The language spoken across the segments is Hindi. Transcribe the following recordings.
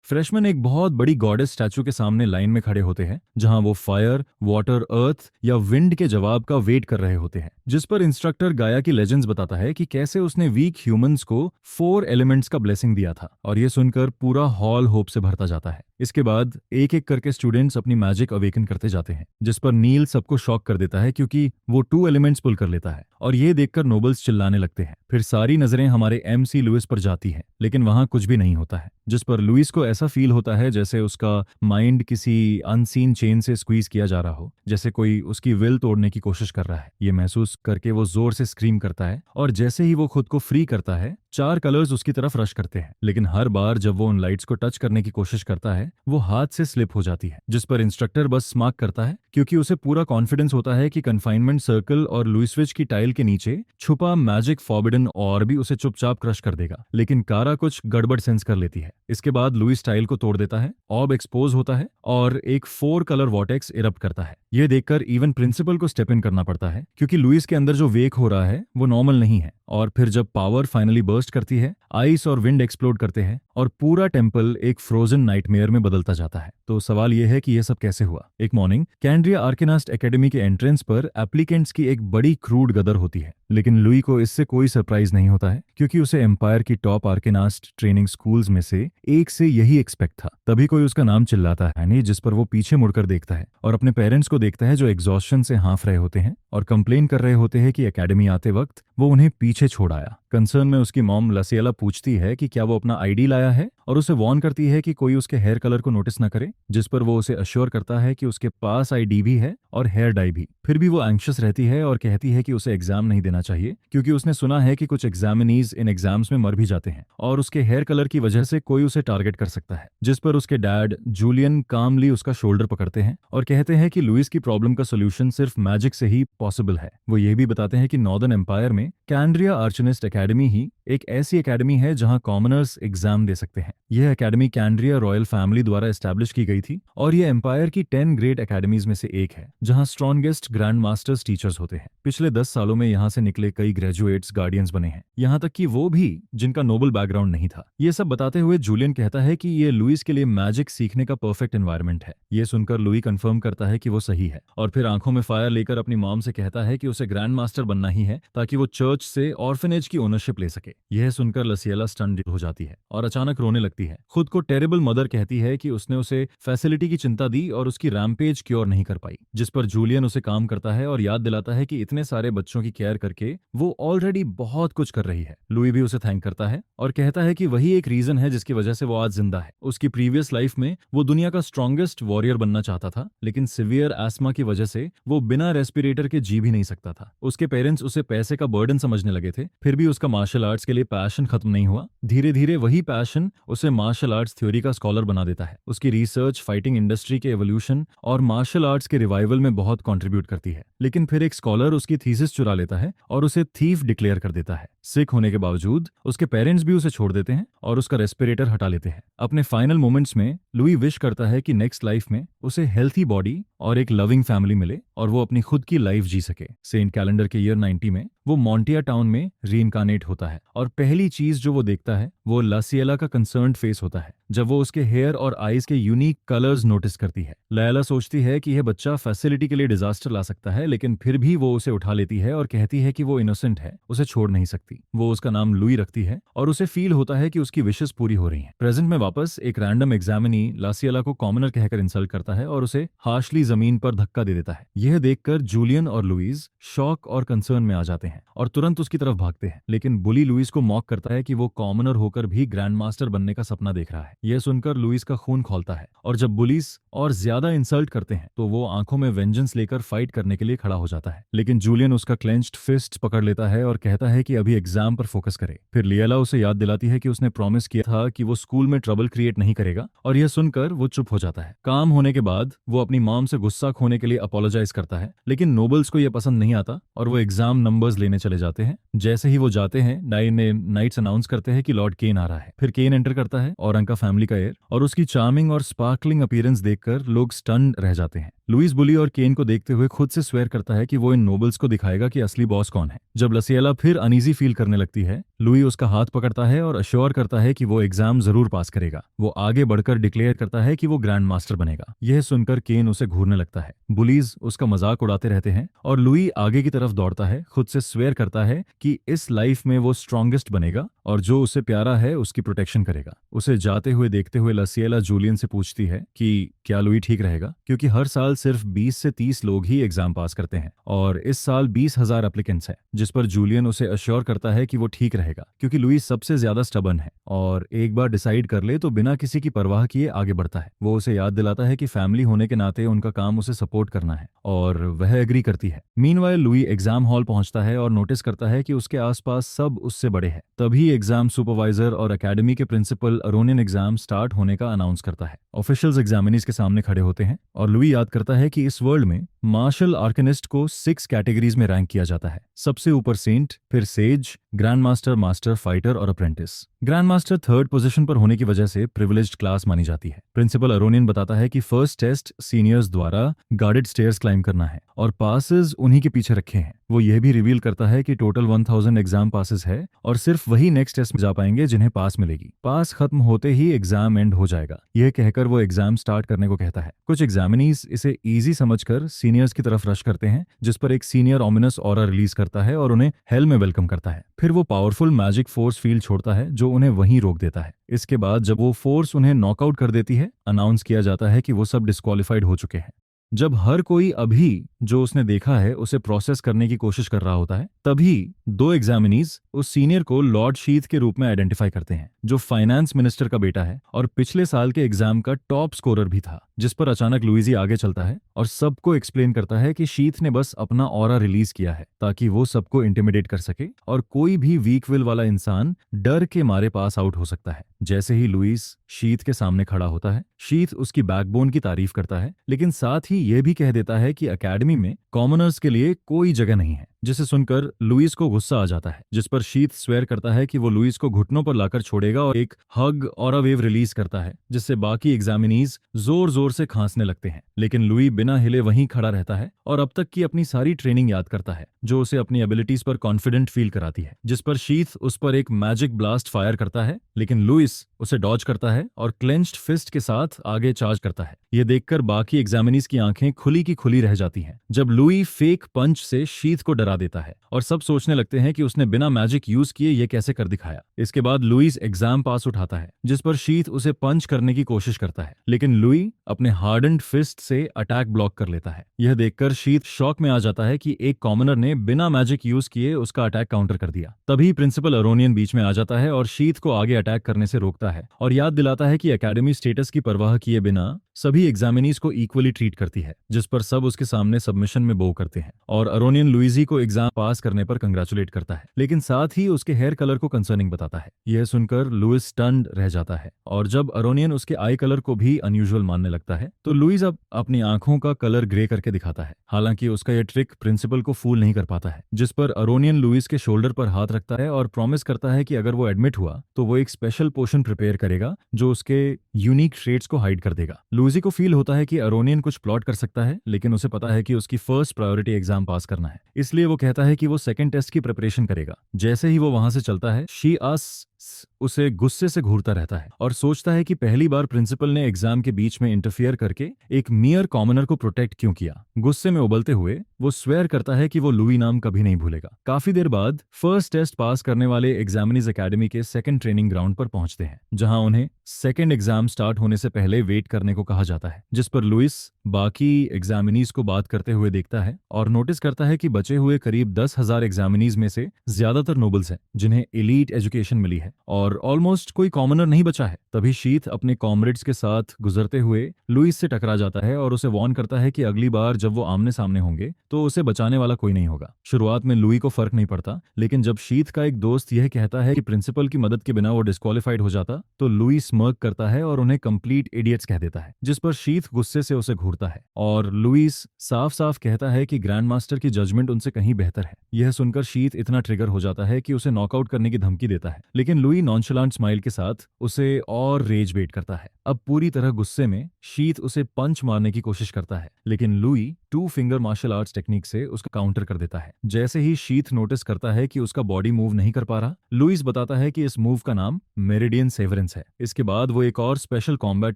फ्रेशमैन एक बहुत बड़ी गॉडेस स्टैचू के सामने लाइन में खड़े होते हैं, जहां वो फायर, वाटर, अर्थ या विंड के जवाब का वेट कर रहे होते हैं, जिस पर इंस्ट्रक्टर गाया की लेजेंड्स बताता है कि कैसे उसने वीक ह्यूमंस को 4 एलिमेंट्स का ब्लेसिंग दिया था। और ये सुनकर पूरा हॉल होप से भरता जाता है। इसके बाद एक एक करके स्टूडेंट्स अपनी मैजिक अवेकन करते जाते हैं, जिस पर नील सबको शॉक कर देता है क्योंकि वो 2 एलिमेंट्स पुल कर लेता है। और ये देखकर नोबल्स चिल्लाने लगते हैं। फिर सारी नजरें हमारे MC लुइस पर जाती हैं, लेकिन वहां कुछ भी नहीं होता है, जिस पर लुइस को ऐसा फील होता है जैसे उसका माइंड किसी अनसीन चेन से स्क्वीज किया जा रहा हो, जैसे कोई उसकी विल तोड़ने की कोशिश कर रहा है। ये महसूस करके वो जोर से स्क्रीम करता है, और जैसे ही वो खुद को फ्री करता है, 4 कलर्स उसकी तरफ रश करते हैं। लेकिन हर बार जब वो उन लाइट्स को टच करने की कोशिश करता है, वो हाथ से स्लिप हो जाती है, जिस पर इंस्ट्रक्टर बस स्मार्क करता है, क्योंकि उसे पूरा कॉन्फिडेंस होता है कि कन्फाइनमेंट सर्कल और लुइसविच की टाइल के नीचे छुपा मैजिक फॉरबिडन और भी उसे चुपचाप क्रश कर देगा। लेकिन कारा कुछ गड़बड़ सेंस कर लेती है। इसके बाद लुइस टाइल को तोड़ देता है, ऑर्ब एक्सपोज होता है और एक 4 कलर वॉर्टेक्स इरप्ट करता है। यह देखकर इवन प्रिंसिपल को स्टेप इन करना पड़ता है, क्योंकि लुइस के अंदर जो वेक हो रहा है वो नॉर्मल नहीं है। और फिर जब पावर फाइनली बर्स्ट करती है, आइस और विंड एक्सप्लोड करते हैं और पूरा टेम्पल एक फ्रोजन नाइटमेयर में बदलता जाता है। तो सवाल यह है कि यह सब कैसे हुआ। एक मॉर्निंग कैंड्रिया आर्केनास्ट एकेडमी के एंट्रेंस पर एप्लीकेंट्स की एक बड़ी क्रूड गदर होती है, लेकिन लुई को इससे कोई सरप्राइज नहीं होता है, क्योंकि उसे एम्पायर की टॉप आर्केनास्ट ट्रेनिंग स्कूल्स में से एक से यही एक्सपेक्ट था। तभी कोई उसका नाम चिल्लाता है नहीं, जिस पर वो पीछे मुड़कर देखता है और अपने पेरेंट्स को देखता है, जो एग्जॉस्शन से हाँफ रहे होते हैं और कंप्लेन कर रहे होते हैं कि एकेडमी आते वक्त वो उन्हें पीछे छोड़ आया। कंसर्न में उसकी मॉम लसियला पूछती है कि क्या वो अपना आईडी लाया है, और उसे वार्न करती है कि कोई उसके हेयर कलर को नोटिस न करे, जिस पर वो उसे अश्योर करता है कि उसके पास आईडी भी है और हेयर डाई भी। फिर भी वो एंग्शियस रहती है और कहती है कि उसे एग्जाम नहीं देना चाहिए, क्योंकि उसने सुना है कि कुछ एग्जामिनीज इन एग्जाम्स में मर भी जाते हैं और उसके हेयर कलर की वजह से कोई उसे टारगेट कर सकता है। जिस पर उसके डैड जूलियन कामली उसका शोल्डर पकड़ते हैं और कहते हैं कि लुइस की प्रॉब्लम का सोल्यूशन सिर्फ मैजिक से ही पॉसिबल है। वो ये भी बताते हैं कि नॉर्दर्न एम्पायर में कैंड्रिया आर्चनिस्ट एकेडमी ही एक ऐसी एकेडमी है जहां कॉमनर्स एग्जाम दे सकते हैं। यह एकेडमी कैंड्रिया रॉयल फैमिली द्वारा एस्टैब्लिश की गई थी और यह एम्पायर की 10 ग्रेट एकेडमीज में से एक है, जहां स्ट्रॉन्गेस्ट ग्रैंड मास्टर्स टीचर्स होते हैं। पिछले 10 सालों में यहां से निकले कई ग्रेजुएट्स गार्डियंस बने हैं, यहां तक कि वो भी जिनका नोबल बैकग्राउंड नहीं था। ये सब बताते हुए जूलियन कहता है कि ये लुइस के लिए मैजिक सीखने का परफेक्ट एनवायरनमेंट है। ये सुनकर लुई कंफर्म करता है कि वो सही है, और फिर आंखों में फायर लेकर अपनी मॉम से कहता है कि उसे ग्रैंड मास्टर बनना ही है, ताकि वो चर्च से ऑर्फनेज की ओनरशिप ले सके। यह सुनकर लसियला स्टन हो जाती है और अचानक रोने लगती है। खुद को टेरेबल मदर कहती है कि उसने उसे फैसिलिटी की चिंता दी और उसकी रैम्पेज क्योर नहीं कर पाई, जिस पर जूलियन उसे काम करता है और याद दिलाता है कि इतने सारे बच्चों की केयर करके वो ऑलरेडी बहुत कुछ कर रही है। लुई भी उसे थैंक करता है और कहता है कि वही एक रीजन है जिसकी वजह से वो आज जिंदा है। उसकी प्रीवियस लाइफ में वो दुनिया का स्ट्रॉन्गेस्ट वॉरियर बनना चाहता था, लेकिन सिवियर एस्मा की वजह से वो बिना रेस्पिरेटर के जी भी नहीं सकता था। उसके पेरेंट्स उसे पैसे का बर्डन समझने लगे थे, फिर भी उसका मार्शल आर्ट्स के लिए पैशन खत्म नहीं हुआ। धीरे धीरे वही पैशन उसे मार्शल आर्ट्स थ्योरी का स्कॉलर बना देता है। उसकी रिसर्च फाइटिंग इंडस्ट्री के एवोल्यूशन और मार्शल आर्ट्स के रिवाइवल में बहुत कंट्रीब्यूट करती है। लेकिन फिर एक स्कॉलर उसकी थीसिस चुरा लेता है और उसे थीफ डिक्लेयर कर देता है। सिख होने के बावजूद उसके पेरेंट्स भी उसे छोड़ देते हैं और उसका रेस्पिरेटर हटा लेते हैं। अपने फाइनल मोमेंट्स में लुई विश करता है कि नेक्स्ट लाइफ में उसे हेल्थी बॉडी और एक लविंग फैमिली मिले और वो अपनी खुद की लाइफ जी सके। सेंट कैलेंडर के ईयर 90 में वो मॉन्टिया टाउन में रीइनकार्नेट होता है, और पहली चीज जो वो देखता है वो लासियला का कंसर्न्ड फेस होता है, जब वो उसके हेयर और आईज के यूनिक कलर्स नोटिस करती है। लैला सोचती है कि यह बच्चा फैसिलिटी के लिए डिजास्टर ला सकता है, लेकिन फिर भी वो उसे उठा लेती है और कहती है कि वो इनोसेंट है, उसे छोड़ नहीं सकती। वो उसका नाम लुई रखती है और उसे फील होता है कि उसकी विशेस पूरी हो रही हैं। प्रेजेंट में वापस एक रैंडम एग्जामिनी लासियला को कॉमनर कहकर इंसल्ट करता है और उसे हार्शली जमीन पर धक्का दे देता है। यह देखकर जूलियन और लुइस शॉक और कंसर्न में आ जाते हैं और तुरंत उसकी तरफ भागते हैं, लेकिन बुली लुइस को मॉक करता है कि वो कॉमनर होकर भी ग्रैंड मास्टर बनने का सपना देख रहा है। यह सुनकर लुइस का खून खौलता है, और जब बुलिस और ज्यादा इंसल्ट करते हैं तो वो आंखों में वेंजेंस लेकर फाइट करने के लिए खड़ा हो जाता है। लेकिन जूलियन उसका क्लेंच्ड फिस्ट पकड़ लेता है और कहता है कि अभी एग्जाम पर फोकस करे। फिर लियला उसे याद दिलाती है कि उसने प्रॉमिस किया था कि वो स्कूल में ट्रबल क्रिएट नहीं करेगा, और यह सुनकर वो चुप हो जाता है। काम होने के बाद वो अपनी मॉम से गुस्सा खोने के लिए अपोलोजाइज करता है, लेकिन नोबल्स को यह पसंद नहीं आता और वो एग्जाम नंबर्स लेने चले जाते हैं। जैसे ही वो जाते हैं, नाइट्स अनाउंस करते हैं कि लॉर्ड केन आ रहा है। फिर केन एंटर करता है और अंका फैमिली का एयर, और उसकी चार्मिंग और स्पार्कलिंग अपीयरेंस देखकर लोग स्टन्ड रह जाते हैं। लुइस बुली और केन को देखते हुए खुद से स्वेयर करता है कि वो इन नोबल्स को दिखाएगा कि असली बॉस कौन है। जब लसिएला फिर अनईजी फील करने लगती है, लुई उसका हाथ पकड़ता है और अश्योर करता है कि वो एग्जाम जरूर पास करेगा। वो आगे बढ़कर डिक्लेयर करता है कि वो ग्रैंड मास्टर बनेगा। यह सुनकर केन उसे घूरने लगता है। बुलीज उसका मजाक उड़ाते रहते हैं और लुई आगे की तरफ दौड़ता है, खुद से स्वेयर करता है कि इस लाइफ में वो स्ट्रॉन्गेस्ट बनेगा और जो उसे प्यारा है उसकी प्रोटेक्शन करेगा। उसे जाते हुए देखते हुए लसिएला जूलियन से पूछती है कि क्या लुई ठीक रहेगा, क्योंकि हर साल सिर्फ 20 से 30 लोग ही एग्जाम पास करते हैं और इस साल 20,000 एप्लीकेंट्स हैं। जिस पर जूलियन उसे अश्योर करता है कि वो ठीक रहेगा, क्योंकि लुई सबसे ज्यादा स्टबर्न है और एक बार डिसाइड कर ले तो बिना किसी की परवाह किए आगे बढ़ता है। वो उसे याद दिलाता है कि फैमिली होने के नाते उनका काम उसे सपोर्ट करना है और वह एग्री करती है। मीनवाइल लुई एग्जाम हॉल पहुंचता है और नोटिस करता है कि उसके आसपास सब उससे बड़े हैं। तभी एग्जाम सुपरवाइजर और एकेडमी के प्रिंसिपल अरोनियन एग्जाम स्टार्ट होने का अनाउंस करता है। ऑफिशियल्स एग्जामिनीज के सामने खड़े होते हैं और लुई याद करता है कि इस वर्ल्ड में मार्शल आर्केनिस्ट को 6 कैटेगरीज में रैंक किया जाता है। सबसे ऊपर सेंट, फिर sage, grand master, master, fighter और apprentice. Grand master 3rd position पर होने की वजह से प्रिविलेज्ड क्लास मानी जाती है। प्रिंसिपल अरोनियन बताता है कि फर्स्ट टेस्ट सीनियर्स द्वारा गार्डेड स्टेयर्स क्लाइम करना है और पासेस उन्हीं के पीछे रखे हैं। वो यह भी रिवील करता है कि टोटल 1000 एग्जाम पासेस है और सिर्फ वही नेक्स्ट टेस्ट में जा पाएंगे जिन्हें पास मिलेगी। पास खत्म होते ही एग्जाम एंड हो जाएगा। यह कहकर वो एग्जाम स्टार्ट करने को कहता है। कुछ एग्जामिनीज इसे इजी समझकर सीनियर्स की तरफ रश करते हैं, जिस पर एक सीनियर ऑमिनस ऑरा रिलीज करता है और उन्हें हेल में वेलकम करता है। फिर वो पावरफुल मैजिक फोर्स फील्ड छोड़ता है जो उन्हें वहीं रोक देता है। इसके बाद जब वो फोर्स उन्हें नॉकआउट कर देती है, अनाउंस किया जाता है कि वो सब डिस्क्वालिफाइड हो चुके हैं। जब हर कोई अभी जो उसने देखा है उसे प्रोसेस करने की कोशिश कर रहा होता है, तभी 2 एग्जामिनीज उस सीनियर को लॉर्ड शीथ के रूप में आइडेंटिफाई करते हैं, जो फाइनेंस मिनिस्टर का बेटा है और पिछले साल के एग्जाम का टॉप स्कोरर भी था। जिस पर अचानक लुइजी आगे चलता है और सबको एक्सप्लेन करता है कि शीथ ने बस अपना ऑरा रिलीज किया है ताकि वो सबको इंटिमिडेट कर सके और कोई भी वीक विल वाला इंसान डर के मारे पास आउट हो सकता है। जैसे ही लुइस शीथ के सामने खड़ा होता है, शीथ उसकी बैकबोन की तारीफ करता है, लेकिन साथ ही यह भी कह देता है कि एकेडमी में कॉमनर्स के लिए कोई जगह नहीं है। जिसे सुनकर लुइस को गुस्सा आ जाता है, जिस पर शीथ स्वेयर करता है कि वो लुइस को घुटनों पर लाकर छोड़ेगा और एक हग और वेव रिलीज करता है, जिससे बाकी एग्जामिनीज जोर जोर से खांसने लगते हैं। लेकिन लुई बिना हिले वहीं खड़ा रहता है और अब तक की अपनी सारी ट्रेनिंग याद करता है, जो उसे अपनी एबिलिटीज पर कॉन्फिडेंट फील कराती है। जिस पर शीथ उस पर एक मैजिक ब्लास्ट फायर करता है, लेकिन लुइस उसे डॉज करता है और क्लेंच्ड फिस्ट के साथ आगे चार्ज करता है। यह देखकर बाकी एग्जामिनीज की आंखें खुली की खुली रह जाती हैं, जब लुई फेक पंच से शीथ को डरा देता है और सब सोचने लगते हैं कि उसने बिना मैजिक यूज किए ये कैसे कर दिखाया। इसके बाद लुइस एग्जाम पास उठाता है, जिस पर शीथ उसे पंच करने की कोशिश करता है, लेकिन लुई अपने हार्डन्ड फिस्ट से अटैक ब्लॉक कर लेता है। यह देखकर शीथ शॉक में आ जाता है कि एक कॉमनर ने बिना मैजिक यूज किए उसका अटैक काउंटर कर दिया। तभी प्रिंसिपल अरोनियन बीच में आ जाता है और शीथ को आगे अटैक करने से रोकता है और याद दिलाता है कि एकेडमी स्टेटस की परवाह किए बिना सभी एग्जामिनीज को इक्वली ट्रीट करती है, जिस पर सब उसके सामने सबमिशन में बो करते हैं और अरोनियन लुइजी को एग्जाम पास करने पर कंग्रेचुलेट करता है, लेकिन साथ ही उसके हेयर कलर को कंसर्निंग बताता है। यह सुनकर लुइस स्टन्ड रह जाता है और जब अरोनियन उसके आई कलर को भी अनयूजुअल मानने लगता है, तो लुइस अब अपनी आंखों का कलर ग्रे करके दिखाता है। हालांकि उसका यह ट्रिक प्रिंसिपल को फूल नहीं कर पाता है, जिस पर अरोनियन लुइस के शोल्डर पर हाथ रखता है और प्रॉमिस करता है कि अगर वो एडमिट हुआ तो वो एक स्पेशल पोशन प्रिपेयर करेगा जो उसके यूनिक ट्रेट्स को हाइड कर देगा। लुइजी को फील होता है कि अरोनियन कुछ प्लॉट कर सकता है, लेकिन उसे पता है कि उसकी फर्स्ट प्रायोरिटी एग्जाम पास करना है, इसलिए वो कहता है कि वो सेकंड टेस्ट की प्रिपरेशन करेगा। जैसे ही वो वहां से चलता है, शी आस्क्स उसे गुस्से से घूरता रहता है और सोचता है कि पहली बार प्रिंसिपल ने एग्जाम के बीच में इंटरफियर करके एक मियर कॉमनर को प्रोटेक्ट क्यों किया। गुस्से में उबलते हुए वो स्वेयर करता है कि वो लुई नाम कभी नहीं भूलेगा। काफी देर बाद फर्स्ट टेस्ट पास करने वाले एग्जामिनीज एकेडमी के सेकंड ट्रेनिंग ग्राउंड पर पहुंचते हैं, जहां उन्हें सेकंड एग्जाम स्टार्ट होने से पहले वेट करने को कहा जाता है, जिस पर लुइस बाकी एग्जामिनीज को बात करते हुए देखता है और नोटिस करता है कि बचे हुए करीब 10,000 एग्जामिनीज में से ज्यादातर नोबल्स हैं जिन्हें एलीट एजुकेशन मिली है और ऑलमोस्ट कोई कॉमनर नहीं बचा है। तभी शीथ अपने कॉमरेड्स के साथ गुजरते हुए लुइस से टकरा जाता है और उसे वार्न करता है कि अगली बार जब वो आमने सामने होंगे तो उसे बचाने वाला कोई नहीं होगा। शुरुआत में लुई को फर्क नहीं पड़ता, लेकिन जब शीथ का एक दोस्त यह कहता है कि प्रिंसिपल की मदद के बिना वो डिस्क्वालिफाइड हो जाता, तो लुई स्मर्क करता है और उन्हें कंप्लीट इडियट्स कह देता है, जिस पर शीथ गुस्से से उसे घूरता छोड़ता है और लुइस साफ साफ कहता है कि ग्रैंड मास्टर की जजमेंट उनसे कहीं बेहतर है। यह सुनकर शीत इतना ट्रिगर हो जाता है कि उसे नॉकआउट करने की धमकी देता है, लेकिन लुई नॉनशलांट स्माइल के साथ उसे और रेज बेट करता है। अब पूरी तरह गुस्से में शीत उसे पंच मारने की कोशिश करता है, लेकिन Louis 2 finger martial arts technique से उसका काउंटर कर देता है। जैसे ही शीत नोटिस करता है कि उसका बॉडी मूव नहीं कर पा रहा, लुइस बताता है कि इस मूव का नाम मेरिडियन सेवरेंस है। इसके बाद वो एक और special combat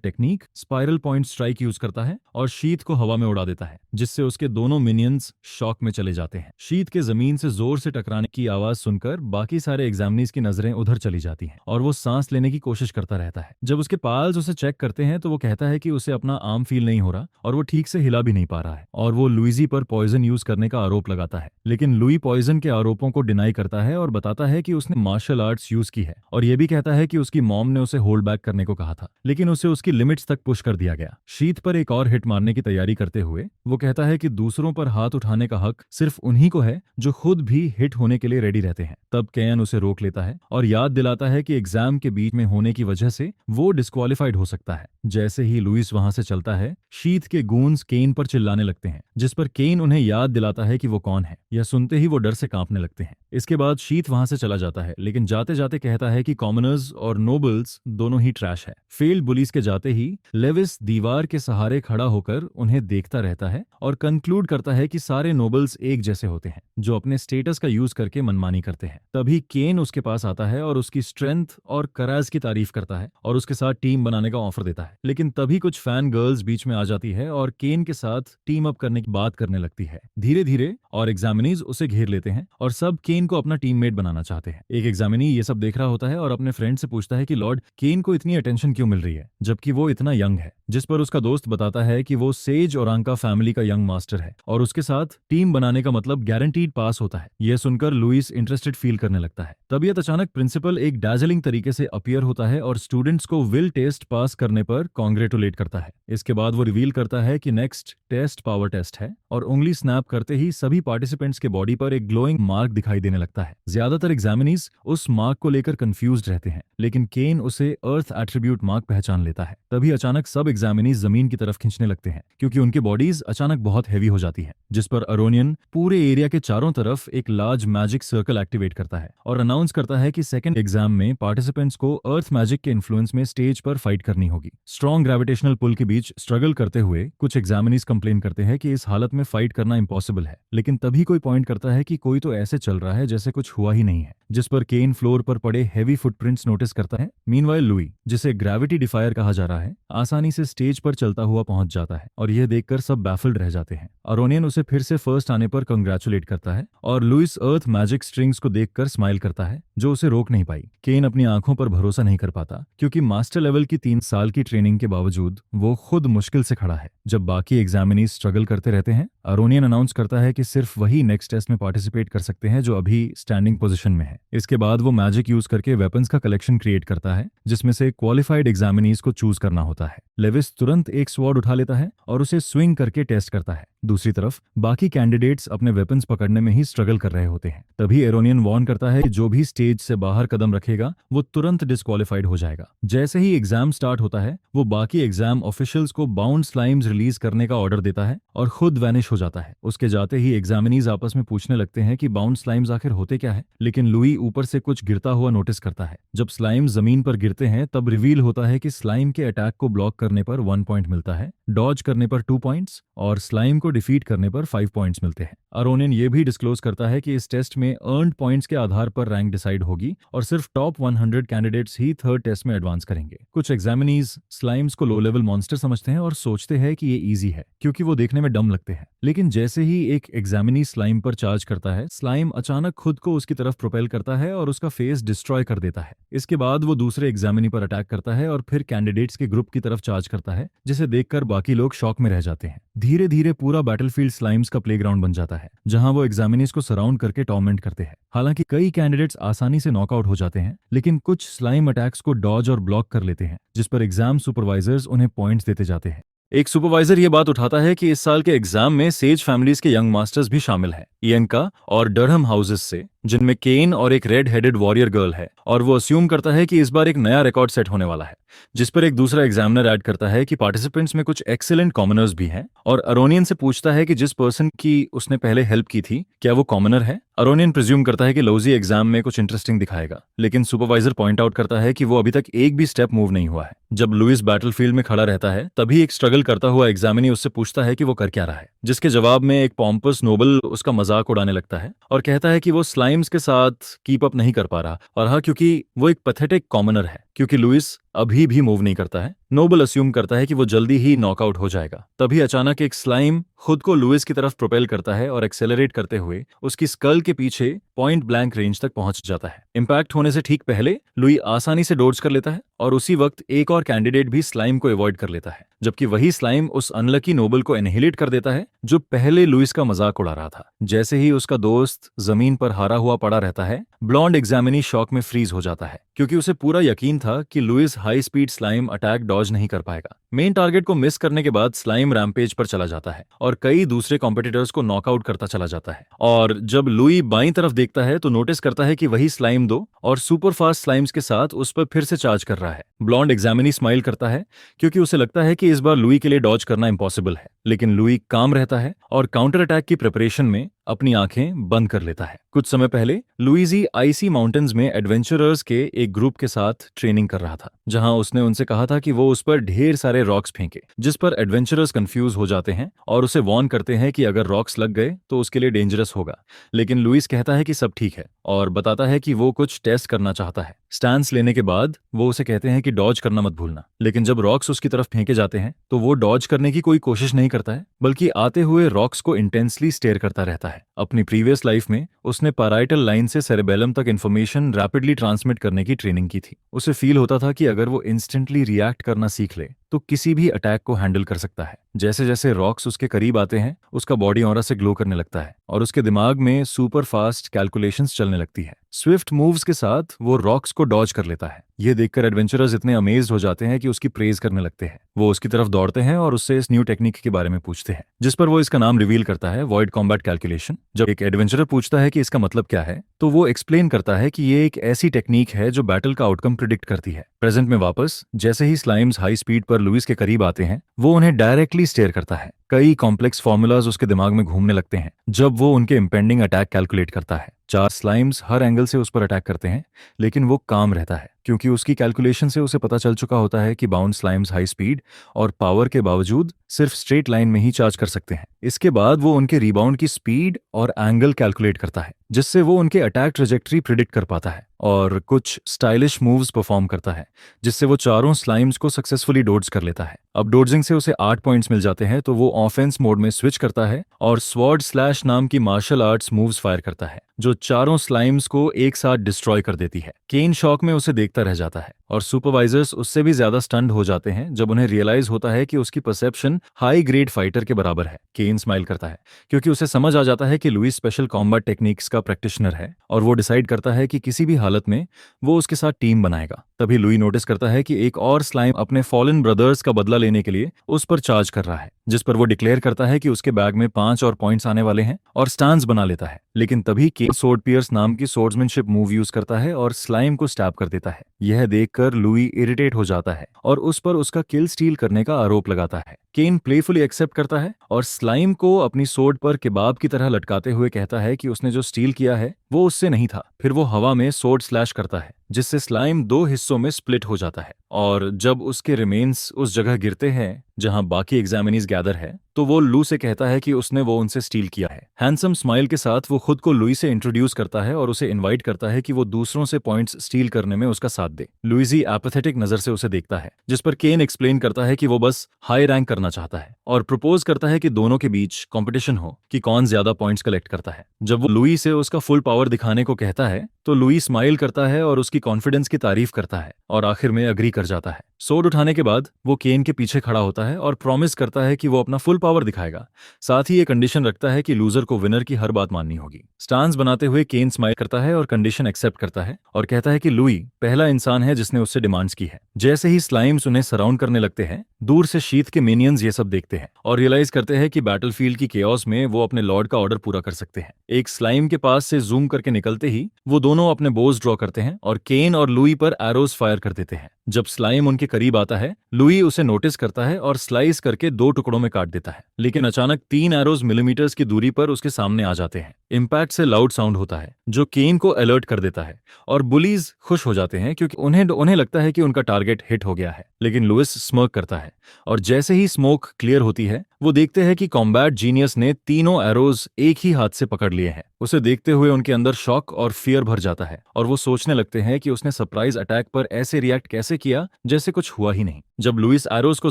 technique spiral point strike use करता है और शीत को हवा में उड़ा देता है, जिससे उसके दोनों मिनियंस शॉक में चले जाते हैं। शीत के जमीन से जोर से टकराने की आवाज सुनकर बाकी सारे एग्जामिनीज की नजरें उधर चली जाती हैं और वो सांस लेने की कोशिश करता रहता है। जब उसके पाल्स उसे चेक करते हैं तो वो कहता है कि उसे अपना आर्म फील नहीं हो रहा और वो ठीक से हिला भी नहीं पा रहा है, और वो लुइजी पर पॉइजन यूज करने का आरोप लगाता है। लेकिन लुई पॉइजन के आरोपों को डिनाई करता है और बताता है कि उसने मार्शल आर्ट्स यूज की है, और ये भी कहता है कि उसकी मॉम ने उसे होल्ड बैक करने को कहा था, लेकिन उसे उसकी लिमिट्स तक पुश कर दिया गया। शीत पर एक और हिट मारने की तैयारी करते हुए वो कहता है कि दूसरों पर हाथ उठाने का हक सिर्फ उन्हीं को है जो खुद भी हिट होने के लिए रेडी रहते हैं। तब केन उसे रोक लेता है और याद दिलाता है कि एग्जाम के बीच में होने की वजह से वो डिस्क्वालिफाइड हो सकता है। जैसे ही लुइस वहां से चलता है, शीत के गूंस केन पर चिल्लाने लगते हैं, जिस पर केन उन्हें याद दिलाता है कि वो कौन है। यह सुनते ही वो डर से कांपने लगते हैं। इसके बाद शीत वहां से चला जाता है, लेकिन जाते जाते कहता है कि कॉमनर्स और नोबल्स दोनों ही ट्रैश है। फेल्ड बुलीज के जाते ही लेविस दीवार के सहारे खड़ा होकर उन्हें देखता रहता है और कंक्लूड करता है कि सारे नोबल्स एक जैसे होते हैं, जो अपने स्टेटस का यूज करके मनमानी करते हैं। तभी केन उसके पास आता है और उसकी स्ट्रेंथ और कराज की तारीफ करता है और उसके साथ टीम बनाने का ऑफर देता है। लेकिन तभी कुछ फैन गर्ल्स बीच में आ जाती है और केन के साथ टीम अप करने की बात करने लगती है। धीरे धीरे और एग्जामिनीज उसे घेर लेते हैं और सब केन को अपना टीममेट बनाना चाहते हैं। एक एग्जामिनी ये सब देख रहा होता है और अपने फ्रेंड से पूछता है कि लॉर्ड, केन को इतनी अटेंशन क्यों मिल रही है जबकि वो इतना यंग है, जिस पर उसका दोस्त बताता है कि वो सेज औरांका फैमिली का यंग मास्टर है और उसके साथ टीम बनाने का मतलब गारंटीड पास होता है। यह सुनकर लुइस इंटरेस्टेड फील करने लगता है। तभी अचानक प्रिंसिपल एक डैजलिंग तरीके से अपीयर होता है और स्टूडेंट्स को विल टेस्ट पास करने पर कॉन्ग्रेचुलेट करता है। इसके बाद वो रिवील करता है कि नेक्स्ट टेस्ट पावर टेस्ट है और उंगली स्नैप करते ही सभी पार्टिसिपेंट्स के बॉडी पर एक ग्लोइंग मार्क दिखाई देने लगता है। ज्यादातर एग्जामिनीज उस मार्क को लेकर कंफ्यूज्ड रहते हैं, लेकिन केन उसे अर्थ एट्रीब्यूट मार्क पहचान लेता है। तभी अचानक सब एग्जामिनीज जमीन की तरफ खींचने लगते हैं क्योंकि उनकी बॉडीज अचानक बहुत हैवी हो जाती है, जिस पर अरोनियन पूरे एरिया के चारों तरफ एक लार्ज मैजिक सर्कल एक्टिवेट करता है और अनाउंस करता है कि सेकंड एग्जाम में पार्टिसिपेंट्स को अर्थ मैजिक के इन्फ्लुएंस में स्टेज पर फाइट करनी होगी। स्ट्रॉन्ग ग्रेविटेशनल पुल के बीच स्ट्रगल करते हुए कुछ एग्जामिनीज कंप्लेन करते हैं कि इस हालत में फाइट करना इम्पॉसिबल है, लेकिन तभी कोई पॉइंट करता है कि कोई तो ऐसे चल रहा है जैसे कुछ हुआ ही नहीं है, जिस पर केन फ्लोर पर पड़े हेवी फुटप्रिंट्स नोटिस करता है। मीनवाइल लुई, जिसे ग्रेविटी डिफायर कहा जा रहा है, आसानी से स्टेज पर चलता हुआ पहुंच जाता है और यह देखकर सब बैफल्ड रह जाते हैं। अरोनियन उसे फिर से फर्स्ट आने पर कंग्रेचुलेट करता है और लुइस अर्थ मैजिक स्ट्रिंग्स को देखकर स्माइल करता है, जो उसे रोक नहीं पाई। केन अपनी आंखों पर भरोसा नहीं कर पाता क्योंकि मास्टर लेवल की 3 साल की ट्रेनिंग के बावजूद वो खुद मुश्किल से खड़ा है। जब बाकी एग्जामिनीज स्ट्रगल करते रहते हैं, अरोनियन अनाउंस करता है कि सिर्फ वही नेक्स्ट टेस्ट में पार्टिसिपेट कर सकते हैं जो अभी स्टैंडिंग पोजीशन में है। इसके बाद वो मैजिक यूज करके वेपन्स का कलेक्शन क्रिएट करता है, जिसमें से क्वालिफाइड एग्जामिनीज को चूज करना होता है। लेविस तुरंत एक स्वॉर्ड उठा लेता है और उसे स्विंग करके टेस्ट करता है। दूसरी तरफ बाकी कैंडिडेट्स अपने वेपन्स पकड़ने में ही स्ट्रगल कर रहे होते हैं। तभी एरोनियन वार्न करता है कि जो भी स्टेज से बाहर कदम रखेगा वो तुरंत डिस्क्वालिफाइड हो जाएगा। जैसे ही एग्जाम स्टार्ट होता है, वो बाकी एग्जाम ऑफिशियल्स को बाउंड स्लाइम्स रिलीज करने का ऑर्डर देता है और खुद वैनिश हो जाता है। उसके जाते ही एग्जामिनीज आपस में पूछने लगते हैं कि बाउंड स्लाइम्स आखिर होते क्या है, लेकिन लुई ऊपर से कुछ गिरता हुआ नोटिस करता है। जब स्लाइम जमीन पर गिरते हैं तब रिवील होता है कि स्लाइम के अटैक को ब्लॉक करने पर 1 पॉइंट मिलता है, डॉज करने पर 2 पॉइंट्स और स्लाइम को डिफीट करने पर 5 पॉइंट्स मिलते हैं। अरोनियन ये भी डिस्क्लोज करता है कि इस टेस्ट में अर्न्ड पॉइंट्स के आधार पर रैंक डिसाइड होगी और सिर्फ टॉप 100 कैंडिडेट्स ही थर्ड टेस्ट में एडवांस करेंगे। कुछ एग्जामिनीज स्लाइम्स को लो लेवल मॉन्स्टर समझते हैं और सोचते हैं कि ये इजी है क्योंकि वो देखने में डम लगते हैं, लेकिन जैसे ही एक एग्जामिनी स्लाइम पर चार्ज करता है, स्लाइम अचानक खुद को उसकी तरफ प्रोपेल करता है और उसका फेस डिस्ट्रॉय कर देता है। इसके बाद वो दूसरे एग्जामिनी पर अटैक करता है और फिर कैंडिडेट्स के ग्रुप की तरफ चार्ज करता है, जिसे देखकर बाकी लोग शॉक में रह जाते हैं। धीरे धीरे पूरा बैटलफील्ड स्लाइम्स का प्लेग्राउंड बन जाता है, जहां वो एग्जामिनीज को सराउंड करके टॉर्मेंट करते हैं। हालांकि कई कैंडिडेट्स आसानी से नॉकआउट हो जाते हैं, लेकिन कुछ स्लाइम अटैक्स को डॉज और ब्लॉक कर लेते हैं, जिस पर एग्जाम सुपरवाइजर्स उन्हें पॉइंट्स देते जाते हैं। एक सुपरवाइजर ये बात उठाता है कि इस साल के एग्जाम में सेज फैमिलीज के यंग मास्टर्स भी शामिल हैं, इयन का और डरहम हाउसेस से, जिनमें केन और एक रेड हेडेड वॉरियर गर्ल है, और वो अस्यूम करता है कि इस बार एक नया रिकॉर्ड सेट होने वाला है। जिस पर एक दूसरा एग्जामिनर ऐड करता है कि पार्टिसिपेंट्स में कुछ एक्सीलेंट कॉमनर्स भी हैं, और अरोनियन से पूछता है कि जिस पर्सन की उसने पहले हेल्प की थी क्या वो कॉमनर है। अरोनियन प्रिज्यूम करता है कि लौजी एग्जाम में कुछ इंटरेस्टिंग दिखाएगा, लेकिन सुपरवाइजर पॉइंट आउट करता है कि वो अभी तक एक भी स्टेप मूव नहीं हुआ है। जब लुइस बैटलफील्ड में खड़ा रहता है तभी एक स्ट्रगल करता हुआ एग्जामिनी उससे पूछता है कि वो कर क्या रहा है, जिसके जवाब में एक पॉम्पस नोबल उसका मजाक उड़ाने लगता है और कहता है कि वो स्लाइम्स के साथ कीप अप नहीं कर पा रहा, और हाँ, क्योंकि वो एक पैथेटिक कॉमनर है, क्योंकि लुइस अभी भी मूव नहीं करता है। नोबल अस्यूम करता है कि वो जल्दी ही नॉकआउट हो जाएगा। तभी अचानक एक स्लाइम खुद को लुइस की तरफ प्रोपेल करता है और एक्सेलरेट करते हुए उसकी स्कल के पीछे पॉइंट ब्लैंक रेंज तक पहुंच जाता है। इंपैक्ट होने से ठीक पहले लुई आसानी से डॉज कर लेता है, और उसी वक्त एक और कैंडिडेट भी स्लाइम को अवॉइड कर लेता है, जबकि वही स्लाइम उस अनलकी नोबल को एनहिलेट कर देता है जो पहले लुइस का मजाक उड़ा रहा था। जैसे ही उसका दोस्त जमीन पर हारा हुआ पड़ा रहता है, ब्लॉन्ड एग्जामिनी शॉक में फ्रीज हो जाता है, क्योंकि उसे पूरा यकीन था कि Louis high speed slime attack dodge नहीं कर पाएगा। मेन टारगेट को मिस करने के बाद स्लाइम रैम्पेज पर चला जाता है और कई दूसरे कॉम्पिटिटर्स को नॉकआउट करता चला जाता है। और जब लुई बाईं तरफ देखता है तो नोटिस करता है कि वही स्लाइम 2 और सुपर फास्ट स्लाइम्स के साथ उस पर फिर से चार्ज कर रहा है। ब्लॉन्ड एग्जामिनी स्माइल करता है क्योंकि उसे लगता है कि इस बार लुई के लिए डॉज करना इम्पॉसिबल है, लेकिन लुई काम रहता है और काउंटर अटैक की प्रिपरेशन में अपनी आंखें बंद कर लेता है। कुछ समय पहले लुइजी आइसी माउंटेन्स में एडवेंचरर्स के एक ग्रुप के साथ ट्रेनिंग कर रहा था, जहां उसने उनसे कहा था कि वो उस पर ढेर सारे रॉक्स फेंके, जिस पर एडवेंचरर्स कंफ्यूज हो जाते हैं और उसे वार्न करते हैं कि अगर रॉक्स लग गए तो उसके लिए डेंजरस होगा। लेकिन लुइस कहता है कि सब ठीक है और बताता है कि वो कुछ टेस्ट करना चाहता है। स्टैंस लेने के बाद वो उसे कहते हैं कि डॉज करना मत भूलना, लेकिन जब रॉक्स उसकी तरफ फेंके जाते हैं तो वो डॉज करने की कोई कोशिश नहीं करता है, बल्कि आते हुए रॉक्स को इंटेंसली स्टेयर करता रहता है। अपनी प्रीवियस लाइफ में उसने पैराइटल लाइन से सेरेबेलम तक इन्फॉर्मेशन रैपिडली ट्रांसमिट करने की ट्रेनिंग की थी। उसे फील होता था कि अगर वो इंस्टेंटली रिएक्ट करना सीख ले तो किसी भी अटैक को हैंडल कर सकता है। जैसे जैसे रॉक्स उसके करीब आते हैं उसका बॉडी ऑरा से ग्लो करने लगता है और उसके दिमाग में सुपर फास्ट कैलकुलेशंस चलने लगती है। स्विफ्ट मूव्स के साथ वो रॉक्स को डॉज कर लेता है। ये देखकर एडवेंचरर्स इतने अमेज्ड हो जाते हैं कि उसकी प्रेज करने लगते हैं। वो उसकी तरफ दौड़ते हैं और उससे इस न्यू टेक्निक के बारे में पूछते हैं, जिस पर वो इसका नाम रिवील करता है, वॉइड कॉम्बैट कैलकुलेशन। जब एक एडवेंचरर पूछता है कि इसका मतलब क्या है तो वो एक्सप्लेन करता है कि ये एक ऐसी टेक्निक है जो बैटल का आउटकम प्रिडिक्ट करती है। प्रेजेंट में वापस जैसे ही स्लाइम्स हाई स्पीड पर लुइस के करीब आते हैं वो उन्हें डायरेक्टली स्टेयर करता है। कई कॉम्प्लेक्स फॉर्मूलाज उसके दिमाग में घूमने लगते हैं जब वो उनके इम्पेंडिंग अटैक कैलकुलेट करता है। 4 स्लाइम्स हर एंगल से उस पर अटैक करते हैं, लेकिन वो काम रहता है क्योंकि उसकी कैलकुलेशन से उसे पता चल चुका होता है कि बाउंड स्लाइम्स हाई स्पीड और पावर के बावजूद सिर्फ स्ट्रेट लाइन में ही चार्ज कर सकते हैं। इसके बाद वो उनके रिबाउंड की स्पीड और एंगल कैलकुलेट करता है, जिससे वो उनके अटैक ट्रेजेक्टरी प्रिडिक्ट कर पाता है और कुछ स्टाइलिश मूव्स परफॉर्म करता है, जिससे वो चारों स्लाइम्स को सक्सेसफुली डोज कर लेता है। अब डोजिंग से उसे 8 पॉइंट्स मिल जाते हैं तो वो ऑफेंस मोड में स्विच करता है और स्वॉर्ड स्लैश नाम की मार्शल आर्ट्स मूव्स फायर करता है जो चारों स्लाइम्स को एक साथ डिस्ट्रॉय कर देती है। केन शॉक में उसे देखता रह जाता है और सुपरवाइजर्स उससे भी ज्यादा स्टन्ड हो जाते हैं जब उन्हें रियलाइज होता है कि उसकी परसेप्शन हाई ग्रेड फाइटर के बराबर है। केन स्माइल करता है क्योंकि उसे समझ आ जाता है कि लुइस स्पेशल कॉम्बैट टेक्निक्स का प्रैक्टिशनर है और वो डिसाइड करता है कि किसी भी हालत में वो उसके साथ टीम बनाएगा। तभी लुई नोटिस करता है कि एक और स्लाइम अपने फॉलन ब्रदर्स का बदला लेने के लिए उस पर चार्ज कर रहा है, जिस पर वो डिक्लेयर करता है कि उसके बैग में 5 और पॉइंट्स आने वाले हैं और स्टांस बना लेता है। लेकिन तभी केन सोर्ड पियर्स नाम की सोर्ड्समैनशिप मूव यूज करता है और स्लाइम को स्टैब कर देता है। यह देखकर लुई इरिटेट हो जाता है और उस पर उसका किल स्टील करने का आरोप लगाता है। केन प्लेफुली एक्सेप्ट करता है और स्लाइम को अपनी सोर्ड पर किबाब की तरह लटकाते हुए कहता है कि उसने जो स्टील किया है वो उससे नहीं था। फिर वो हवा में सोर्ड स्लैश करता है जिससे स्लाइम 2 हिस्सों में स्प्लिट हो जाता है और जब उसके रिमेन्स उस जगह गिरते हैं जहां बाकी एग्जामिनीज गैदर है तो वो लू से कहता है कि उसने वो उनसे स्टील किया है। हैंडसम स्माइल के साथ वो खुद को लुई से इंट्रोड्यूस करता है और उसे इनवाइट करता है कि वो दूसरों से पॉइंट्स स्टील करने में उसका साथ दे। लुइजी एपैथेटिक नजर से उसे देखता है, जिस पर केन एक्सप्लेन करता है कि वो बस हाई रैंक करना चाहता है और प्रपोज करता है कि दोनों के बीच कंपटीशन हो कि कौन ज्यादा पॉइंट्स कलेक्ट करता है। जब वो लुई से उसका फुल पावर दिखाने को कहता है तो लुई स्माइल करता है और उसकी कॉन्फिडेंस की तारीफ करता है और आखिर में अग्री कर जाता है। सोड उठाने के बाद वो केन के पीछे खड़ा होता है और प्रॉमिस करता है कि वो अपना फुल पावर दिखाएगा। साथ ही ये कंडीशन रखता है कि लूजर को विनर की हर बात माननी होगी। स्टांस बनाते हुए केन स्माइल करता है और कंडीशन एक्सेप्ट करता है और कहता है कि लुई पहला इंसान है जिसने उससे डिमांड्स की है। जैसे ही स्लाइम्स उन्हें सराउंड करने लगते हैं, दूर से शीथ के मिनियंस ये सब देखते हैं और रियलाइज करते हैं कि बैटलफील्ड की केओस में वो अपने लॉर्ड का ऑर्डर पूरा कर सकते हैं। एक स्लाइम के पास से जूम करके निकलते ही वो दोनों अपने बोज ड्रॉ करते हैं और केन और लुई पर एरोज फायर कर देते हैं। जब स्लाइम उनके करीब आता है, लुई उसे नोटिस करता है और स्लाइस करके 2 टुकड़ों में काट देता है, लेकिन अचानक 3 एरोज मिलीमीटर्स की दूरी पर उसके सामने आ जाते हैं। इम्पैक्ट से लाउड साउंड होता है जो केन को अलर्ट कर देता है और बुलीज खुश हो जाते हैं क्योंकि उन्हें लगता है कि उनका टारगेट हिट हो गया है। लेकिन लुइस स्मर्क करता है और जैसे ही स्मोक क्लियर होती है, वो देखते हैं कि कॉम्बैट जीनियस ने तीनों एरोज एक ही हाथ से पकड़ लिए हैं। उसे देखते हुए उनके अंदर शॉक और फियर भर जाता है और वो सोचने लगते हैं कि उसने सरप्राइज अटैक पर ऐसे रिएक्ट कैसे किया जैसे कुछ हुआ ही नहीं। जब लुइस एरोज को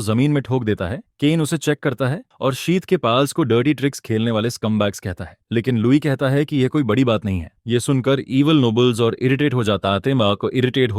जमीन में ठोक देता है, केन उसे चेक करता है और शीथ के पाल्स को डर्टी ट्रिक्स खेलने वाले स्कमबैग्स कहता है, लेकिन लुई कहता है कि यह कोई बड़ी बात नहीं है। ये सुनकर इवल नोबल्स और इरिटेट हो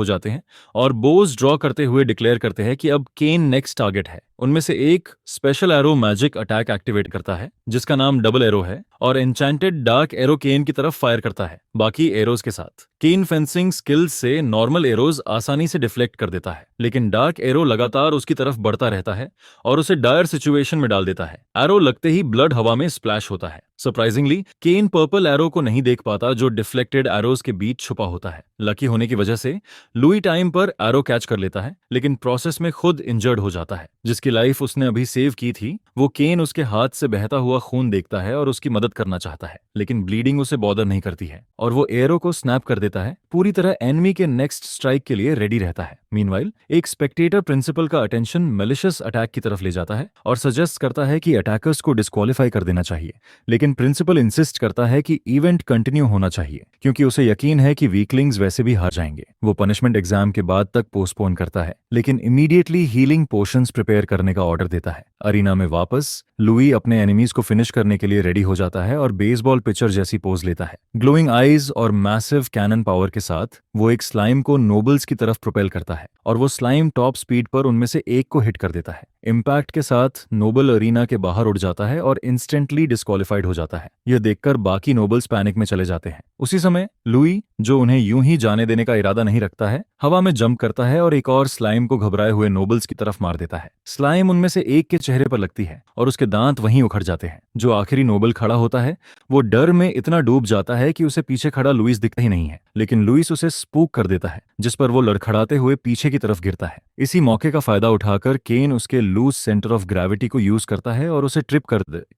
जाते हैं और बोज ड्रॉ करते हुए डिक्लेयर करते हैं कि अब केन नेक्स्ट टारगेट है। उनमें से एक special arrow magic attack activate करता है जिसका नाम डबल एरो है और एन्चेंटेड डार्क एरो केन की तरफ फायर करता है बाकी एरोज के साथ। केन फेंसिंग स्किल्स से नॉर्मल एरोज आसानी से डिफ्लेक्ट कर देता है, लेकिन डार्क एरो लगातार उसकी तरफ बढ़ता रहता है और उसे डायर सिचुएशन में डाल देता है। एरो लगते ही ब्लड हवा में स्प्लैश होता है। सरप्राइजिंगली केन पर्पल एरो को नहीं देख पाता जो डिफ्लेक्टेड एरोज के बीच छुपा होता है। लकी होने की वजह से लुई टाइम पर एरो कैच कर लेता है, लेकिन प्रोसेस में खुद इंजर्ड हो जाता है। जिसकी लाइफ उसने अभी सेव की थी, वो केन उसके हाथ से बहता हुआ खून देखता है और उसकी मदद करना चाहता है, लेकिन ब्लीडिंग उसे बॉदर नहीं करती है और वो एरो को स्नैप कर देता है, पूरी तरह एनिमी के नेक्स्ट स्ट्राइक के लिए रेडी रहता है। मीनवाइल एक स्पेक्टेटर प्रिंसिपल का अटेंशन मैलिशियस अटैक की तरफ ले जाता है और सजेस्ट करता है कि अटैकर्स को डिस्क्वालीफाई कर देना चाहिए, लेकिन प्रिंसिपल इंसिस्ट करता है कि इवेंट कंटिन्यू होना चाहिए क्योंकि उसे यकीन है कि वीकलिंग्स वैसे भी हार जाएंगे। वो पनिशमेंट एग्जाम के बाद तक पोस्टपोन करता है, लेकिन इमीडिएटली हीलिंग पोशंस प्रिपेयर करने का ऑर्डर देता है। अरीना में वापस लुई अपने एनिमीज को फिनिश करने के लिए रेडी हो जाता है और बेसबॉल पिचर जैसी पोज लेता है। ग्लोइंग आईज और मैसिव कैनन पावर के साथ वो एक स्लाइम को नोबल्स की तरफ प्रोपेल करता है और वो स्लाइम टॉप स्पीड पर उनमें से एक को हिट कर देता है। इम्पैक्ट के साथ नोबल अरीना के बाहर उड़ जाता है और इंस्टेंटली डिस्क्वालीफाइड हो जाता है। यह देखकर बाकी नोबल्स पैनिक में चले जाते हैं। उसी समय लुई, जो उन्हें यूं ही जाने देने का इरादा नहीं रखता है, हवा में जंप करता है और एक और स्लाइम को घबराए हुए नोबल्स की तरफ मार देता है। स्लाइम उनमें से एक के चेहरे पर लगती है और उसके दांत वहीं उखड़ जाते हैं। जो आखिरी नोबल खड़ा होता है वो डर में इतना डूब जाता है कि उसे पीछे खड़ा लुइस दिखता ही नहीं है, लेकिन लुइस उसे स्पूक कर देता है जिस पर वो लड़खड़ाते हुए पीछे की तरफ गिरता है। इसी मौके का फायदा उठाकर केन उसके लूज सेंटर ऑफ ग्रेविटी को यूज करता है और उसे ट्रिप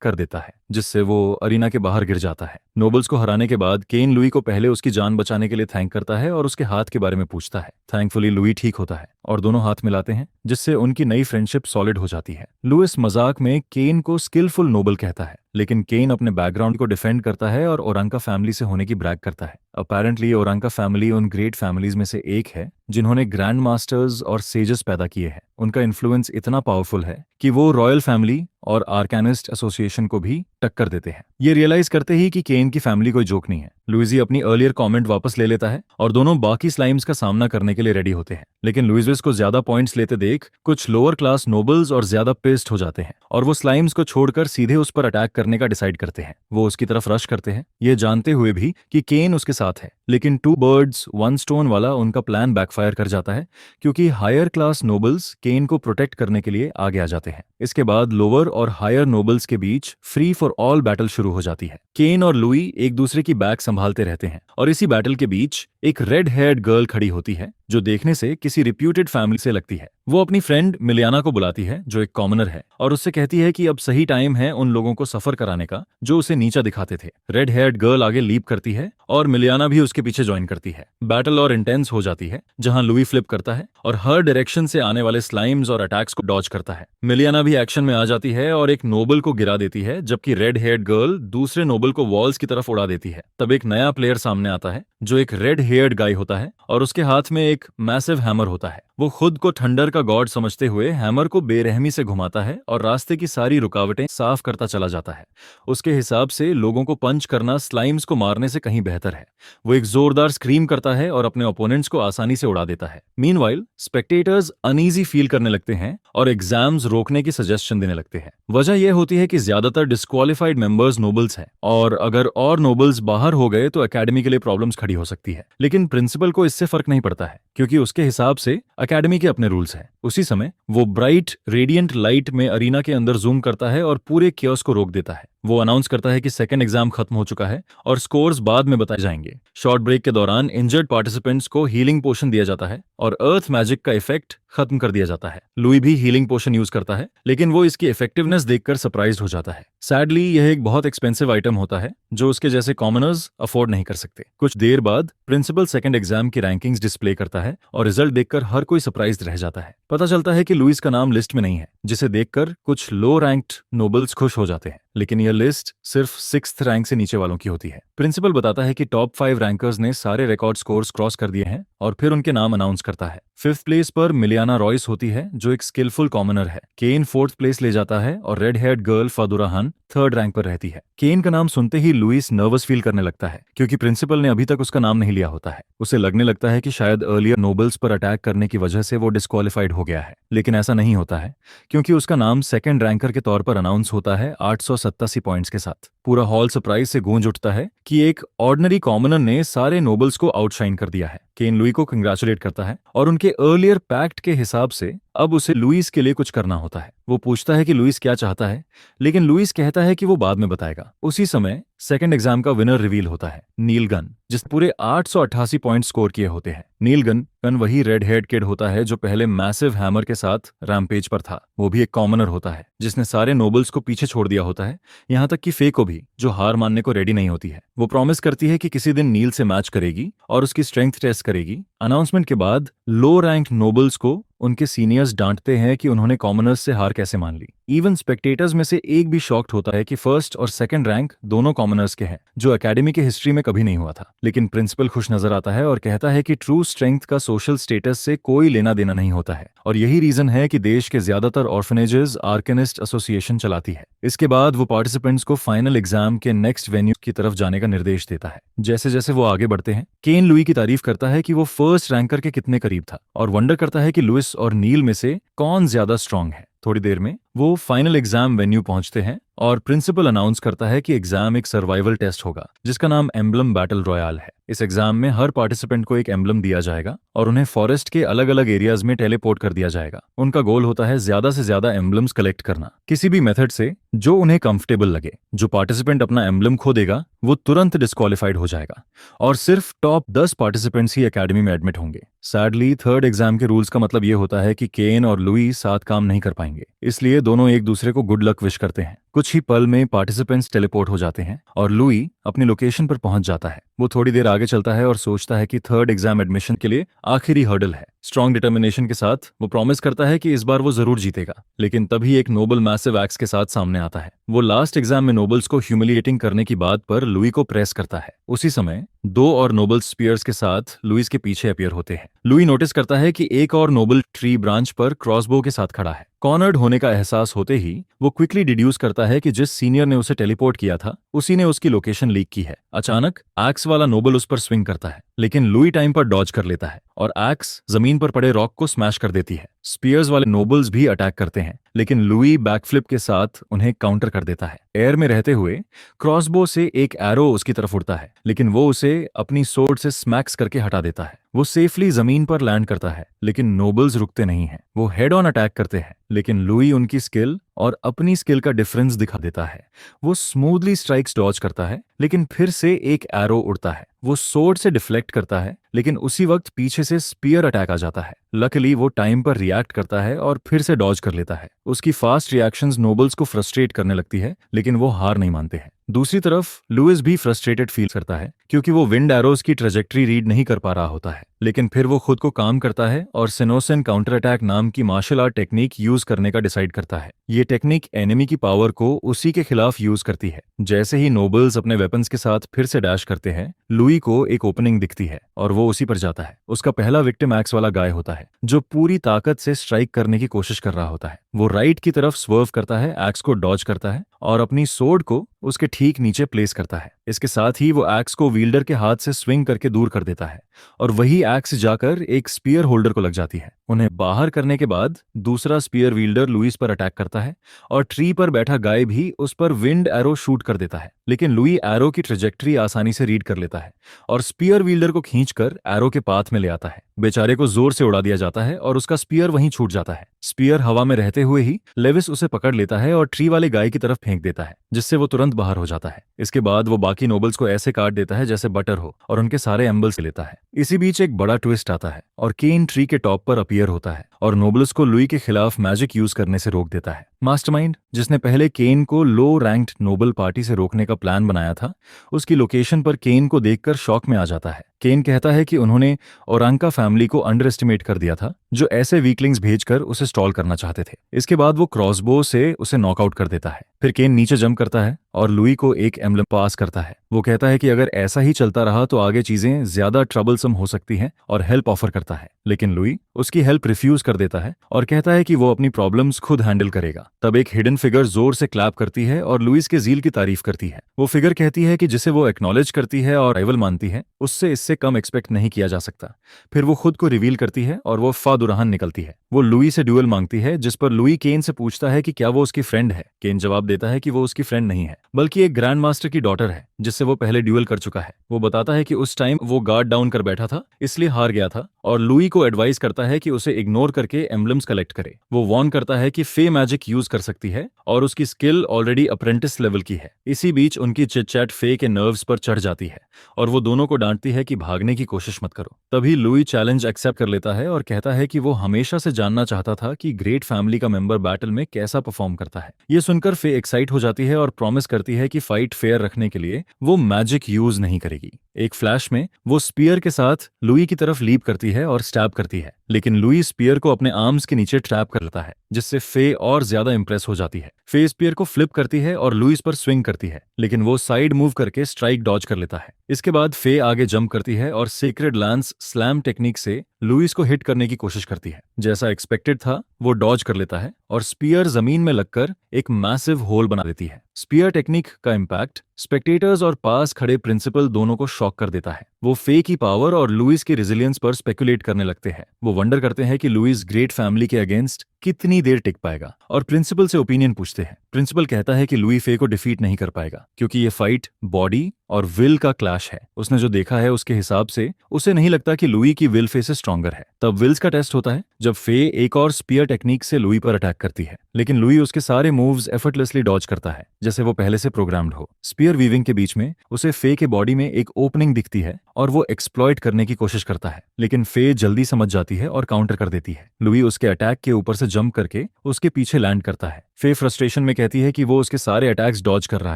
कर देता है, जिससे वो अरीना के बाहर गिर जाता है। नोबल्स को हराने के बाद केन लुई को पहले उसकी जान बचाने के लिए थैंक करता है और उसके हाथ के बारे में पूछता है। थैंकफुली लुई ठीक होता है और दोनों हाथ मिलाते हैं, जिससे उनकी नई फ्रेंडशिप सॉलिड हो जाती है। लुइस मजाक में केन को स्किलफुल नोबल कहता है, लेकिन केन अपने बैकग्राउंड को डिफेंड करता है और ओरांका फैमिली से होने की ब्रैग करता है। अपेरेंटली ओरांका फैमिली उन ग्रेट फैमिलीज में से एक है जिन्होंने ग्रैंड मास्टर्स और सेजेस पैदा किए हैं। उनका इन्फ्लुएंस इतना पावरफुल है कि वो रॉयल फैमिली और आर्कानिस्ट एसोसिएशन को भी टक्कर देते हैं। ये रियलाइज करते ही कि केन की फैमिली कोई जोक नहीं है, लुइजी अपनी अर्लियर कमेंट वापस ले लेता है और दोनों बाकी स्लाइम्स का सामना करने के लिए रेडी होते हैं। लेकिन लुइजिस को ज्यादा पॉइंट्स लेते देख कुछ लोअर क्लास नोबल्स और ज्यादा पिस्ड हो जाते हैं और वो स्लाइम्स को छोड़कर सीधे उस पर अटैक करने का डिसाइड करते हैं। वो उसकी तरफ रश करते हैं, ये जानते हुए भी कि केन उसके साथ है, लेकिन 2 birds 1 stone वाला उनका प्लान बैकफायर कर जाता है क्योंकि हायर क्लास नोबल्स केन को प्रोटेक्ट करने के लिए आगे आ जाते हैं। इसके बाद लोअर और हायर नोबल्स के बीच फ्री फॉर ऑल बैटल शुरू हो जाती है। केन और लुई एक दूसरे की बैक संभालते रहते हैं और इसी बैटल के बीच एक रेड हेयर्ड गर्ल खड़ी होती है जो देखने से किसी रिप्यूटेड फैमिली से लगती है। वो अपनी फ्रेंड मिलियाना को बुलाती है जो एक कॉमनर है और उससे कहती है कि अब सही टाइम है उन लोगों को सफर कराने का जो उसे नीचा दिखाते थे। रेड हेयर्ड गर्ल आगे लीप करती है और मिलियाना भी उसके पीछे ज्वाइन करती है। बैटल और इंटेंस हो जाती है जहां लुई फ्लिप करता है और हर डायरेक्शन से आने वाले स्लाइम्स और अटैक्स को डॉज करता है। मिलियाना भी एक्शन में आ जाती है और एक नोबल को गिरा देती है, जबकि रेड हेयर्ड गर्ल दूसरे नोबल को वॉल्स की तरफ उड़ा देती है। तब एक नया प्लेयर सामने आता है जो एक रेड हेयर्ड गाय होता है और उसके हाथ में एक मैसिव हैमर होता है। वो खुद को थंडर का गॉड समझते हुए हैमर को बेरहमी से घुमाता है और रास्ते की सारी रुकावटें साफ करता चला जाता है। उसके हिसाब से लोगों को पंच करना स्लाइम्स को मारने से कहीं बेहतर है। वो एक जोरदार स्क्रीम करता है और अपने ओपोनेंट्स को आसानी से उड़ा देता है। मीनवाइल स्पेक्टेटर्स अनईजी फील करने लगते हैं और एग्जाम्स रोकने की सजेशन देने लगते हैं। वजह यह होती है कि ज्यादातर डिस्क्वालिफाइड मेंबर्स नोबल्स हैं और अगर और नोबल्स बाहर हो गए तो एकेडमी के लिए प्रॉब्लम्स खड़ी हो सकती है। लेकिन प्रिंसिपल को इससे फर्क नहीं पड़ता है क्योंकि उसके हिसाब से एकेडमी के अपने रूल्स हैं। उसी समय वो ब्राइट रेडिएंट लाइट में अरीना के अंदर जूम करता है और पूरे कियोस को रोक देता है। वो अनाउंस करता है कि सेकंड एग्जाम खत्म हो चुका है और स्कोर्स बाद में बताए जाएंगे। शॉर्ट ब्रेक के दौरान इंजर्ड पार्टिसिपेंट्स को हीलिंग पोशन दिया जाता है और अर्थ मैजिक का इफेक्ट खत्म कर दिया जाता है। लुई भी हीलिंग पोशन यूज करता है लेकिन वो इसकी इफेक्टिवनेस देखकर सरप्राइज्ड हो जाता है। सैडली यह एक बहुत एक्सपेंसिव आइटम होता है जो उसके जैसे कॉमनर्स अफोर्ड नहीं कर सकते। कुछ देर बाद प्रिंसिपल सेकंड एग्जाम की रैंकिंग्स डिस्प्ले करता है और रिजल्ट देखकर हर कोई सरप्राइज्ड रह जाता है। पता चलता है कि लुइस का नाम लिस्ट में नहीं है, जिसे देखकर कुछ लो रैंक्ड नोबल्स खुश हो जाते हैं, लेकिन यह लिस्ट सिर्फ 6th रैंक से नीचे वालों की होती है। प्रिंसिपल बताता है कि टॉप 5 रैंकर्स ने सारे रिकॉर्ड स्कोर्स क्रॉस कर दिए हैं और फिर उनके नाम अनाउंस करता है। 5th प्लेस पर मिलियाना रॉयस होती है जो एक स्किलफुल कॉमनर है। केन 4th प्लेस ले जाता है और रेड हेयर्ड गर्ल फादुरा हान 3rd रैंक पर रहती है। केन का नाम सुनते ही लुइस नर्वस फील करने लगता है क्योंकि प्रिंसिपल ने अभी तक उसका नाम नहीं लिया होता है। उसे लगने लगता है कि शायद अर्लियर नोबल्स पर अटैक करने की वजह से वो डिस्क्वालिफाइड हो गया है, लेकिन ऐसा नहीं होता है क्योंकि उसका नाम सेकंड रैंकर के तौर पर अनाउंस होता है 887 पॉइंट्स के साथ। पूरा हॉल सरप्राइज से गूंज उठता है कि एक ऑर्डिनरी कॉमनर ने सारे नोबल्स को आउटशाइन कर दिया है। केन लुई को कंग्रेचुलेट करता है और उनके अर्लियर पैक्ट के हिसाब से अब उसे लुइस के लिए कुछ करना होता है। वो पूछता है कि लुइस क्या चाहता है, लेकिन लुइस कहता है कि वो बाद में बताएगा। उसी समय सेकंड एग्जाम का विनर रिवील होता है, नील गन, जिसने पूरे 888 पॉइंट स्कोर किए होते हैं। नील गन वही रेड हेड किड होता है जो पहले मैसिव हैमर के साथ रैम्पेज पर था। वो भी एक कॉमनर होता है जिसने सारे नोबल्स को पीछे छोड़ दिया होता है, यहाँ तक कि फे को भी, जो हार मानने को रेडी नहीं होती है। वो प्रॉमिस करती है कि किसी दिन नील से मैच करेगी और उसकी स्ट्रेंथ टेस्ट करेगी। अनाउंसमेंट के बाद लो रैंक नोबल्स को उनके सीनियर्स डांटते हैं कि उन्होंने कॉमनर्स से हार कैसे मान ली। इवन स्पेक्टेटर्स में से एक भी शॉक्ड होता है कि फर्स्ट और सेकंड रैंक दोनों कॉमनर्स के हैं, जो एकेडमी के हिस्ट्री में कभी नहीं हुआ था। लेकिन प्रिंसिपल खुश नजर आता है और कहता है कि ट्रू स्ट्रेंथ का सोशल स्टेटस से कोई लेना देना नहीं होता है और यही रीजन है कि देश के ज्यादातर ऑर्फनेजेस आर्केनिस्ट एसोसिएशन चलाती है। इसके बाद वो पार्टिसिपेंट्स को फाइनल एग्जाम के नेक्स्ट वेन्यू की तरफ जाने का निर्देश देता है। जैसे जैसे वो आगे बढ़ते हैं, केन लुई की तारीफ करता है कि वो फर्स्ट रैंकर के कितने करीब था और वंडर करता है कि लुइस और नील में से कौन ज्यादा स्ट्रांग है। थोड़ी देर में वो फाइनल एग्जाम वेन्यू पहुंचते हैं और प्रिंसिपल अनाउंस करता है कि एग्जाम एक सर्वाइवल टेस्ट होगा जिसका नाम एम्बलम बैटल रॉयल है। इस एग्जाम में हर पार्टिसिपेंट को एक एम्बलम दिया जाएगा और उन्हें फॉरेस्ट के अलग अलग एरियाज में टेलीपोर्ट कर दिया जाएगा। उनका गोल होता है ज्यादा से ज्यादा एम्बलम्स कलेक्ट करना, किसी भी मेथड से जो उन्हें कंफर्टेबल लगे। जो पार्टिसिपेंट अपना एम्बलम खो देगा वो तुरंत डिस्क्वालिफाइड हो जाएगा और सिर्फ टॉप 10 पार्टिसिपेंट्स ही एकेडमी में एडमिट होंगे। सैडली थर्ड एग्जाम के रूल्स का मतलब ये होता है कि केन और लुई साथ काम नहीं कर पाएंगे, इसलिए दोनों एक दूसरे को गुड लक विश करते हैं। कुछ ही पल में पार्टिसिपेंट्स टेलीपोर्ट हो जाते हैं और लुई अपनी लोकेशन पर पहुंच जाता है। वो थोड़ी देर आगे चलता है और सोचता है कि थर्ड एग्जाम एडमिशन के लिए आखिरी हर्डल है। स्ट्रॉन्ग डिटर्मिनेशन के साथ वो प्रॉमिस करता है कि इस बार वो जरूर जीतेगा, लेकिन तभी एक नोबल मैसिव एक्स के साथ सामने आता है। वो लास्ट एग्जाम में नोबल्स को ह्यूमिलिएटिंग करने की बात पर लुई को प्रेस करता है। उसी समय 2 और नोबल स्पीयर्स के साथ लुइस के पीछे अपीयर होते हैं। लुई नोटिस करता है कि एक और नोबल ट्री ब्रांच पर क्रॉसबो के साथ खड़ा है। कॉर्नर्ड होने का एहसास होते ही वो क्विकली डिड्यूस करता है कि जिस सीनियर ने उसे टेलीपोर्ट किया था उसी ने उसकी लोकेशन लीक की है। अचानक एक्स वाला नोबल उस पर स्विंग करता है, लेकिन लुई टाइम पर डॉज कर लेता है और एक्स जमीन पर पड़े रॉक को स्मैश कर देती है। स्पीयर्स वाले नोबल्स भी अटैक करते हैं, लेकिन लुई बैकफ्लिप के साथ उन्हें काउंटर कर देता है। एयर में रहते हुए क्रॉसबो से एक एरो उसकी तरफ उड़ता है, लेकिन वो उसे अपनी सोर्ड से स्मैक्स करके हटा देता है। वो सेफली जमीन पर लैंड करता है, लेकिन नोबल्स रुकते नहीं हैं। वो हेड ऑन अटैक करते हैं, लेकिन लुई उनकी स्किल और अपनी स्किल का डिफरेंस दिखा देता है। वो स्मूथली स्ट्राइक्स डॉज करता है, लेकिन फिर से एक एरो उड़ता है। वो सोर्ड से डिफ्लेक्ट करता है, लेकिन उसी वक्त पीछे से स्पीयर अटैक आ जाता है। लकीली वो टाइम पर रिएक्ट करता है और फिर से डॉज कर लेता है। उसकी फास्ट रिएक्शंस नोबल्स को फ्रस्ट्रेट करने लगती है, लेकिन वो हार नहीं मानते हैं। दूसरी तरफ लुइस भी फ्रस्ट्रेटेड फील करता है क्योंकि वो विंड एरोज की ट्रेजेक्ट्री रीड नहीं कर पा रहा होता है, लेकिन फिर वो खुद को काम करता है और सिनोसिन काउंटर अटैक नाम की मार्शल आर्ट टेक्निक यूज करने का डिसाइड करता है। ये टेक्निक एनिमी की पावर को उसी के खिलाफ यूज करती है। जैसे ही नोबल्स अपने वेपन्स के साथ फिर से डैश करते हैं, लुई को एक ओपनिंग दिखती है और वो उसी पर जाता है। उसका पहला विक्टिम एक्स वाला गाय होता है जो पूरी ताकत से स्ट्राइक करने की कोशिश कर रहा होता है। वो राइट की तरफ स्वर्व करता है, एक्स को डॉज करता है और अपनी सोर्ड को उसके ठीक नीचे प्लेस करता है। इसके साथ ही वो एक्स को विल्डर के हाथ से स्विंग करके दूर कर देता है और वही एक्स जाकर एक स्पीयर होल्डर को लग जाती है। उन्हें बाहर करने के बाद दूसरा स्पीयर विल्डर लुईस पर अटैक करता है और ट्री पर बैठा गाय भी उस पर विंड एरो शूट कर देता है। लेकिन लुई एरो की ट्रेजेक्टरी आसानी से रीड कर लेता है और स्पीयर विल्डर को खींचकर एरो के पाथ में ले आता है। बेचारे को जोर से उड़ा दिया जाता है और उसका स्पीयर वहीं छूट जाता है। स्पीयर हवा में रहते हुए ही लेविस उसे पकड़ लेता है और ट्री वाले गाय की तरफ फेंक देता है, जिससे वो तुरंत बाहर हो जाता है। इसके बाद वो बाकी नोबल्स को ऐसे काट देता है जैसे बटर हो और उनके सारे एम्बल्स लेता है। इसी बीच एक बड़ा ट्विस्ट आता है और केन ट्री के टॉप पर अपीयर होता है और नोबल्स को लुई के खिलाफ मैजिक यूज करने से रोक देता है। मास्टरमाइंड, जिसने पहले केन को लो रैंक्ड नोबल पार्टी से रोकने का प्लान बनाया था, उसकी लोकेशन पर केन को देखकर शॉक में आ जाता है। केन कहता है कि उन्होंने ओरांका फैमिली को अंडर एस्टिमेट कर दिया था, जो ऐसे वीकलिंग्स भेजकर उसे स्टॉल करना चाहते थे। इसके बाद वो क्रॉसबो से उसे नॉकआउट कर देता है। फिर केन नीचे जंप करता है और लुई को एक एम्बलम पास करता है। वो कहता है कि अगर ऐसा ही चलता रहा तो आगे चीजें ज्यादा ट्रबलसम हो सकती हैं और हेल्प ऑफर करता है। लेकिन लुई उसकी हेल्प रिफ्यूज कर देता है और कहता है कि वो अपनी प्रॉब्लम्स खुद हैंडल करेगा। तब एक हिडन फिगर जोर से क्लैप करती है और लुइस के जील की तारीफ करती है। वो फिगर कहती है कि जिसे वो एक्नॉलेज करती है और राइवल मानती है, उससे इससे कम एक्सपेक्ट नहीं किया जा सकता। फिर वो खुद को रिवील करती है और वो फादुरहान निकलती है। वो लुई से ड्यूअल मांगती है, जिस पर लुई केन से पूछता है कि क्या वो उसकी फ्रेंड है। केन जवाब देता है कि वो उसकी फ्रेंड नहीं है, बल्कि एक ग्रैंड मास्टर की डॉटर है जिससे वो पहले ड्यूअल कर चुका है। वो बताता है कि उस टाइम वो गार्ड डाउन कर बैठा था, इसलिए हार गया था, और लुई को एडवाइस करता है कि उसे इग्नोर करके एम्बलम्स कलेक्ट करे। वो वॉर्न करता है कि फे मैजिक यूज कर सकती है और उसकी स्किल ऑलरेडी अप्रेंटिस लेवल की है। इसी बीच उनकी चिट-चैट फे के नर्व्स पर चढ़ जाती है और वो दोनों को डांटती है कि भागने की कोशिश मत करो। तभी लुई चैलेंज एक्सेप्ट कर लेता है और कहता है कि वो हमेशा से जानना चाहता था कि ग्रेट फैमिली का मेंबर बैटल में कैसा परफॉर्म करता है। ये सुनकर फे एक्साइट हो जाती है और प्रॉमिस करती है कि फाइट फेयर रखने के लिए वो मैजिक यूज नहीं करेगी। एक फ्लैश में वो स्पीयर के साथ लुई की तरफ लीप करती है और स्टैब करती है, लेकिन लुई स्पीयर को अपने आर्म्स के नीचे ट्रैप कर लेता है, जिससे फे और ज्यादा इंप्रेस हो जाती है। फे स्पीयर को फ्लिप करती है और लुइस पर स्विंग करती है, लेकिन वो साइड मूव करके स्ट्राइक डॉज कर लेता है। इसके बाद फे आगे जंप करती है और सीक्रेट लांस स्लैम टेक्निक से लुइस को हिट करने की कोशिश करती है। जैसा एक्सपेक्टेड था, वो डॉज कर लेता है और स्पीयर जमीन में लगकर एक मैसिव होल बना देती है। स्पीयर टेक्निक का इम्पैक्ट स्पेक्टेटर्स और पास खड़े प्रिंसिपल दोनों को शॉक कर देता है। वो फे की पावर और लुइस की रेजिलियंस पर स्पेकुलेट करने लगते हैं। वो वंडर करते हैं कि लुइस ग्रेट फैमिली के अगेंस्ट कितनी देर टिक पाएगा और प्रिंसिपल से ओपिनियन पूछते हैं। प्रिंसिपल कहता है कि लुई फे को डिफीट नहीं कर पाएगा क्योंकि ये फाइट बॉडी और विल का क्लैश है। उसने जो देखा है उसके हिसाब से उसे नहीं लगता कि लुई की विल फे से स्ट्रॉन्गर है। तब विल्स का टेस्ट होता है जब फे एक और स्पीयर टेक्निक से लुई पर अटैक करती है, लेकिन लुई उसके सारे मूव्स एफर्टलेसली डॉज करता है जैसे वो पहले से प्रोग्राम्ड हो। स्पीयर वीविंग के बीच में उसे फे के बॉडी में एक ओपनिंग दिखती है और वो एक्सप्लॉइट करने की कोशिश करता है, लेकिन फे जल्दी समझ जाती है और काउंटर कर देती है। लुई उसके अटैक के ऊपर से जंप करके उसके पीछे लैंड करता है। फे फ्रस्ट्रेशन में कहती है कि वो उसके सारे अटैक्स डॉज कर रहा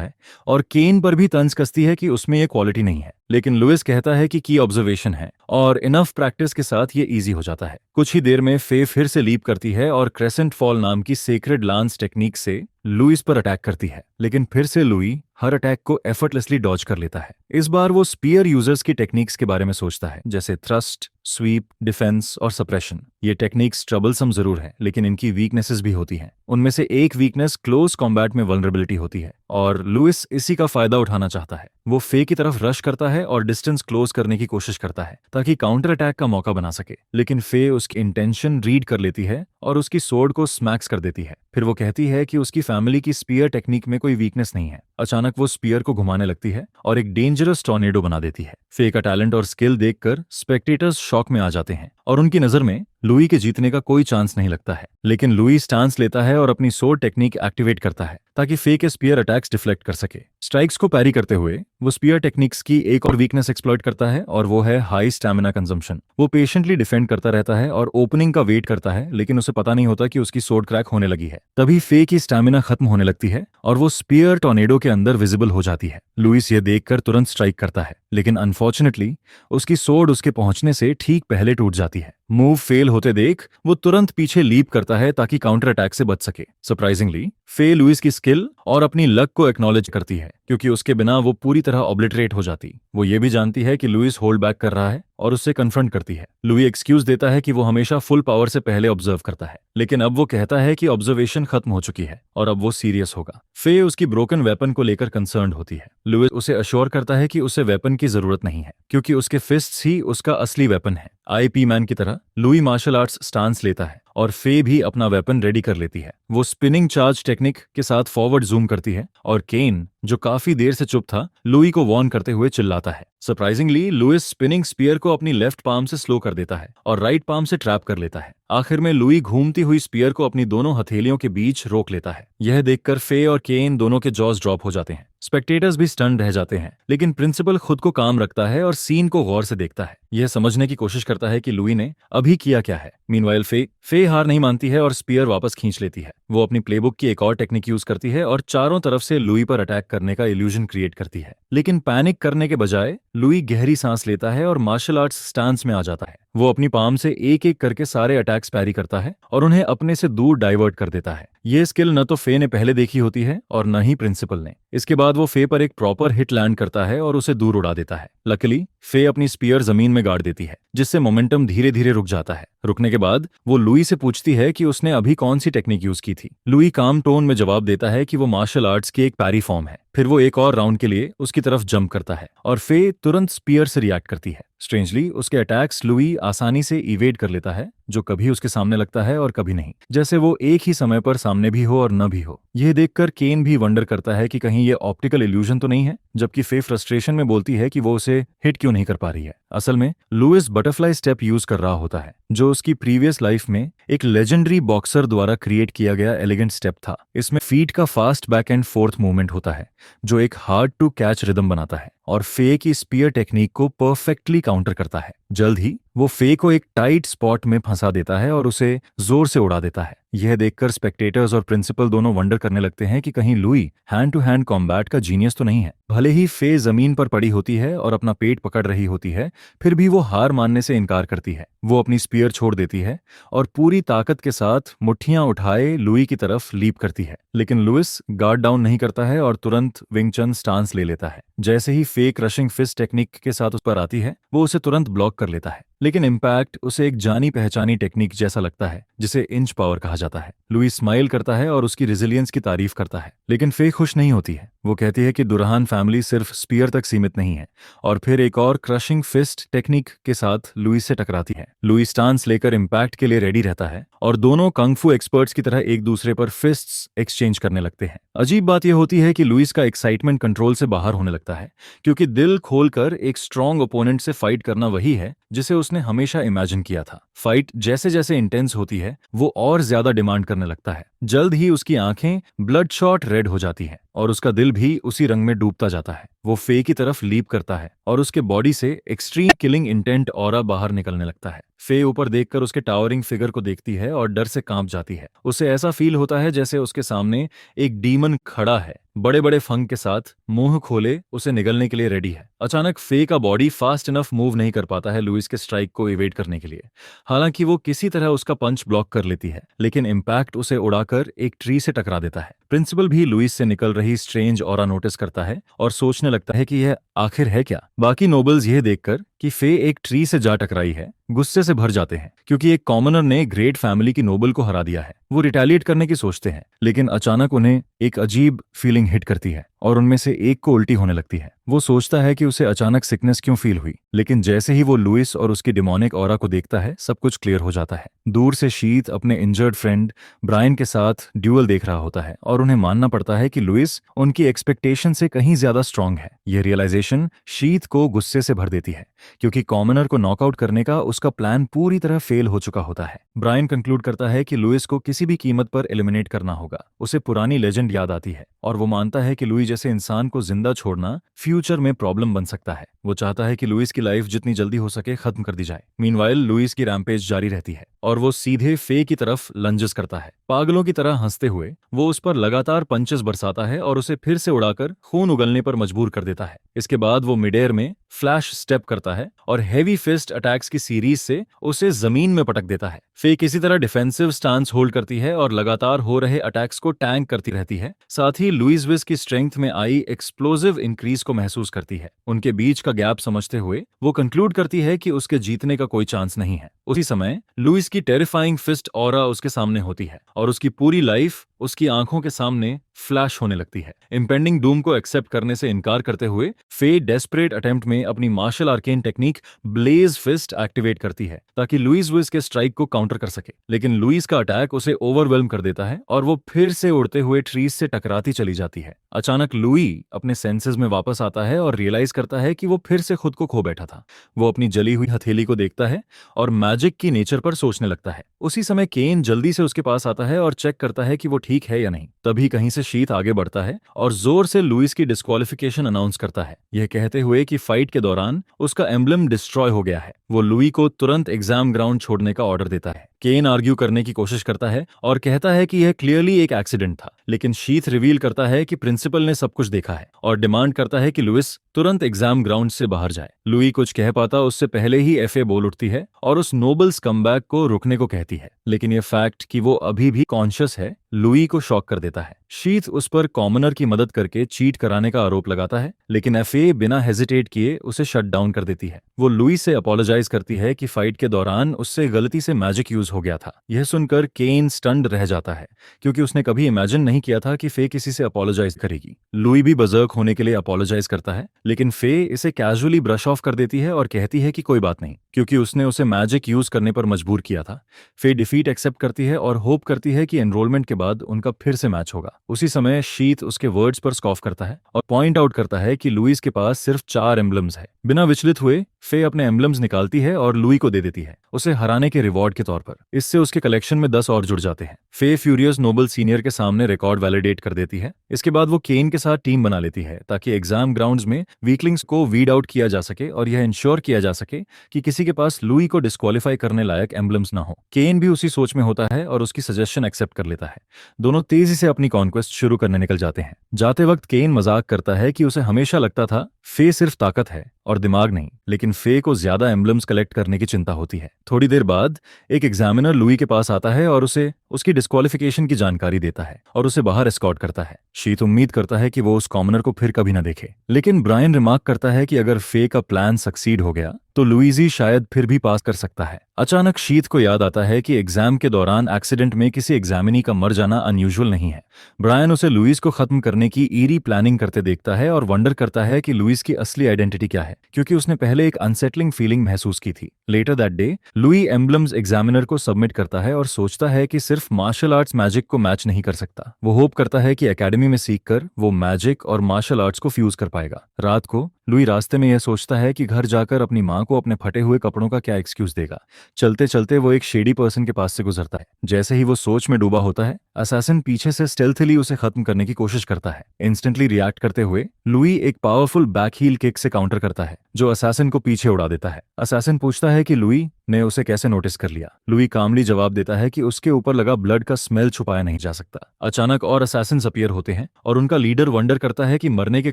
है और केन पर भी तंज कसती है कि उसमें ये क्वालिटी नहीं है, लेकिन लुइस कहता है कि की ऑब्जर्वेशन है और इनफ प्रैक्टिस के साथ ये इजी हो जाता है। कुछ ही देर में फे फिर से लीप करती है और क्रेसेंट फॉल नाम की सेक्रेड लांस टेक्निक से लुइस पर अटैक करती है, लेकिन फिर से लुई हर अटैक को एफर्टलेसली डॉज कर लेता है। इस बार वो स्पीयर यूजर्स की टेक्निक्स के बारे में सोचता है, जैसे थ्रस्ट, स्वीप, डिफेंस और सप्रेशन। ये टेक्निक्स ट्रबलसम जरूर है, लेकिन इनकी वीकनेसेस भी होती हैं। उनमें से एक वीकनेस क्लोज कॉम्बैट में वल्नरेबिलिटी होती है और लुइस इसी का फायदा उठाना चाहता है। वो फे की तरफ रश करता है और डिस्टेंस क्लोज करने की कोशिश करता है ताकि काउंटर अटैक का मौका बना सके, लेकिन फे उसकी इंटेंशन रीड कर लेती है और उसकी सोर्ड को स्मैक्स कर देती है। फिर वो कहती है कि उसकी फैमिली की स्पीयर टेक्निक में कोई वीकनेस नहीं है। अचानक वो स्पीयर को घुमाने लगती है और एक डेंजरस टॉर्नेडो बना देती है। फे का टैलेंट और स्किल देखकर स्पेक्टेटर्स शॉक में आ जाते हैं और उनकी नजर में लुई के जीतने का कोई चांस नहीं लगता है, लेकिन लुई स्टांस लेता है और अपनी सोर्ड टेक्निक एक्टिवेट करता है ताकि फे के स्पीयर अटैक्स डिफ्लेक्ट कर सके। स्ट्राइक्स को पैरी करते हुए वो स्पीयर टेक्निक्स की एक और वीकनेस एक्सप्लॉइट करता है और वो है हाई स्टैमिना कंजम्पशन। वो पेशेंटली डिफेंड करता रहता है और ओपनिंग का वेट करता है, लेकिन उसे पता नहीं होता कि उसकी सोड क्रैक होने लगी है। तभी फे की स्टैमिना खत्म होने लगती है और वो स्पीयर टॉर्नेडो के अंदर विजिबल हो जाती है। लुइस ये देखकर तुरंत स्ट्राइक करता है, लेकिन अनफॉर्चुनेटली उसकी सोड उसके पहुंचने से ठीक पहले टूट जाती है। मूव फेल होते देख वो तुरंत पीछे लीप करता है ताकि काउंटर अटैक से बच सके। सरप्राइजिंगली फे लुइस की स्किल और अपनी लक को एक्नॉलेज करती है, क्योंकि उसके बिना वो पूरी तरह ऑब्लिटरेट हो जाती। वो ये भी जानती है कि लुइस होल्ड बैक कर रहा है और उससे कन्फ्रंट करती है। लुई एक्सक्यूज देता है कि वो हमेशा फुल पावर से पहले ऑब्जर्व करता है, लेकिन अब वो कहता है कि ऑब्जर्वेशन खत्म हो चुकी है और अब वो सीरियस होगा। फे उसकी ब्रोकन वेपन को लेकर कंसर्न्ड होती है। लुइस उसे अश्योर करता है कि उसे वेपन की जरूरत नहीं है, क्योंकि उसके फिस्ट्स ही उसका असली वेपन है। आईपी मैन की तरह लुई मार्शल आर्ट्स स्टांस लेता है और फे भी अपना वेपन रेडी कर लेती है। वो स्पिनिंग चार्ज टेक्निक के साथ फॉरवर्ड जूम करती है और केन, जो काफी देर से चुप था, लुई को वार्न करते हुए चिल्लाता है। सरप्राइजिंगली लुइस स्पिनिंग स्पीयर को अपनी लेफ्ट पाम से स्लो कर देता है और राइट पाम से ट्रैप कर लेता है। आखिर में लुई घूमती हुई स्पीयर को अपनी दोनों हथेलियों के बीच रोक लेता है। यह देखकर फे और केन दोनों के जॉस ड्रॉप हो जाते हैं। स्पेक्टेटर्स भी स्टन्ड रह जाते हैं, लेकिन प्रिंसिपल खुद को काम रखता है और सीन को गौर से देखता है। यह समझने की कोशिश करता है कि लुई ने अभी किया क्या है। मीनवाइल फे हार नहीं मानती है और स्पीयर वापस खींच लेती है। वो अपनी प्लेबुक की एक और टेक्निक यूज करती है और चारों तरफ से लुई पर अटैक करने का इल्यूजन क्रिएट करती है। लेकिन पैनिक करने के बजाय लुई गहरी सांस लेता है और मार्शल आर्ट्स स्टांस में आ जाता है। वो अपनी पाम से एक एक करके सारे अटैक्स पैरी करता है और उन्हें अपने से दूर डाइवर्ट कर देता है। ये स्किल न तो फे ने पहले देखी होती है और न ही प्रिंसिपल ने। इसके बाद वो फे पर एक प्रॉपर हिट लैंड करता है और उसे दूर उड़ा देता है। लकीली फे अपनी स्पीयर जमीन में गाड़ देती है, जिससे मोमेंटम धीरे धीरे रुक जाता है। रुकने के बाद वो लुई से पूछती है कि उसने अभी कौन सी टेक्निक यूज की थी। लुई काम टोन में जवाब देता है कि वो मार्शल आर्ट्स की एक पैरी फॉर्म है। फिर वो एक और राउंड के लिए उसकी तरफ जंप करता है और फे तुरंत स्पीयर से रिएक्ट करती है। स्ट्रेंजली उसके अटैक्स लुई आसानी से इवेड कर लेता है, जो कभी उसके सामने लगता है और कभी नहीं, जैसे वो एक ही समय पर सामने भी हो और न भी हो। यह देखकर केन भी वंडर करता है कि कहीं ये ऑप्टिकल इल्यूजन तो नहीं है, जबकि फे फ्रस्ट्रेशन में बोलती है कि वो उसे हिट क्यों नहीं कर पा रही है। असल में लुइस बटरफ्लाई स्टेप यूज कर रहा होता है, जो उसकी प्रीवियस लाइफ में एक लेजेंडरी बॉक्सर द्वारा क्रिएट किया गया एलिगेंट स्टेप था। इसमें फीट का fast back and fourth movement होता है, जो एक हार्ड टू कैच रिदम बनाता है और फे की स्पीयर टेक्निक को परफेक्टली काउंटर करता है। जल्द ही वो फे को एक टाइट स्पॉट में फंसा देता है और उसे जोर से उड़ा देता है। यह देखकर स्पेक्टेटर्स और प्रिंसिपल दोनों वंडर करने लगते हैं कि कहीं Louis hand to hand combat का जीनियस तो नहीं है। भले ही फे जमीन पर पड़ी होती है और अपना पेट पकड़ रही होती है, फिर भी वो हार मानने से इनकार करती है। वो अपनी स्पीयर छोड़ देती है और पूरी ताकत के साथ मुट्ठियां उठाए लुई की तरफ लीप करती है, लेकिन लुइस गार्ड डाउन नहीं करता है और तुरंत विंग चन स्टांस ले लेता है। जैसे ही फे क्रशिंग फिस्ट टेक्निक के साथ उस पर आती है, वो उसे तुरंत ब्लॉक कर लेता है, लेकिन इम्पैक्ट उसे एक जानी पहचानी टेक्निक जैसा लगता है, जिसे इंच पावर कहा जाता है। लुई स्माइल करता है और उसकी रेजिलियंस की तारीफ करता है, लेकिन फे खुश नहीं होती है। वो कहती है कि दुरहान फैमिली सिर्फ स्पीयर तक सीमित नहीं है, और फिर एक और क्रशिंग फिस्ट टेक्निक के साथ लुई से टकराती है। लुई स्टांस लेकर इम्पैक्ट के लिए रेडी रहता है और दोनों कंगफू एक्सपर्ट्स की तरह एक दूसरे पर फिस्ट्स एक्सचेंज करने लगते हैं। अजीब बात यह होती है कि लुइस का एक्साइटमेंट कंट्रोल से बाहर होने लगता है, क्योंकि दिल खोलकर एक स्ट्रॉन्ग ओपोनेंट से फाइट करना वही है जिसे उसने हमेशा इमेजिन किया था। फाइट जैसे जैसे इंटेंस होती है, वो और ज्यादा डिमांड करने लगता है। जल्द ही उसकी आंखें ब्लडशॉट रेड हो जाती हैं और उसका दिल भी उसी रंग में डूबता जाता है। वो फे की तरफ लीप करता है और उसके बॉडी से एक्सट्रीम किलिंग इंटेंट ऑरा बाहर निकलने लगता है। फे ऊपर देखकर उसके टावरिंग फिगर को देखती है और डर से कांप जाती है। उसे ऐसा फील होता है जैसे उसके सामने एक डीमन खड़ा है, बड़े बड़े फंग के साथ, मुंह खोले उसे निगलने के लिए रेडी है। अचानक फे का बॉडी फास्ट इनफ मूव नहीं कर पाता है लुइस के स्ट्राइक को इवेट करने के लिए। हालांकि वो किसी तरह उसका पंच ब्लॉक कर लेती है, लेकिन इम्पैक्ट उसे उड़ाकर एक ट्री से टकरा देता है। प्रिंसिपल भी लुइस से निकल रही स्ट्रेंज ऑरा नोटिस करता है और सोचने लगता है कि यह आखिर है क्या। बाकी नोबल्स यह देखकर कि फे एक ट्री से जा टकराई है, गुस्से से भर जाते हैं, क्योंकि एक कॉमनर ने ग्रेट फैमिली की नोबल को हरा दिया है। वो रिटेलिएट करने की सोचते हैं, लेकिन अचानक उन्हें एक अजीब फीलिंग हिट करती है और उनमें से एक को उल्टी होने लगती है। वो सोचता है कि उसे अचानक सिकनेस क्यों फील हुई, लेकिन जैसे ही वो लुइस और उसकी डिमोनिक ऑरा को देखता है, सब कुछ क्लियर हो जाता है। दूर से शीथ अपने इंजर्ड फ्रेंड ब्रायन के साथ ड्यूअल देख रहा होता है और उन्हें मानना पड़ता है कि लुइस उनकी एक्सपेक्टेशन से कहीं ज्यादा स्ट्रांग है। यह रियलाइजेशन शीथ को गुस्से से भर देती है, क्योंकि कॉमनर को नॉकआउट करने का उसका प्लान पूरी तरह फेल हो चुका होता है। ब्रायन कंक्लूड करता है कि लुइस को किसी भी कीमत पर एलिमिनेट करना होगा। उसे पुरानी लेजेंड याद आती है और वो मानता है कि लुई जैसे इंसान को जिंदा छोड़ना फ्यूचर में प्रॉब्लम बन सकता है। वो चाहता है कि लुइस की लाइफ जितनी जल्दी हो सके खत्म कर दी जाए। मीनवाइल लुइस की रैम्पेज जारी रहती है और वो सीधे फे की तरफ लंजेस करता है। पागलों की तरह हंसते हुए वो उस पर लगातार पंचेस बरसाता है और उसे फिर से उड़ाकर खून उगलने पर मजबूर कर देता है। इसके बाद वो मिड एयर में फ्लैश स्टेप करता है और हेवी फिस्ट अटैक्स की सीरीज से उसे जमीन में पटक देता है। फे किसी तरह डिफेंसिव स्टांस होल्ड करती है और लगातार हो रहे अटैक्स को टैंक करती रहती है। साथ ही लुइस विस की स्ट्रेंथ में आई एक्सप्लोजिव इंक्रीज को महसूस करती है। उनके बीच का गैप समझते हुए वो कंक्लूड करती है कि उसके जीतने का कोई चांस नहीं है। उसी समय लुइस की टेरिफाइंग फिस्ट ऑरा उसके सामने होती है और उसकी पूरी लाइफ उसकी आंखों के सामने फ्लैश होने लगती है। इम्पेंडिंग डूम को एक्सेप्ट करने से इनकार करते हुए फे डेस्परेट अटेम्प्ट में अपनी martial arcane technique blaze fist activate करती है ताकि लुइस विस के स्ट्राइक को काउंटर कर सके। लेकिन लुइस का अटैक उसे ओवरवेल्म कर देता है और वो फिर से उड़ते हुए ट्रीज से टकराती चली जाती है। अचानक लुई अपने सेंसेस में वापस आता है और रियलाइज करता है कि वो फिर से खुद को खो बैठा था। वो अपनी जली हुई हथेली को देखता है और मैजिक की नेचर पर सोचने लगता है। उसी समय केन जल्दी से उसके पास आता है और चेक करता है कि वो ठीक है या नहीं। तभी कहीं से शीत आगे बढ़ता है और जोर से लुइस की डिस्क्वालिफिकेशन अनाउंस करता है, यह कहते हुए कि फाइट के दौरान उसका एम्ब्लम डिस्ट्रॉय हो गया है। वो लुई को तुरंत एग्जाम ग्राउंड छोड़ने का ऑर्डर देता है। केन आर्ग्यू करने की कोशिश करता है और कहता है कि यह क्लियरली एक एक्सीडेंट था, लेकिन शीथ रिवील करता है कि प्रिंसिपल ने सब कुछ देखा है और डिमांड करता है कि लुइस तुरंत एग्जाम ग्राउंड से बाहर जाए। लुई कुछ कह पाता उससे पहले ही एफए बोल उठती है और उस नोबल्स कमबैक को रुकने को कहती है, लेकिन यह फैक्ट कि वो अभी भी कॉन्शियस है लुई को शॉक कर देता है। शीथ उस पर कॉमनर की मदद करके चीट कराने का आरोप लगाता है, लेकिन एफए बिना हेजिटेट किए उसे शट डाउन कर देती है। वो लुई से अपोलोजाइज करती है कि फाइट के दौरान उससे गलती से मैजिक यूज हो गया था। यह सुनकर केन स्टन्ड रह जाता है क्योंकि उसने कभी इमेजिन नहीं किया था कि फे किसी से अपोलोजाइज करेगी। लुई भी बजर्क होने के लिए अपोलोजाइज करता है, लेकिन फे इसे कैजुअली ब्रश ऑफ कर देती है और कहती है कि कोई बात नहीं, क्योंकि उसने उसे मैजिक यूज करने पर मजबूर किया था। फे डिफीट एक्सेप्ट करती है और होप करती है कि एनरोलमेंट के बाद उनका फिर से मैच होगा। उसी समय शीथ उसके वर्ड्स पर स्कॉफ करता है और पॉइंट आउट करता है कि लुइस के पास सिर्फ 4 एम्बलम्स है। बिना विचलित हुए फे अपने एम्बलम्स निकालती है और लुई को दे देती है, उसे हराने के रिवॉर्ड के तौर पर। इससे उसके कलेक्शन में 10 और जुड़ जाते हैं। फे फ्यूरियस नोबल सीनियर के सामने रिकॉर्ड वैलिडेट कर देती है। इसके बाद वो केन के साथ टीम बना लेती है ताकि एग्जाम ग्राउंड्स में वीकलिंग्स को वीड आउट किया जा सके और यह इंश्योर किया जा सके कि किसी के पास लुई को डिस्क्वालीफाई करने लायक एम्बलम्स ना हो। केन भी उसी सोच में होता है और उसकी सजेशन एक्सेप्ट कर लेता है। दोनों तेजी से अपनी कॉन्क्वेस्ट शुरू करने निकल जाते हैं। जाते वक्त केन मजाक करता है कि उसे हमेशा लगता था फे सिर्फ ताकत है और दिमाग नहीं, लेकिन फे को ज्यादा एम्बलम्स कलेक्ट करने की चिंता होती है। थोड़ी देर बाद एक एग्जामिनर लुई के पास आता है और उसे उसकी डिस्क्वालिफिकेशन की जानकारी देता है और उसे बाहर एस्कॉर्ट करता है। शीत उम्मीद करता है कि वो उस कॉमनर को फिर कभी ना देखे, लेकिन ब्रायन रिमार्क करता है कि अगर फे का प्लान सक्सीड हो गया तो लुइजी शायद फिर भी पास कर सकता है। अचानक शीत को याद आता है कि एग्जाम के दौरान एक्सीडेंट में किसी एग्जामिनी का मर जाना अनयूजुअल नहीं है। ब्रायन उसे लुइस को खत्म करने की ईरी प्लानिंग करते देखता है और वंडर करता है कि लुइस की असली आइडेंटिटी क्या है, क्योंकि उसने पहले एक अनसेटलिंग फीलिंग महसूस की थी। Later that day Louis emblems examiner को सबमिट करता है और सोचता है कि सिर्फ मार्शल आर्ट्स मैजिक को मैच नहीं कर सकता। वो होप करता है कि एकेडमी में सीखकर वो मैजिक और मार्शल आर्ट्स को फ्यूज कर पाएगा। रात को लुई रास्ते में यह सोचता है कि घर जाकर अपनी माँ को अपने फटे हुए कपड़ों का क्या एक्सक्यूज देगा। चलते चलते वो एक शेडी पर्सन के पास से गुजरता है। जैसे ही वो सोच में डूबा होता है, असैसिन पीछे से स्टेल्थली उसे खत्म करने की कोशिश करता है। इंस्टेंटली रिएक्ट करते हुए लुई एक पावरफुल बैक हील किक से काउंटर करता है जो असैसिन को पीछे उड़ा देता है। असैसिन पूछता है कि लुई ने उसे कैसे नोटिस कर लिया। लुई कामली जवाब देता है कि उसके ऊपर लगा ब्लड का स्मेल छुपाया नहीं जा सकता। अचानक और असैसिन्स अपीयर होते हैं और उनका लीडर वंडर करता है कि मरने के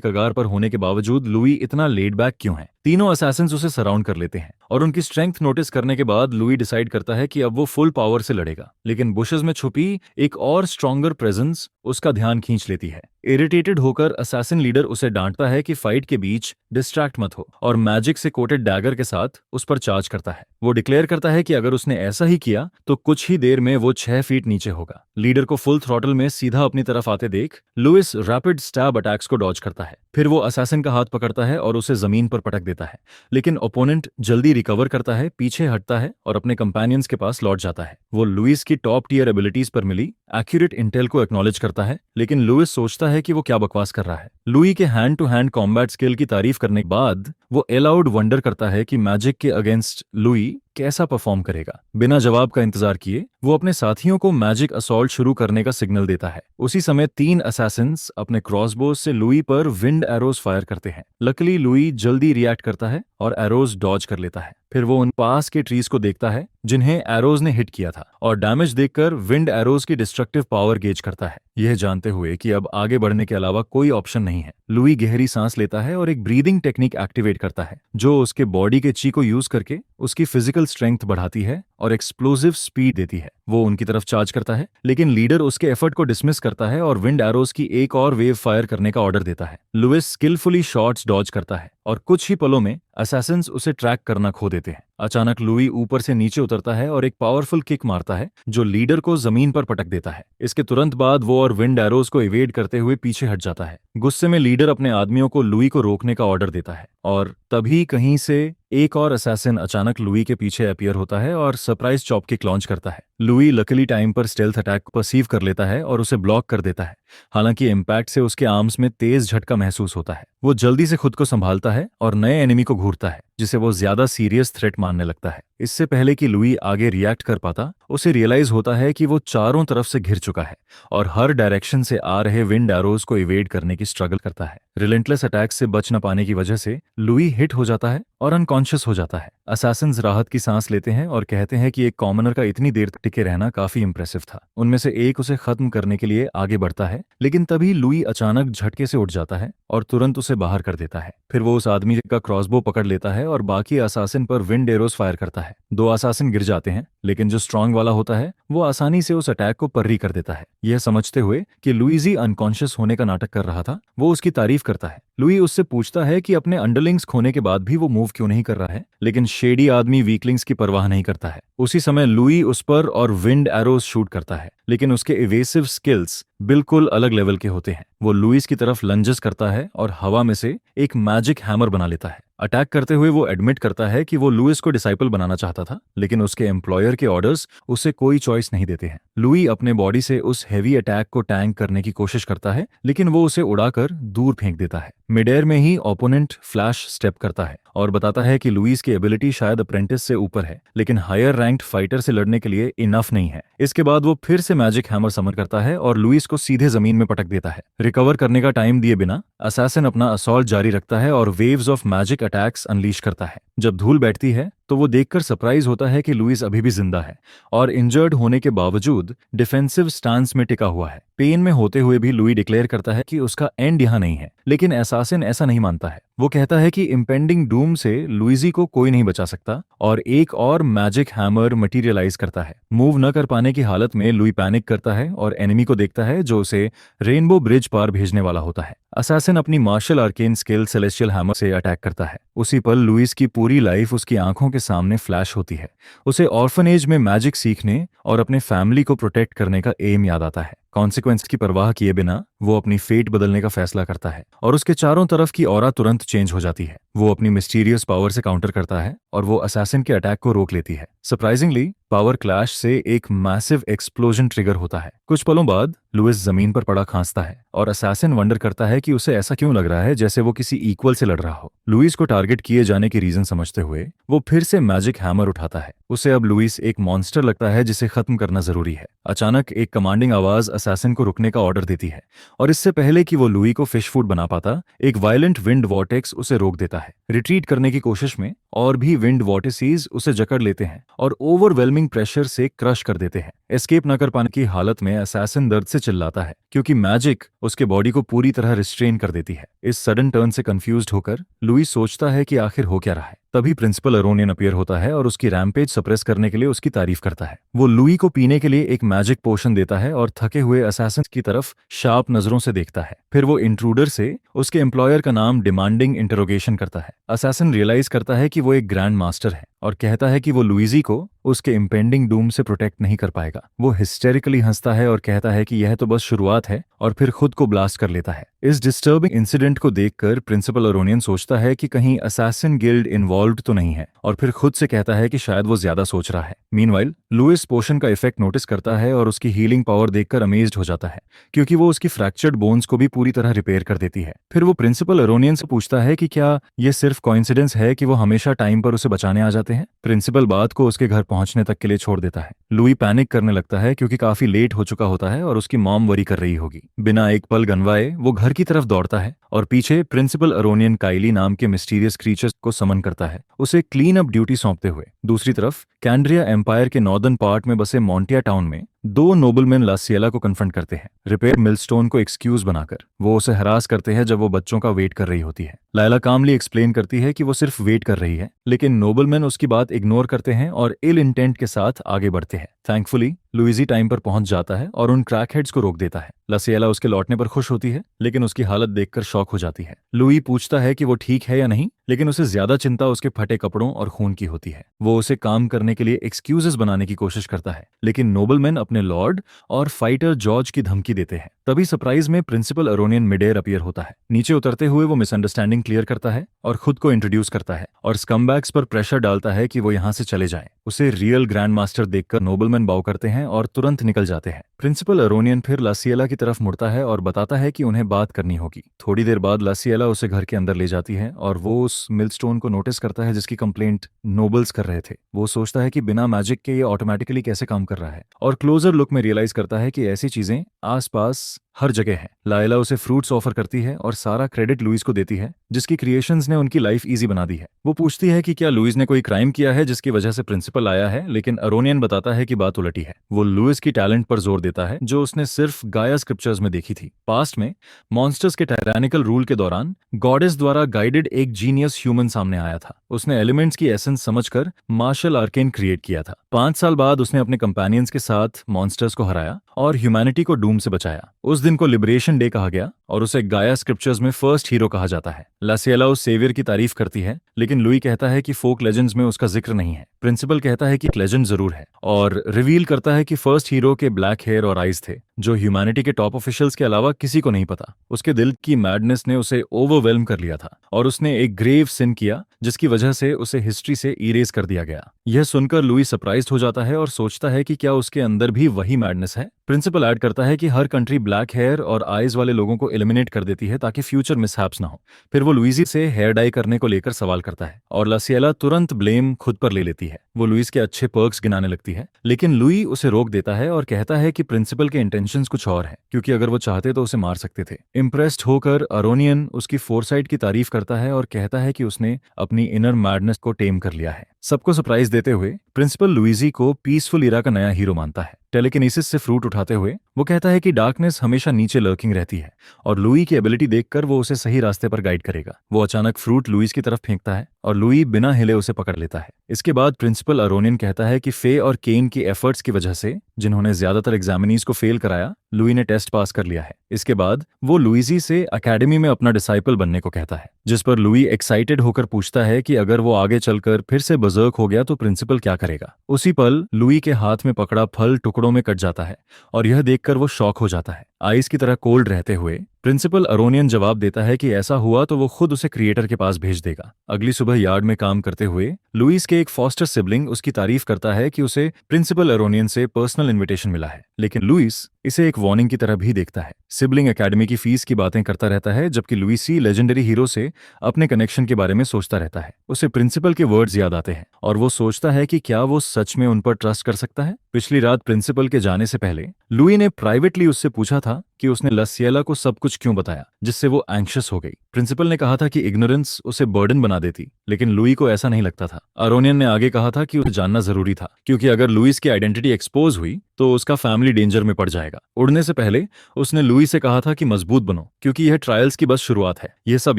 कगार पर होने के बावजूद लुई इतना लेड बैक क्यों है। तीनों असैसिन्स उसे सराउंड कर लेते हैं और उनकी स्ट्रेंथ नोटिस करने के बाद लुई डिसाइड करता है कि अब वो फुल पावर से लड़ेगा, लेकिन बुशेस में छुपी एक और स्ट्रॉन्गर प्रेजेंस उसका ध्यान खींच लेती है। इरिटेटेड होकर असैसिन लीडर उसे डांटता है कि फाइट के बीच डिस्ट्रैक्ट मत हो और मैजिक से कोटेड डैगर के साथ उस पर चार्ज करता है। वो डिक्लेयर करता है कि अगर उसने ऐसा ही किया तो कुछ ही देर में वो 6 फीट नीचे होगा। लीडर को फुल थ्रॉटल में सीधा अपनी तरफ आते देख लुइस रैपिड स्टैब अटैक्स को डॉज करता है। फिर वो असैसिन का हाथ पकड़ता है और उसे जमीन पर पटक देता है, लेकिन ओपोनेंट जल्दी रिकवर करता है, पीछे हटता है और अपने कंपेनियंस के पास लौट जाता है। वो लुइस की टॉप टियर एबिलिटीज पर मिली एक्यूरेट इंटेल को एक्नॉलेज करता है, लेकिन लुइस सोचता है कि वो क्या बकवास कर रहा है। लुई के hand to hand combat skill की तारीफ करने के बाद वो एलाउड वंडर करता है कि मैजिक के अगेंस्ट लुई कैसा परफॉर्म करेगा। बिना जवाब का इंतजार किए वो अपने साथियों को मैजिक असॉल्ट शुरू करने का सिग्नल देता है। उसी समय 3 असैसिन्स अपने क्रॉसबोज से लुई पर विंड एरोज फायर करते हैं। लकीली लुई जल्दी रिएक्ट करता है और एरोज डॉज कर लेता है। फिर वो उन पास के ट्रीज को देखता है जिन्हें एरोज ने हिट किया था और डैमेज देखकर विंड एरोज की डिस्ट्रक्टिव पावर गेज करता है। यह जानते हुए कि अब आगे बढ़ने के अलावा कोई ऑप्शन नहीं है, लुई गहरी सांस लेता है और एक ब्रीदिंग टेक्निक एक्टिवेट करता है जो उसके बॉडी के ची को यूज करके उसकी फिजिकल स्ट्रेंथ बढ़ाती है और एक्सप्लोजिव स्पीड देती है। वो उनकी तरफ चार्ज करता है, लेकिन लीडर उसके एफर्ट को डिसमिस करता है और विंड एरोज की एक और वेव फायर करने का ऑर्डर देता है। लुइस स्किलफुली शॉट्स डॉज करता है और कुछ ही पलों में असैसिन्स उसे ट्रैक करना खो देते हैं। अचानक लुई ऊपर से नीचे उतरता है और एक पावरफुल किक मारता है जो लीडर को जमीन पर पटक देता है। इसके तुरंत बाद वो और विंड एरोज को इवेड करते हुए पीछे हट जाता है। गुस्से में लीडर अपने आदमियों को लुई को रोकने का ऑर्डर देता है और तभी कहीं से एक और असैसिन अचानक लुई के पीछे अपीयर होता है और सरप्राइज चॉप किक लॉन्च करता है। लुई लकीली टाइम पर स्टेल्थ अटैक को परसीव कर लेता है और उसे ब्लॉक कर देता है। हालांकि इम्पैक्ट से उसके आर्म्स में तेज झटका महसूस होता है। वो जल्दी से खुद को संभालता है और नए एनिमी को घूरता है जिसे वो ज्यादा सीरियस थ्रेट मानने लगता है। इससे पहले कि लुई आगे रिएक्ट कर पाता, उसे रियलाइज होता है कि वो चारों तरफ से घिर चुका है और हर डायरेक्शन से आ रहे विंड एरोज को इवेड करने की स्ट्रगल करता है। रिलेंटलेस अटैक से बच न पाने की वजह से लुई हिट हो जाता है और अनकॉन्शियस हो जाता है। असैसिन्स राहत की सांस लेते हैं और कहते हैं कि एक कॉमनर का इतनी देर तक टिके रहना काफी इंप्रेसिव था। उनमें से एक उसे खत्म करने के लिए आगे बढ़ता है, लेकिन तभी लुई अचानक झटके से उठ जाता है और तुरंत उसे बाहर कर देता है। फिर वो उस आदमी का क्रॉसबो पकड़ लेता है और बाकी असासिन पर विंड एरोज फायर करता है। 2 असासिन गिर जाते हैं, लेकिन जो स्ट्रांग वाला होता है वो आसानी से उस अटैक को पर्री कर देता है। यह समझते हुए कि लुइजी अनकॉन्शियस होने का नाटक कर रहा था, वो उसकी तारीफ करता है। लुई उससे पूछता है कि अपने अंडरलिंग्स खोने के बाद भी वो मूव क्यों नहीं कर रहा है, लेकिन शेडी आदमी वीकलिंग्स की परवाह नहीं करता है। उसी समय लुई उस पर और विंड एरोज शूट करता है, लेकिन उसके इवेसिव स्किल्स बिल्कुल अलग लेवल के होते हैं। वो लुइस की तरफ लंजेस करता है और हवा में से एक मैजिक हैमर बना लेता है। अटैक करते हुए वो एडमिट करता है कि वो लुइस को डिसाइपल बनाना चाहता था, लेकिन उसके एम्प्लॉयर के ऑर्डर्स उसे कोई चॉइस नहीं देते हैं। लुई अपने बॉडी से उस हैवी अटैक को टैंक करने की कोशिश करता है, लेकिन वो उसे उड़ाकर दूर फेंक देता है। मिड एयर में ही ओपोनेंट फ्लैश स्टेप करता है और बताता है कि लुइस की एबिलिटी शायद अप्रेंटिस से ऊपर है, लेकिन हायर रैंक्ड फाइटर से लड़ने के लिए इनफ नहीं है। इसके बाद वो फिर से मैजिक हैमर समन करता है और लुइस को सीधे जमीन में पटक देता है। रिकवर करने का टाइम दिए बिना असैसिन अपना असॉल्ट जारी रखता है और waves of magic attacks unleash करता है। जब धूल बैठती है तो वो देखकर सरप्राइज होता है कि लुइस अभी भी जिंदा है और इंजर्ड होने के बावजूद डिफेंसिव स्टांस में टिका हुआ है। पेन में होते हुए भी लुई डिक्लेयर करता है कि उसका एंड यहाँ नहीं है, लेकिन असैसिन ऐसा नहीं मानता है। वो कहता है कि इम्पेंडिंग डूम से लुइजी को कोई नहीं बचा सकता और एक और मैजिक हैमर मटेरियलाइज करता है। मूव न कर पाने की हालत में लुई पैनिक करता है और एनिमी को देखता है जो उसे रेनबो ब्रिज पार भेजने वाला होता है। असैसिन अपनी martial arcane skill celestial hammer से अटैक करता है। उसी पल लुइस की पूरी लाइफ उसकी आंखों के सामने फ्लैश होती है। उसे ऑर्फनेज में मैजिक सीखने और अपने फैमिली को प्रोटेक्ट करने का एम याद आता है। कॉन्सिक्वेंस की परवाह किए बिना वो अपनी फेट बदलने का फैसला करता है और उसके चारों तरफ की ऑरा तुरंत चेंज हो जाती है। वो अपनी मिस्टीरियस पावर से काउंटर करता है और वो असैसिन के अटैक को रोक लेती है। सरप्राइजिंगली पावर क्लैश से एक मैसिव एक्सप्लोजन ट्रिगर होता है। कुछ पलों बाद लुइस जमीन पर पड़ा खांसता है और असैसिन वंडर करता है कि उसे ऐसा क्यों लग रहा है जैसे वो किसी इक्वल से लड़ रहा हो। लुइस को टारगेट किए जाने की रीजन समझते हुए वो फिर से मैजिक हैमर उठाता है। उसे अब लुइस एक मॉन्स्टर लगता है जिसे खत्म करना जरूरी है। अचानक एक कमांडिंग आवाज असैसिन को रुकने का ऑर्डर देती है और इससे पहले कि वो लुई को फिश फूड बना पाता, एक वायलेंट विंड वॉर्टेक्स उसे रोक देता है। रिट्रीट करने की कोशिश में और भी विंड वॉर्टिसीज उसे जकड़ लेते हैं और ओवरवेलमिंग प्रेशर से क्रश कर देते हैं। एस्केप न कर पाने की हालत में असैसिन दर्द से चिल्लाता है क्योंकि मैजिक उसके बॉडी को पूरी तरह रिस्ट्रेन कर देती है। इस सडन टर्न से कंफ्यूज्ड होकर लुई सोचता है कि आखिर हो क्या रहा है। तभी प्रिंसिपल अरोनियन अपीयर होता है और उसकी रैम्पेज सप्रेस करने के लिए उसकी तारीफ करता है। वो लुई को पीने के लिए एक मैजिक पोशन देता है और थके हुए असैसिन की तरफ शार्प नजरों से देखता है। फिर वो इंट्रूडर से उसके एम्प्लॉयर का नाम डिमांडिंग इंटरोगेशन करता है। असैसिन रियलाइज करता है कि वो एक ग्रैंड मास्टर है और कहता है कि वो लुइजी को उसके इम्पेंडिंग डूम से प्रोटेक्ट नहीं कर पाएगा। वो हिस्टेरिकली हंसता है और कहता है कि यह तो बस शुरुआत है और फिर खुद को ब्लास्ट कर लेता है। इस डिस्टर्बिंग इंसिडेंट को देखकर प्रिंसिपल अरोनियन सोचता है कि कहीं असैसिन गिल्ड इन्वॉल्व्ड तो नहीं है और फिर खुद से कहता है कि शायद वो ज्यादा सोच रहा है। मीनवाइल लुइस पोशन का इफेक्ट नोटिस करता है और उसकी हीलिंग पावर देखकर अमेज्ड हो जाता है, क्योंकि वो उसकी फ्रैक्चर्ड बोन्स को भी पूरी तरह रिपेयर कर देती है। फिर वो प्रिंसिपल अरोनियन से पूछता है कि क्या ये सिर्फ कोइंसिडेंस है कि वो हमेशा टाइम पर उसे बचाने आ जाते हैं। प्रिंसिपल बात को उसके घर पहुंचने तक के लिए छोड़ देता है। लुई पैनिक करने लगता है क्योंकि काफी लेट हो चुका होता है और उसकी मॉम वरी कर रही होगी। बिना एक पल गनवाए वो घर की तरफ दौड़ता है और पीछे प्रिंसिपल अरोनियन काइली नाम के मिस्टीरियस क्रीचर को समन करता है, उसे क्लीन अप ड्यूटी सौंपते हुए। दूसरी तरफ कैंड्रिया एम्पायर के नॉर्दर्न पार्ट में बसे मॉन्टिया टाउन में दो नोबलमैन लासिएला को कन्फ्रंट करते हैं। रिपेयर मिलस्टोन को एक्सक्यूज बनाकर वो उसे हरास करते हैं जब वो बच्चों का वेट कर रही होती है। लायला कामली एक्सप्लेन करती है कि वो सिर्फ वेट कर रही है, लेकिन नोबलमैन उसकी बात इग्नोर करते हैं और इल इंटेंट के साथ आगे बढ़ते हैं। थैंकफुली लुइजी टाइम पर पहुंच जाता है और उन क्रैकहेड्स को रोक देता है। लासिएला उसके लौटने पर खुश होती है, लेकिन उसकी हालत देखकर शॉक हो जाती है। लुई पूछता है कि वो ठीक है या नहीं, लेकिन उसे ज्यादा चिंता उसके फटे कपड़ों और खून की होती है। वो उसे काम करने के लिए एक्सक्यूजेस बनाने की कोशिश करता है, लेकिन नोबलमैन अपने लॉर्ड और फाइटर जॉर्ज की धमकी देते हैं। तभी सरप्राइज में principal Aronian mid air appear होता है। नीचे उतरते हुए वो मिसअंडरस्टैंडिंग क्लियर करता है और खुद को इंट्रोड्यूस करता है और स्कमबैग्स पर प्रेशर डालता है कि वो यहाँ से चले जाएं। उसे रियल ग्रैंड मास्टर देखकर नोबलमैन बाउ करते हैं और तुरंत निकल जाते हैं। प्रिंसिपल अरोनियन फिर लासिएला की तरफ मुड़ता है और बताता है कि उन्हें बात करनी होगी। थोड़ी देर बाद लासिएला उसे घर के अंदर ले जाती है और वो उस मिलस्टोन को नोटिस करता है जिसकी कंप्लेंट नोबल्स कर रहे थे। वो सोचता है कि बिना मैजिक के ये ऑटोमेटिकली कैसे काम कर रहा है और क्लोजर लुक में रियलाइज करता है कि ऐसी चीजें आसपास हर जगह है। लायला उसे फ्रूट्स ऑफर करती है और सारा क्रेडिट लुइस को देती है, जिसकी क्रिएशंस ने उनकी लाइफ इजी बना दी है। वो पूछती है कि क्या लुइस ने कोई क्राइम किया है जिसकी वजह से प्रिंसिपल आया है, लेकिन अरोनियन बताता है कि बात उलटी है। वो लुइस की टैलेंट पर जोर देता है जो उसने सिर्फ गाया स्क्रिप्चर्स में देखी थी। पास्ट में मॉन्स्टर्स के टायरानिकल रूल के दौरान गॉडेस द्वारा गाइडेड एक जीनियस ह्यूमन सामने आया था। उसने एलिमेंट्स की एसेंस समझकर मार्शल आर्केन क्रिएट किया था। 5 साल बाद उसने अपने कंपेनियंस के साथ मॉन्स्टर्स को हराया और ह्यूमैनिटी को डूम से बचाया। उस दिन को लिबरेशन डे कहा गया और उसे गाया स्क्रिप्चर्स में फर्स्ट हीरो कहा जाता है। लासिएला उस सेवियर की तारीफ करती है, लेकिन लुई कहता है कि फोक लेजेंड्स में उसका जिक्र नहीं है। प्रिंसिपल कहता है कि एक लेजेंड जरूर है और रिवील करता है कि फर्स्ट हीरो के ब्लैक हेयर और आईज थे, जो ह्यूमैनिटी के टॉप ऑफिशियल्स के अलावा किसी को नहीं पता। उसके दिल की मैडनेस ने उसे ओवरवेल्म कर लिया था और उसने एक ग्रेव सिन किया जिसकी वजह से उसे हिस्ट्री से इरेज कर दिया गया। यह सुनकर लुई सरप्राइज्ड हो जाता है और सोचता है कि क्या उसके अंदर भी वही मैडनेस है। प्रिंसिपल ऐड करता है कि हर कंट्री ब्लैक हेयर और आईज वाले लोगों को एलिमिनेट कर देती है ताकि फ्यूचर मिसहैप्स ना हो। फिर वो लुइजी से हेयर डाई करने को लेकर सवाल करता है और लासिएला तुरंत ब्लेम खुद पर ले लेती है। वो लुइस के अच्छे पर्क्स गिनाने लगती है, लेकिन लुई उसे रोक देता है और कहता है कि प्रिंसिपल के इंटेंशंस कुछ और है, क्योंकि अगर वो चाहते तो उसे मार सकते थे। इम्प्रेस्ड होकर अरोनियन उसकी फोरसाइट की तारीफ करता है और कहता है कि उसने अपनी इनर मैडनेस को टेम कर लिया है। सबको सरप्राइज देते हुए प्रिंसिपल लुइजी को पीसफुल इरा का नया हीरो मानता है। टेलीकिनेसिस से फ्रूट उठाते हुए वो कहता है कि डार्कनेस हमेशा नीचे लर्किंग रहती है और लुई की एबिलिटी देखकर वो उसे सही रास्ते पर गाइड करेगा। वो अचानक फ्रूट लुइस की तरफ फेंकता है और लुई बिना हिले उसे पकड़ लेता है। इसके बाद प्रिंसिपल अरोनियन कहता है कि फे और केन की एफर्ट्स की वजह से, जिन्होंने ज्यादातर एग्जामिनीज को फेल कराया, लुई ने टेस्ट पास कर लिया है। इसके बाद वो लुइजी से अकेडमी में अपना डिसाइपल बनने को कहता है, जिस पर लुई एक्साइटेड होकर पूछता है कि अगर वो आगे चलकर फिर से बजर्क हो गया तो प्रिंसिपल क्या करेगा। उसी पल लुई के हाथ में पकड़ा फल टुकड़ों में कट जाता है और यह देखकर वो शॉक हो जाता है। आइस की तरह कोल्ड रहते हुए प्रिंसिपल अरोनियन जवाब देता है कि ऐसा हुआ तो वो खुद उसे क्रिएटर के पास भेज देगा। अगली सुबह यार्ड में काम करते हुए लुइस के एक फॉस्टर सिबलिंग उसकी तारीफ करता है कि उसे प्रिंसिपल अरोनियन से पर्सनल इन्विटेशन मिला है, लेकिन लुइस इसे एक वार्निंग की तरह भी देखता है। सिबलिंग एकेडमी की फीस की बातें करता रहता है, जबकि लुइसी लेजेंडरी हीरो से अपने कनेक्शन के बारे में सोचता रहता है। उसे प्रिंसिपल के वर्ड्स याद आते हैं और वो सोचता है कि क्या वो सच में उन पर ट्रस्ट कर सकता है। पिछली रात प्रिंसिपल के जाने से पहले लुई ने प्राइवेटली उससे पूछा था कि उसने लासिएला को सब कुछ क्यों बताया, जिससे वो एंग्शियस हो गई। प्रिंसिपल ने कहा था कि इग्नोरेंस उसे बर्डन बना देती, लेकिन लुई को ऐसा नहीं लगता था। अरोनियन ने आगे कहा था कि उसे जानना जरूरी था, क्योंकि अगर लुइस की आइडेंटिटी एक्सपोज हुई तो उसका फैमिली डेंजर में पड़ जाएगा। उड़ने से पहले उसने लुई से कहा था कि मजबूत बनो, क्योंकि यह ट्रायल्स की बस शुरुआत है। यह सब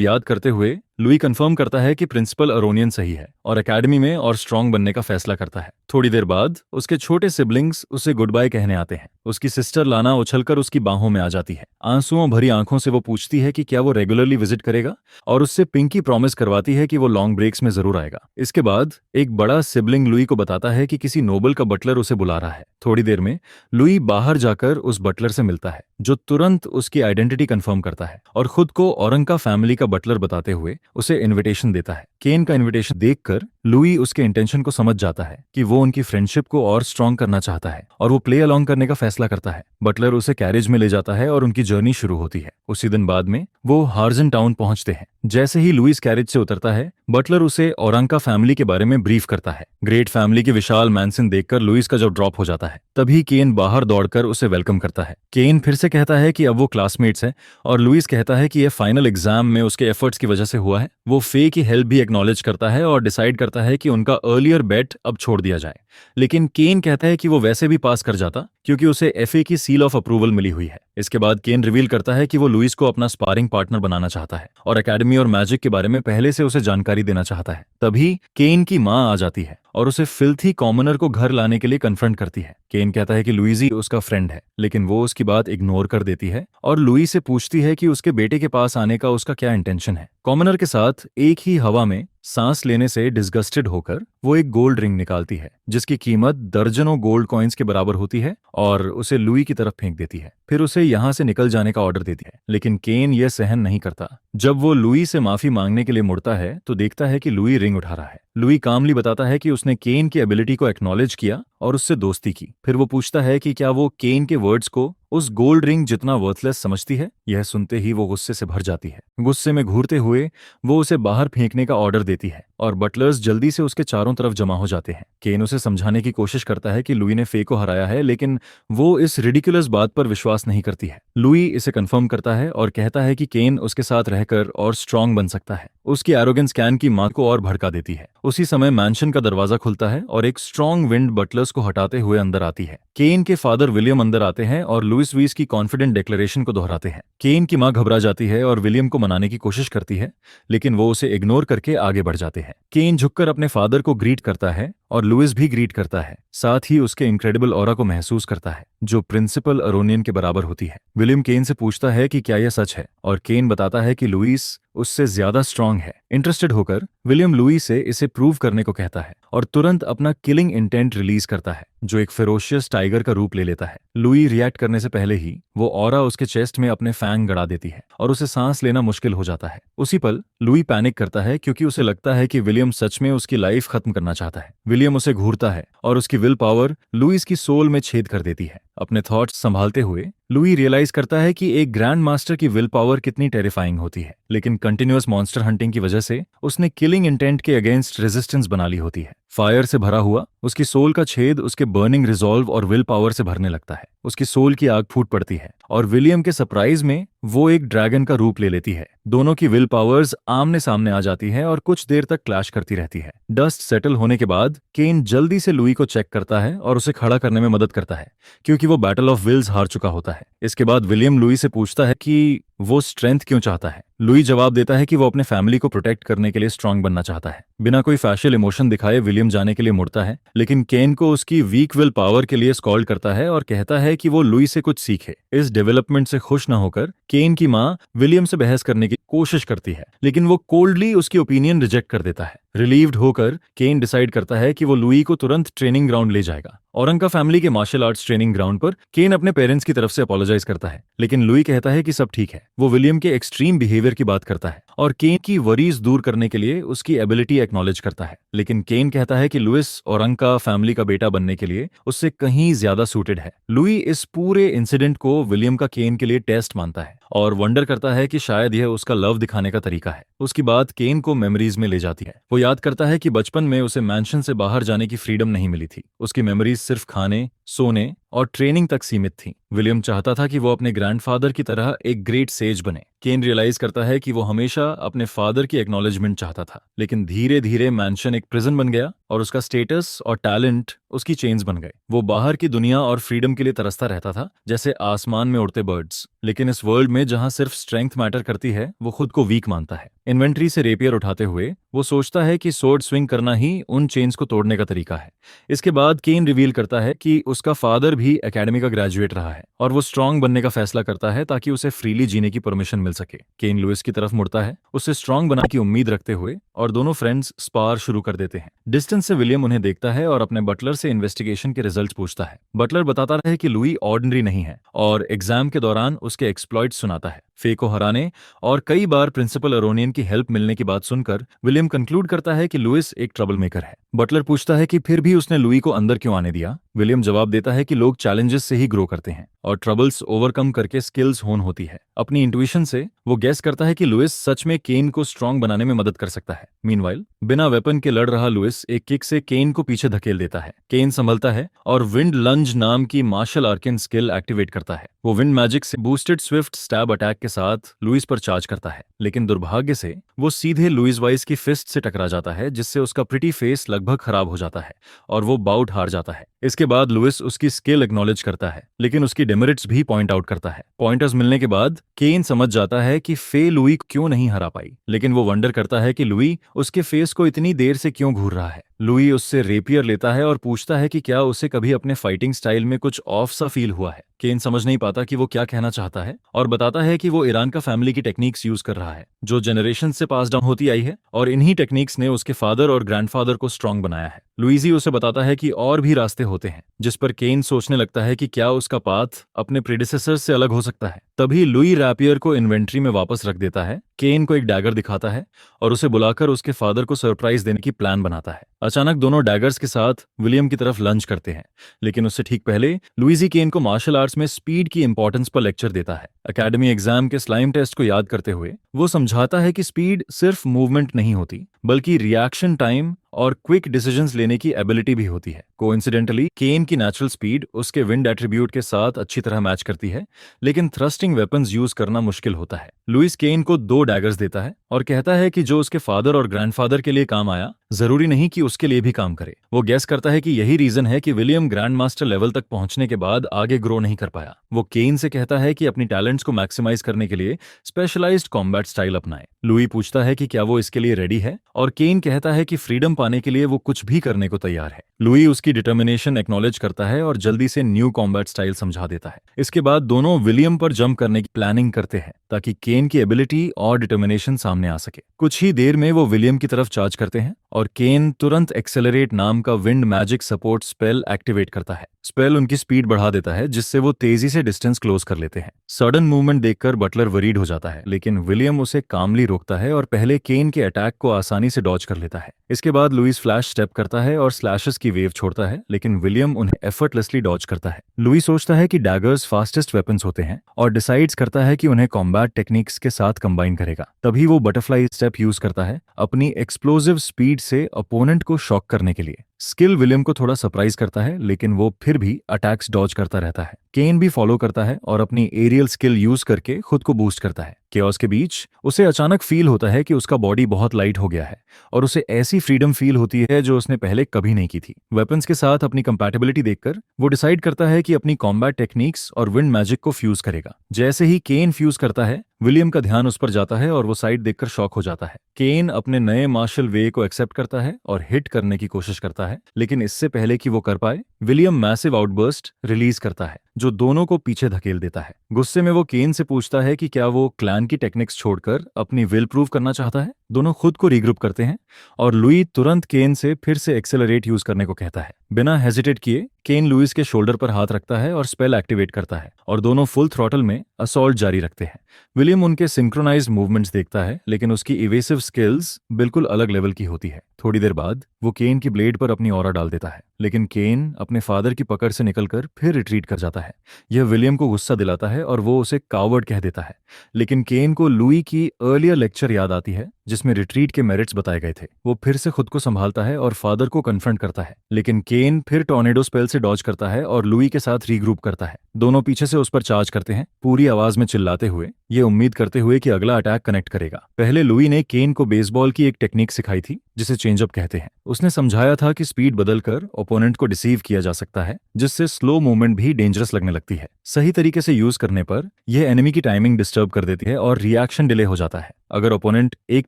याद करते हुए लुई कंफर्म करता है कि प्रिंसिपल अरोनियन सही है और एकेडमी में और स्ट्रांग बनने का फैसला करता है। थोड़ी देर बाद उसके छोटे सिबलिंग्स उसे गुड बाय कहने आते हैं। उसकी सिस्टर लाना उछलकर उसकी बाहों में आ जाती है। आंसुओं भरी आंखों से वो पूछती है कि क्या वो रेगुलरली विजिट करेगा और उससे पिंकी प्रॉमिस करवाती है कि वो लॉन्ग ब्रेक्स में जरूर आएगा। इसके बाद एक बड़ा सिबलिंग लुई को बताता है कि किसी नोबल का बटलर उसे बुला रहा है। थोड़ी देर में लुई बाहर जाकर उस बटलर से मिलता है, जो तुरंत उसकी आइडेंटिटी कंफर्म करता है और खुद को औरंका फैमिली का बटलर बताते हुए उसे इनविटेशन देता है। केन का इनविटेशन देखकर लुई उसके इंटेंशन को समझ जाता है कि वो उनकी फ्रेंडशिप को और स्ट्रॉन्ग करना चाहता है और वो प्ले अलोंग करने का फैसला करता है। बटलर उसे कैरेज में ले जाता है और उनकी जर्नी शुरू होती है। उसी दिन बाद में वो हार्जन टाउन पहुंचते हैं। जैसे ही लुइस कैरेज से उतरता है, बटलर उसे औरंका फैमिली के बारे में ब्रीफ करता है। ग्रेट फैमिली की विशाल मैंसन देखकर लुइस का जब ड्रॉप हो जाता है, तभी केन बाहर दौड़कर उसे वेलकम करता है। केन फिर से कहता है कि अब वो क्लासमेट्स हैं और लुइस कहता है कि यह फाइनल एग्जाम में उसके एफर्ट्स की वजह से हुआ है। वो फे की हेल्प भी एक्नॉलेज करता है और डिसाइड करता है कि उनका अर्लियर बेट अब छोड़ दिया जाए। लेकिन केन कहता है कि वो वैसे भी पास कर जाता क्योंकि उसे एफए की सील ऑफ अप्रूवल मिली हुई है। इसके बाद केन रिवील करता है कि वो लुइस को अपना स्पारिंग पार्टनर बनाना चाहता है और एकेडमी और मैजिक के बारे में पहले से उसे जानकारी देना चाहता है। तभी केन की मां आ जाती है और उसे फिल्थी कॉमनर को घर लाने के लिए कन्फ्रंट करती है। केन कहता है कि लुइजी उसका फ्रेंड है, लेकिन वो उसकी बात इग्नोर कर देती है और लुई से पूछती है कि उसके बेटे के पास आने का उसका क्या इंटेंशन है। कॉमनर के साथ एक ही हवा में सांस लेने से डिस्गस्टेड होकर वो एक गोल्ड रिंग निकालती है जिसकी कीमत दर्जनों गोल्ड कॉइन्स के बराबर होती है और उसे लुई की तरफ फेंक देती है। फिर उसे यहां से निकल जाने का ऑर्डर देती है, लेकिन केन यह सहन नहीं करता। जब वो लुई से माफी मांगने के लिए मुड़ता है तो देखता है कि लुई रिंग उठा रहा है। लुई कामली बताता है कि उसने केन की एबिलिटी को एक्नॉलेज किया और उससे दोस्ती की। फिर वो पूछता है कि क्या वो केन के वर्ड्स को उस गोल्ड रिंग जितना वर्थलेस समझती है। यह सुनते ही वो गुस्से से भर जाती है। गुस्से में घूरते हुए वो उसे बाहर फेंकने का ऑर्डर देती है और बटलर्स जल्दी से उसके चारों तरफ जमा हो जाते हैं। केन उसे समझाने की कोशिश करता है कि लुई ने फे को हराया है, लेकिन वो इस रिडिकुलस बात पर विश्वास नहीं करती है। लुई इसे कंफर्म करता है और कहता है कि केन उसके साथ रहकर और स्ट्रांग बन सकता है। उसकी एरोगेंस कैन की मां को और भड़का देती है। उसी समय मैंशन का दरवाजा खुलता है और एक स्ट्रॉन्ग विंड बटलर्स को हटाते हुए अंदर आती है। केन के फादर विलियम अंदर आते हैं और लुइस वीस की कॉन्फिडेंट डिक्लेरेशन को दोहराते हैं। केन की मां घबरा जाती है और विलियम को मनाने की कोशिश करती है, लेकिन वो उसे इग्नोर करके आगे बढ़ जाते हैं। केन झुककर अपने फादर को ग्रीट करता है और लुइस भी ग्रीट करता है। साथ ही उसके इनक्रेडिबल ऑरा को महसूस करता है जो प्रिंसिपल अरोनियन के बराबर होती है। विलियम केन से पूछता है कि क्या यह सच है और केन बताता है कि लुइस उससे ज्यादा स्ट्रांग है। इंटरेस्टेड होकर विलियम लुई से इसे प्रूव करने को कहता है और तुरंत अपना किलिंग इंटेंट रिलीज करता है जो एक फेरोशियस टाइगर का रूप ले लेता है। लुई रिएक्ट करने से पहले ही वो ऑरा उसके चेस्ट में अपने फैंग गड़ा देती है और उसे सांस लेना मुश्किल हो जाता है। उसी पल लुई पैनिक करता है क्योंकि उसे लगता है कि विलियम सच में उसकी लाइफ खत्म करना चाहता है। विलियम उसे घूरता है और उसकी विल पावर लुइस की सोल में छेद कर देती है। अपने थॉट्स संभालते हुए लुई रियलाइज करता है कि एक ग्रैंड मास्टर की विल पावर कितनी टेरिफाइंग होती है, लेकिन कंटिन्यूअस मॉन्स्टर हंटिंग की वजह से उसने किलिंग इंटेंट के अगेंस्ट रेजिस्टेंस बना ली होती है। फायर से भरा हुआ उसकी सोल का छेद उसके बर्निंग रिजॉल्व और विल पावर से भरने लगता है। उसकी सोल की आग फूट पड़ती है और विलियम के सरप्राइज में वो एक ड्रैगन का रूप ले लेती है। दोनों की विल पावर्स आमने सामने आ जाती है और कुछ देर तक क्लैश करती रहती है। डस्ट सेटल होने के बाद केन जल्दी से लुई को चेक करता है और उसे खड़ा करने में मदद करता है क्योंकि वो बैटल ऑफ विल्स हार चुका होता है। इसके बाद विलियम लुई से पूछता है कि वो स्ट्रेंथ क्यों चाहता है। लुई जवाब देता है कि वो अपने फैमिली को प्रोटेक्ट करने के लिए स्ट्रांग बनना चाहता है। बिना कोई फैशियल इमोशन दिखाए विलियम जाने के लिए मुड़ता है, लेकिन केन को उसकी वीक विल पावर के लिए स्कॉल्ड करता है और कहता है कि वो लुई से कुछ सीखे। इस डेवलपमेंट से खुश न होकर केन की मां विलियम से बहस करने की कोशिश करती है, लेकिन वो कोल्डली उसकी ओपिनियन रिजेक्ट कर देता है। रिलीव्ड होकर केन डिसाइड करता है कि वो लुई को तुरंत ट्रेनिंग ग्राउंड ले जाएगा। औरंका फैमिली के मार्शल आर्ट्स ट्रेनिंग ग्राउंड पर केन अपने पेरेंट्स की तरफ से अपोलोजाइज करता है, लेकिन लुई कहता है कि सब ठीक है। वो विलियम के एक्सट्रीम बिहेवियर की बात करता है और केन की वरीज दूर करने के लिए उसकी एबिलिटी एक्नॉलेज करता है, लेकिन केन कहता है कि लुइस औरंका फैमिली का बेटा बनने के लिए उससे कहीं ज्यादा सूटेड है। लुई इस पूरे इंसिडेंट को विलियम का केन के लिए टेस्ट मानता है और वंडर करता है कि शायद यह उसका लव दिखाने का तरीका है। उसकी बात केन को मेमोरीज में ले जाती है। वो याद करता है कि बचपन में उसे मैंशन से बाहर जाने की फ्रीडम नहीं मिली थी। उसकी मेमोरीज सिर्फ खाने, सोने और ट्रेनिंग तक सीमित थी। विलियम चाहता था कि वो अपने ग्रैंडफादर की तरह एक ग्रेट सेज बने। केन रियलाइज करता है कि वो हमेशा अपने फादर की एक्नॉलेजमेंट चाहता था, लेकिन धीरे धीरे मैंशन एक प्रिजन बन गया और उसका स्टेटस और टैलेंट उसकी चेन्स बन गए। वो बाहर की दुनिया और फ्रीडम के लिए तरसता रहता था, जैसे आसमान में उड़ते बर्ड्स, लेकिन इस वर्ल्ड में जहां सिर्फ स्ट्रेंथ मैटर करती है वो खुद को वीक मानता है। इन्वेंट्री से रेपियर उठाते हुए वो सोचता है कि सोर्ड स्विंग करना ही उन चेन्स को तोड़ने का तरीका है। इसके बाद केन रिवील करता है कि उसका फादर भी एकेडमी का ग्रेजुएट रहा है और वो स्ट्रांग बनने का फैसला करता है ताकि उसे फ्रीली जीने की परमिशन मिल सके। केन लुइस की तरफ मुड़ता है, उससे स्ट्रांग बनाने की उम्मीद रखते हुए, और दोनों फ्रेंड्स स्पार शुरू कर देते हैं। डिस्टेंस से विलियम उन्हें देखता है और अपने बटलर से इन्वेस्टिगेशन के रिजल्ट पूछता है। बटलर बताता है कि लुई ऑर्डिनरी नहीं है और एग्जाम के दौरान उसके एक्सप्लॉइट सुनाता है। फे को हराने और कई बार प्रिंसिपल अरोनियन की हेल्प मिलने की बात सुनकर विलियम कंक्लूड करता है कि लुइस एक ट्रबल मेकर है। बटलर पूछता है कि फिर भी उसने लुई को अंदर क्यों आने दिया। विलियम जवाब देता है कि लोग चैलेंजेस से ही ग्रो करते हैं और ट्रबल्स ओवरकम करके स्किल्स होन होती है। अपनी इंट्यूशन से वो गैस करता है कि लुइस सच में केन को स्ट्रांग बनाने में मदद कर सकता है। मीनवाइल बिना वेपन के लड़ रहा लुइस एक किक से केन को पीछे धकेल देता है। केन संभलता है और विंड लंज नाम की मार्शल आर्कन स्किल एक्टिवेट करता है। वो विंड मैजिक से बूस्टेड स्विफ्ट स्टैब अटैक के साथ लुइस पर चार्ज करता है, लेकिन दुर्भाग्य से वो सीधे लुइस वाइस की फिस्ट से टकरा जाता है, जिससे उसका प्रिटी फेस लगभग खराब हो जाता है और वो बाउट हार जाता है। इसके बाद लुइस उसकी स्किल एक्नॉलेज करता है, लेकिन उसकी डेमेरिट्स भी पॉइंट आउट करता है। पॉइंटर्स मिलने के बाद केन समझ जाता है कि फे लुई क्यों नहीं हरा पाई, लेकिन वो वंडर करता है कि लुई उसके फेस को इतनी देर से क्यों घूर रहा है। लुई उससे रेपियर लेता है और पूछता है कि क्या उसे कभी अपने फाइटिंग स्टाइल में कुछ ऑफ सा फील हुआ है। केन समझ नहीं पाता कि वो क्या कहना चाहता है और बताता है कि वो ईरान का फैमिली की टेक्निक्स यूज कर रहा है, जो जनरेशन से पास डाउन होती आई है, और इन्हीं टेक्निक्स ने उसके फादर और ग्रैंडफादर को स्ट्रांग बनाया है। लुइजी उसे बताता है कि और भी रास्ते होते हैं, जिस पर केन सोचने लगता है कि क्या उसका पाथ अपने प्रेडिसेसर से अलग हो सकता है। तभी लुई रैपियर को इन्वेंट्री में वापस रख देता है, केन को एक डैगर दिखाता है और उसे बुलाकर उसके फादर को सरप्राइज देने की प्लान बनाता है। अचानक दोनों डैगर्स के साथ विलियम की तरफ लंच करते हैं, लेकिन उससे ठीक पहले लुइजी केन को मार्शल आर्ट्स में स्पीड की इंपॉर्टेंस पर लेक्चर देता है। एकेडमी एग्जाम के स्लाइम टेस्ट को याद करते हुए वो समझाता है कि स्पीड सिर्फ मूवमेंट नहीं होती, बल्कि रिएक्शन टाइम और क्विक डिसीजंस लेने की एबिलिटी भी होती है। कोइंसिडेंटली केन की नेचुरल स्पीड उसके विंड एट्रीब्यूट के साथ अच्छी तरह मैच करती है, लेकिन थ्रस्टिंग वेपन्स यूज करना मुश्किल होता है। लुइस केन को 2 डैगर्स देता है और कहता है कि जो उसके फादर और ग्रैंडफादर के लिए काम आया, जरूरी नहीं कि उसके लिए भी काम करे। वो गेस करता है कि यही रीजन है कि विलियम ग्रैंड मास्टर लेवल तक पहुंचने के बाद आगे ग्रो नहीं कर पाया। वो केन से कहता है कि अपनी टैलेंट्स को मैक्सिमाइज करने के लिए स्पेशलाइज्ड कॉम्बैट स्टाइल अपनाए। लुई पूछता है कि क्या वो इसके लिए रेडी है, और केन कहता है कि फ्रीडम पाने के लिए वो कुछ भी करने को तैयार है। लुई उसकी डिटर्मिनेशन एक्नॉलेज करता है और जल्दी से न्यू कॉम्बैट स्टाइल समझा देता है। इसके बाद दोनों विलियम पर जंप करने की प्लानिंग करते हैं, ताकि केन की एबिलिटी और डिटर्मिनेशन सामने आ सके। कुछ ही देर में वो विलियम की तरफ चार्ज करते हैं और केन तुरंत एक्सेलरेट नाम का wind magic support spell activate करता है। स्पेल उनकी स्पीड बढ़ा देता है, जिससे वो तेजी से डिस्टेंस क्लोज कर लेते हैं। सडन मूवमेंट देखकर बटलर वरीड हो जाता है, लेकिन विलियम उसे कामली रोकता है और पहले केन के अटैक को आसानी से डॉज कर लेता है। इसके बाद लुइस फ्लैश स्टेप करता है और स्लैशेस की वेव छोड़ता है, लेकिन विलियम उन्हें एफर्टलेसली डॉज करता है। लुइस सोचता है कि डैगर्स फास्टेस्ट वेपन्स होते हैं और डिसाइड्स करता है कि उन्हें कॉम्बैट टेक्निक्स के साथ कंबाइन करेगा। तभी वो बटरफ्लाई स्टेप यूज करता है अपनी एक्सप्लोजिव स्पीड से अपोनेंट को शॉक करने के लिए। स्किल विलियम को थोड़ा सरप्राइज करता है, लेकिन वो फिर भी अटैक्स डॉज करता रहता है। केन भी फॉलो करता है और अपनी एरियल स्किल यूज करके खुद को बूस्ट करता है। केओस के बीच उसे अचानक फील होता है कि उसका बॉडी बहुत लाइट हो गया है और उसे ऐसी फ्रीडम फील होती है जो उसने पहले कभी नहीं की थी। वेपन्स के साथ अपनी कंपैटिबिलिटी देखकर वो डिसाइड करता है कि अपनी कॉम्बैट टेक्निक्स और विंड मैजिक को फ्यूज करेगा। जैसे ही केन फ्यूज करता है, विलियम का ध्यान उस पर जाता है और वो साइड देखकर शॉक हो जाता है। केन अपने नए मार्शल वे को एक्सेप्ट करता है और हिट करने की कोशिश करता है, लेकिन इससे पहले कि वो कर पाए, विलियम मैसिव आउटबर्स्ट रिलीज करता है, जो दोनों को पीछे धकेल देता है। गुस्से में वो केन से पूछता है कि क्या वो क्लैन की टेक्निक्स छोड़कर अपनी विल प्रूव करना चाहता है। दोनों खुद को रीग्रुप करते हैं और लुई तुरंत केन से फिर से एक्सेलरेट यूज करने को कहता है। बिना हेजिटेट किए केन लुइस के शोल्डर पर हाथ रखता है और स्पेल एक्टिवेट करता है और दोनों फुल थ्रॉटल में असॉल्ट जारी रखते हैं। विलियम उनके सिंक्रोनाइज्ड मूवमेंट्स देखता है, लेकिन उसकी इवेसिव स्किल्स बिल्कुल अलग लेवल की होती है। थोड़ी देर बाद वो केन की ब्लेड पर अपनी ऑरा डाल देता है, लेकिन केन अपने फादर की पकड़ से निकलकर फिर रिट्रीट कर जाता है। यह विलियम को गुस्सा दिलाता है और वो उसे कावर्ड कह देता है, लेकिन केन को लुई की अर्लियर लेक्चर याद आती है जिसमें रिट्रीट के मेरिट्स बताए गए थे। वो फिर से खुद को संभालता है और फादर को कन्फ्रंट करता है, लेकिन केन फिर टॉर्नेडो स्पेल से डॉज करता है और लुई के साथ रीग्रुप करता है। दोनों पीछे से उस पर चार्ज करते हैं, पूरी आवाज में चिल्लाते हुए, ये उम्मीद करते हुए कि अगला अटैक कनेक्ट करेगा। पहले लुई ने केन को बेसबॉल की एक टेक्निक सिखाई थी जिसे चेंजअप कहते हैं। उसने समझाया था कि स्पीड बदलकर ओपोनेंट को डिसीव किया जा सकता है, जिससे स्लो मूवमेंट भी डेंजरस लगने लगती है। सही तरीके से यूज करने पर यह एनिमी की टाइमिंग डिस्टर्ब कर देती है और रिएक्शन डिले हो जाता है। अगर ओपोनेंट एक